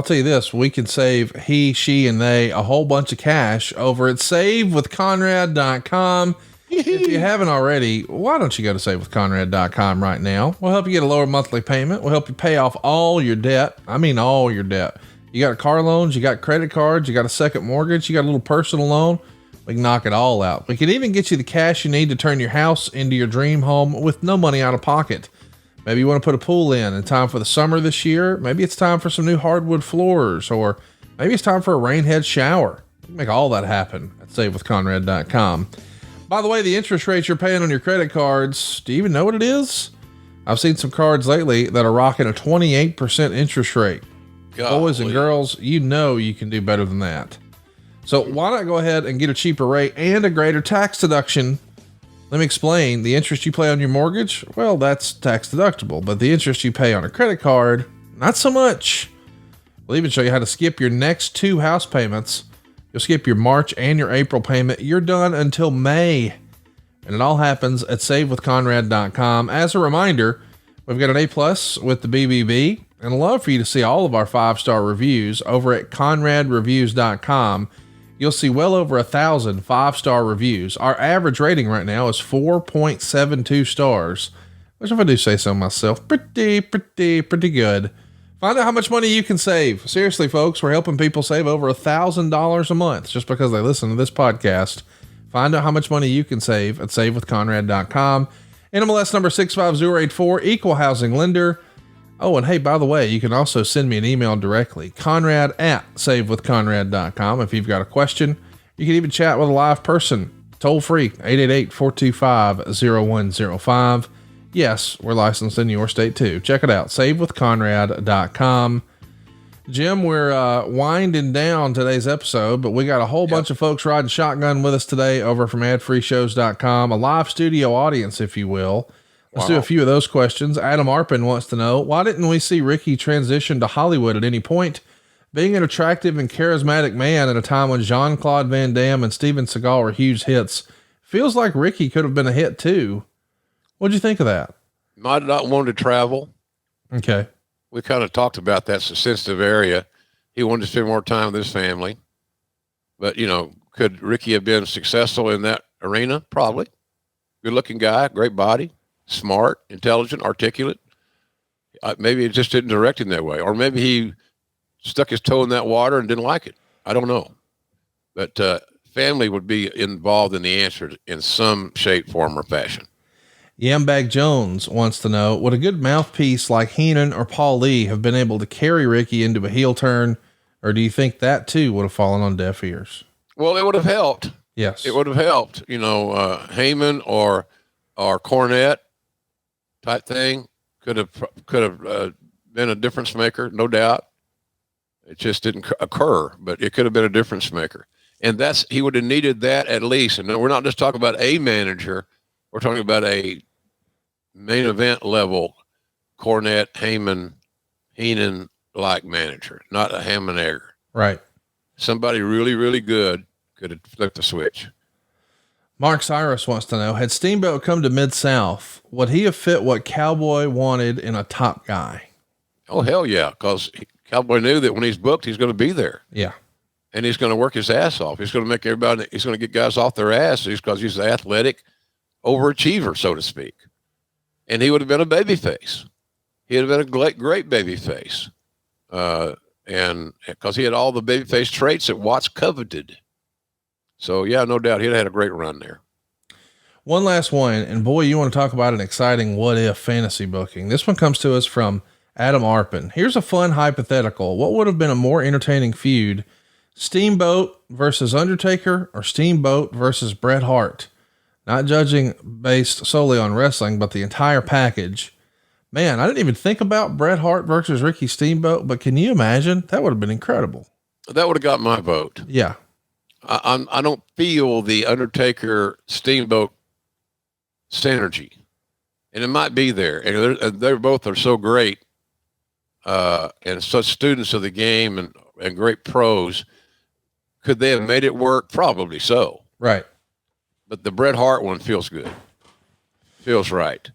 tell you this, we can save he, she, and they a whole bunch of cash over at savewithconrad.com. If you haven't already, why don't you go to savewithconrad.com right now? We'll help you get a lower monthly payment. We'll help you pay off all your debt. I mean, all your debt. You got car loans, you got credit cards, you got a second mortgage, you got a little personal loan. We can knock it all out. We can even get you the cash you need to turn your house into your dream home with no money out of pocket. Maybe you want to put a pool in time for the summer this year. Maybe it's time for some new hardwood floors, or maybe it's time for a rainhead shower. You can make all that happen at savewithconrad.com. By the way, the interest rates you're paying on your credit cards, do you even know what it is? I've seen some cards lately that are rocking a 28% interest rate. Boys and girls, you know you can do better than that. So why not go ahead and get a cheaper rate and a greater tax deduction? Let me explain. The interest you pay on your mortgage, well, that's tax deductible, but the interest you pay on a credit card, not so much. We'll even show you how to skip your next 2 house payments. You'll skip your March and your April payment. You're done until May. And it all happens at savewithconrad.com. As a reminder, we've got an A+ with the BBB, and I'd love for you to see all of our 5-star reviews over at conradreviews.com. You'll see well over 1,000 5-star reviews. Our average rating right now is 4.72 stars, which, if I do say so myself, pretty good. Find out how much money you can save. Seriously, folks, we're helping people save over $1,000 a month just because they listen to this podcast. Find out how much money you can save at savewithconrad.com. NMLS number 65084, equal housing lender. Oh, and hey, by the way, you can also send me an email directly, conrad@savewithconrad.com. If you've got a question, you can even chat with a live person, toll free, 888-425-0105. Yes, we're licensed in your state too. Check it out, savewithconrad.com. Jim, we're winding down today's episode, but we got a whole bunch of folks riding shotgun with us today over from adfreeshows.com, a live studio audience, if you will. Let's do a few of those questions. Adam Arpin wants to know, why didn't we see Ricky transition to Hollywood at any point? Being an attractive and charismatic man at a time when Jean-Claude Van Damme and Steven Seagal were huge hits, feels like Ricky could have been a hit too. What'd you think of that? Might not want to travel. Okay. We kind of talked about that's a sensitive area. He wanted to spend more time with his family. But, could Ricky have been successful in that arena? Probably. Good looking guy, great body. Smart, intelligent, articulate. Maybe it just didn't direct him that way. Or maybe he stuck his toe in that water and didn't like it. I don't know. But family would be involved in the answer in some shape, form, or fashion. Yambag Jones wants to know, would a good mouthpiece like Heenan or Paul Lee have been able to carry Ricky into a heel turn? Or do you think that too would have fallen on deaf ears? Well, it would have helped. Yes. It would have helped. Heyman or Cornette type thing could have been a difference maker, no doubt. It just didn't occur, but it could have been a difference maker. And he would have needed that at least. And we're not just talking about a manager. We're talking about a main event level Cornette, Heyman, Heenan like manager, not a ham and egg. Right. Somebody really, really good could have flipped the switch. Mark Cyrus wants to know, had Steamboat come to Mid-South, would he have fit what Cowboy wanted in a top guy? Oh, hell yeah. Because Cowboy knew that when he's booked, he's going to be there. Yeah. And he's going to work his ass off. He's going to he's going to get guys off their asses because he's an athletic overachiever, so to speak. And he would have been a babyface. He would have been a great babyface. And because he had all the babyface traits that Watts coveted. So, yeah, no doubt he'd have had a great run there. One last one, and boy, you want to talk about an exciting what-if fantasy booking. This one comes to us from Adam Arpin. Here's a fun hypothetical. What would have been a more entertaining feud, Steamboat versus Undertaker or Steamboat versus Bret Hart? Not judging based solely on wrestling, but the entire package. Man, I didn't even think about Bret Hart versus Ricky Steamboat, but can you imagine? That would have been incredible. That would have got my vote. Yeah. I don't feel the Undertaker Steamboat synergy, and it might be there. And they both are so great, and such students of the game and great pros. Could they have made it work? Probably so. Right. But the Bret Hart one feels good. Feels right.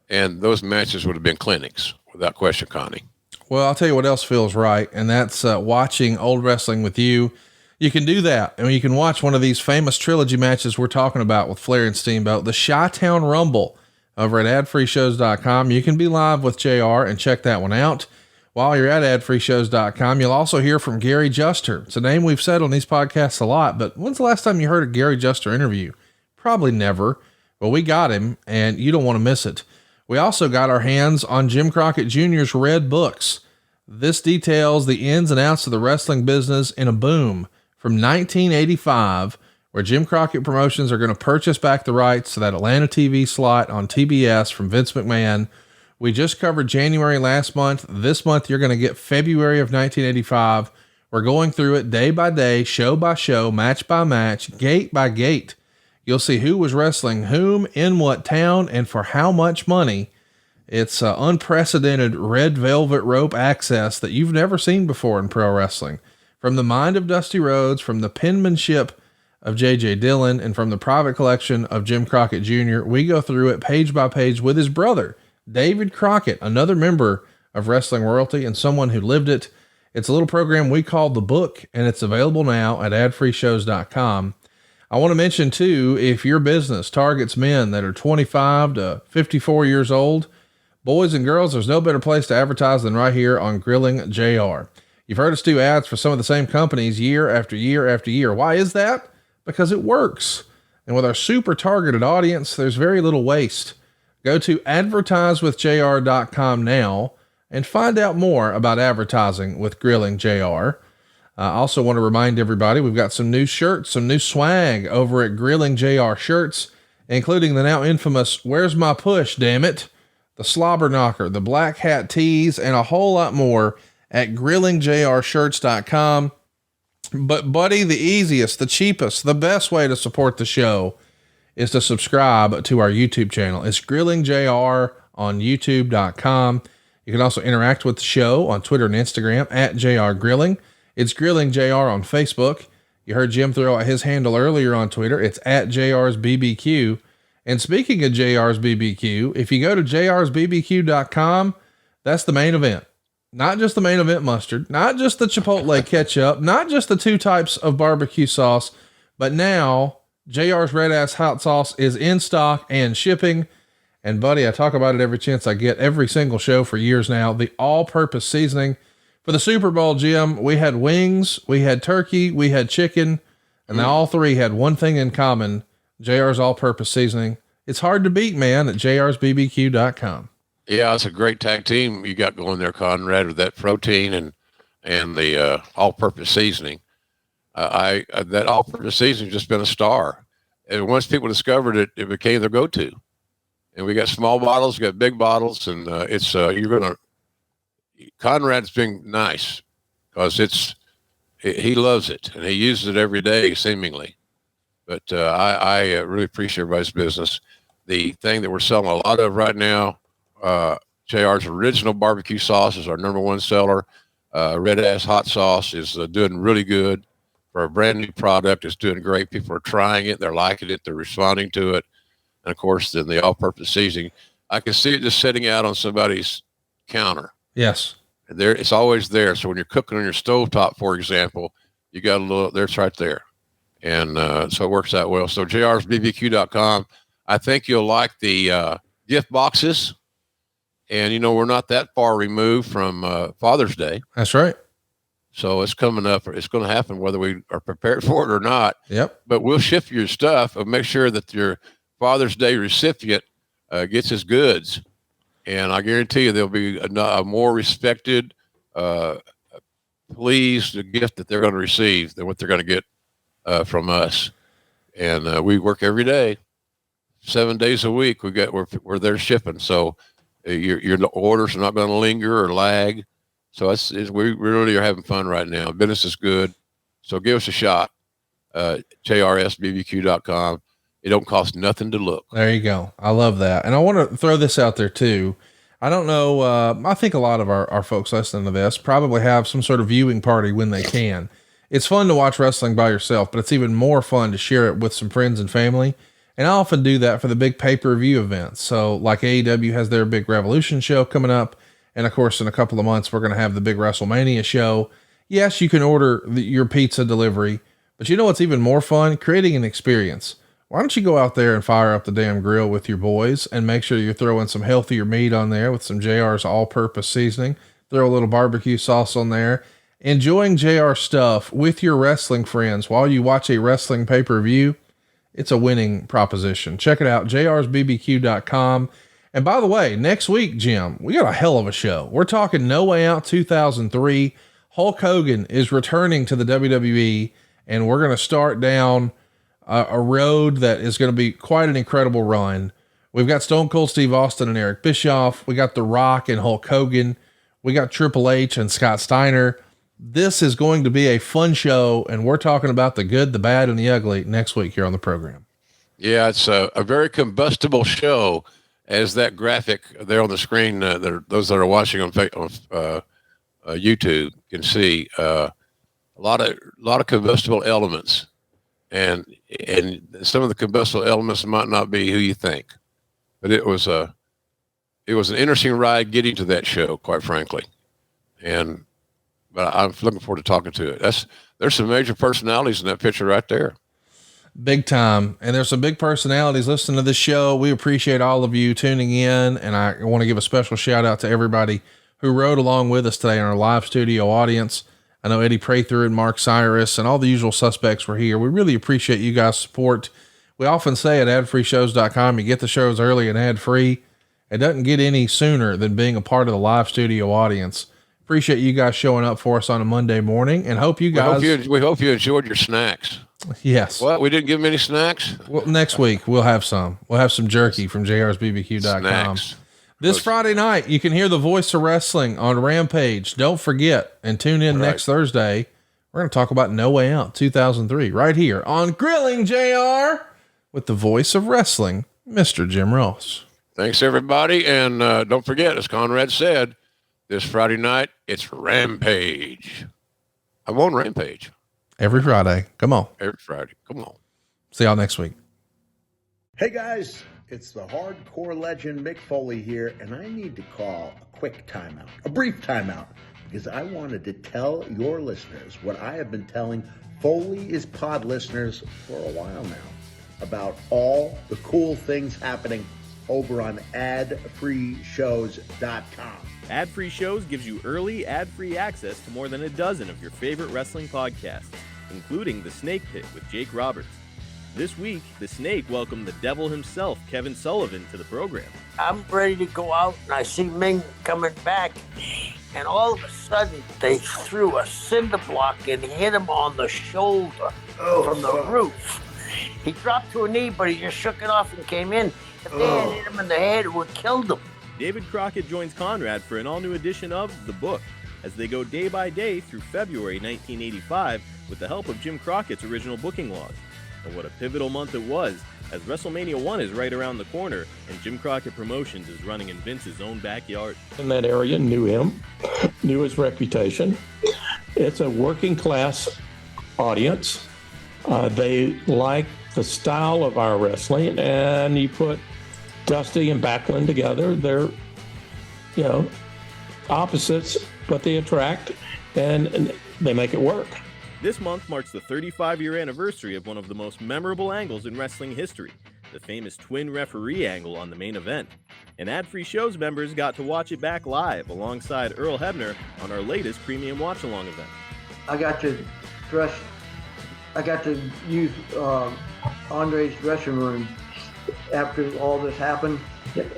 And those matches would have been clinics without question, Connie. Well, I'll tell you what else feels right. And that's watching old wrestling with you. You can do that. I mean, you can watch one of these famous trilogy matches we're talking about with Flair and Steamboat, the Chi-Town Rumble over at adfreeshows.com. You can be live with JR and check that one out. While you're at adfreeshows.com, you'll also hear from Gary Juster. It's a name we've said on these podcasts a lot, but when's the last time you heard a Gary Juster interview? Probably never, but we got him and you don't want to miss it. We also got our hands on Jim Crockett Jr.'s Red Books. This details the ins and outs of the wrestling business in a boom from 1985, where Jim Crockett Promotions are going to purchase back the rights to that Atlanta TV slot on TBS from Vince McMahon. We just covered January last month. This month, you're going to get February of 1985. We're going through it day by day, show by show, match by match, gate by gate. You'll see who was wrestling whom, in what town, and for how much money. It's unprecedented red velvet rope access that you've never seen before in pro wrestling. From the mind of Dusty Rhodes, from the penmanship of J.J. Dillon and from the private collection of Jim Crockett Jr., we go through it page by page with his brother, David Crockett, another member of wrestling royalty and someone who lived it. It's a little program we call The Book, and it's available now at adfreeshows.com. I want to mention too, if your business targets men that are 25 to 54 years old, boys and girls, there's no better place to advertise than right here on Grilling JR. You've heard us do ads for some of the same companies year after year after year. Why is that? Because it works. And with our super targeted audience, there's very little waste. Go to advertisewithjr.com now and find out more about advertising with Grilling JR. I also want to remind everybody, we've got some new shirts, some new swag over at Grilling JR Shirts, including the now infamous Where's My Push, Damn It, the Slobber Knocker, the Black Hat tees, and a whole lot more at grillingjrshirts.com. But buddy, the easiest, the cheapest, the best way to support the show is to subscribe to our YouTube channel. It's Grilling JR on youtube.com. You can also interact with the show on Twitter and Instagram at JR Grilling. It's Grilling JR on Facebook. You heard Jim throw out his handle earlier on Twitter. It's at JR's BBQ. And speaking of JR's BBQ, if you go to jrsbbq.com, that's the main event. Not just the main event mustard, not just the Chipotle ketchup, not just the 2 types of barbecue sauce, but now JR's Red Ass Hot Sauce is in stock and shipping. And buddy, I talk about it every chance I get, every single show for years now. The all-purpose seasoning for the Super Bowl, Jim, we had wings, we had turkey, we had chicken, and all 3 had one thing in common: JR's all-purpose seasoning. It's hard to beat, man, at jrsbbq.com. Yeah, it's a great tag team you got going there, Conrad, with that protein and the all-purpose seasoning. That all-purpose seasoning has just been a star. And once people discovered it, it became their go-to. And we got small bottles, we got big bottles, and Conrad's being nice because he loves it and he uses it every day, seemingly. But I really appreciate everybody's business. The thing that we're selling a lot of right now, JR's original barbecue sauce is our #1 seller. Red Ass Hot Sauce is doing really good for a brand new product. It's doing great. People are trying it. They're liking it. They're responding to it. And of course, then the all-purpose seasoning, I can see it just sitting out on somebody's counter. Yes. There, it's always there. So when you're cooking on your stovetop, for example, you got a little, there's right there. And so it works out well. So jrsbbq.com. I think you'll like the gift boxes. And, we're not that far removed from Father's Day. That's right. So it's coming up. It's going to happen whether we are prepared for it or not. Yep. But we'll ship your stuff and make sure that your Father's Day recipient gets his goods. And I guarantee you there'll be a more respected, pleased gift that they're going to receive than what they're going to get from us. And we work every day, 7 days a week. We're there shipping. So your orders are not going to linger or lag. So we really are having fun right now. Business is good. So give us a shot. jrsbbq.com. It don't cost nothing to look. There you go. I love that. And I want to throw this out there too. I don't know. I think a lot of our folks listening to this probably have some sort of viewing party when they can. It's fun to watch wrestling by yourself, but it's even more fun to share it with some friends and family. And I often do that for the big pay-per-view events. So like AEW has their big Revolution show coming up. And of course, in a couple of months, we're going to have the big WrestleMania show. Yes, you can order your pizza delivery, but you know what's even more fun? Creating an experience. Why don't you go out there and fire up the damn grill with your boys and make sure you're throwing some healthier meat on there with some JR's all-purpose seasoning. Throw a little barbecue sauce on there. Enjoying JR stuff with your wrestling friends while you watch a wrestling pay-per-view. It's a winning proposition. Check it out, jrsbbq.com. And by the way, next week, Jim, we got a hell of a show. We're talking No Way Out 2003. Hulk Hogan is returning to the WWE, and we're going to start down a road that is going to be quite an incredible run. We've got Stone Cold Steve Austin and Eric Bischoff. We got The Rock and Hulk Hogan. We got Triple H and Scott Steiner. This is going to be a fun show, and we're talking about the good, the bad, and the ugly next week here on the program. Yeah, it's a very combustible show, as that graphic there on the screen, those that are watching on YouTube can see a lot of combustible elements. and some of the combustible elements might not be who you think, but it was an interesting ride getting to that show, quite frankly. But I'm looking forward to talking to it. There's some major personalities in that picture right there. Big time. And there's some big personalities listening to this show. We appreciate all of you tuning in. And I want to give a special shout out to everybody who rode along with us today in our live studio audience. I know Eddie Prather and Mark Cyrus and all the usual suspects were here. We really appreciate you guys' support. We often say at adfreeshows.com, you get the shows early and ad free. It doesn't get any sooner than being a part of the live studio audience. Appreciate you guys showing up for us on a Monday morning, and hope you guys. We hope you enjoyed your snacks. Yes. What? We didn't give them any snacks? Well, next week we'll have some. We'll have some jerky from jrsbbq.com. This Friday night, you can hear the voice of wrestling on Rampage. Don't forget, and tune in next Thursday. We're going to talk about No Way Out 2003 right here on Grilling JR with the voice of wrestling, Mr. Jim Ross. Thanks, everybody. And don't forget, as Conrad said, this Friday night, it's Rampage. I'm on Rampage. Every Friday. Come on. Every Friday. Come on. See y'all next week. Hey, guys. It's the hardcore legend Mick Foley here, and I need to call a quick timeout, a brief timeout, because I wanted to tell your listeners what I have been telling Foley is Pod listeners for a while now about all the cool things happening over on adfreeshows.com. Ad-Free Shows gives you early, ad-free access to more than a dozen of your favorite wrestling podcasts, including The Snake Pit with Jake Roberts. This week, The Snake welcomed the devil himself, Kevin Sullivan, to the program. I'm ready to go out, and I see Ming coming back, and all of a sudden, they threw a cinder block and hit him on the shoulder from the roof. He dropped to a knee, but he just shook it off and came in. If they had hit him in the head, it would have killed him. David Crockett joins Conrad for an all-new edition of The Book, as they go day by day through February 1985 with the help of Jim Crockett's original booking log. And what a pivotal month it was, as WrestleMania 1 is right around the corner, and Jim Crockett Promotions is running in Vince's own backyard. In that area, knew him, knew his reputation. It's a working class audience. They like the style of our wrestling, and you put Dusty and Backlund together. They're, opposites, but they attract, and they make it work. This month marks the 35-year anniversary of one of the most memorable angles in wrestling history, the famous twin referee angle on the main event. And Ad-Free Shows members got to watch it back live alongside Earl Hebner on our latest premium watch-along event. I got to use Andre's dressing room after all this happened,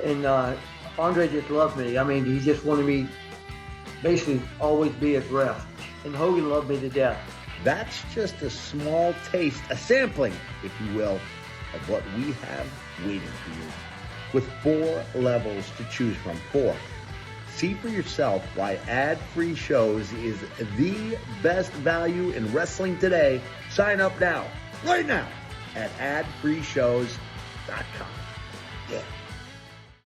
and Andre just loved me. I mean, he just wanted me basically always be a ref, and Hogan loved me to death. That's just a small taste, a sampling, if you will, of what we have waiting for you. With 4 levels to choose from. 4. See for yourself why Ad-Free Shows is the best value in wrestling today. Sign up now, right now, at adfreeshows.com. Yeah.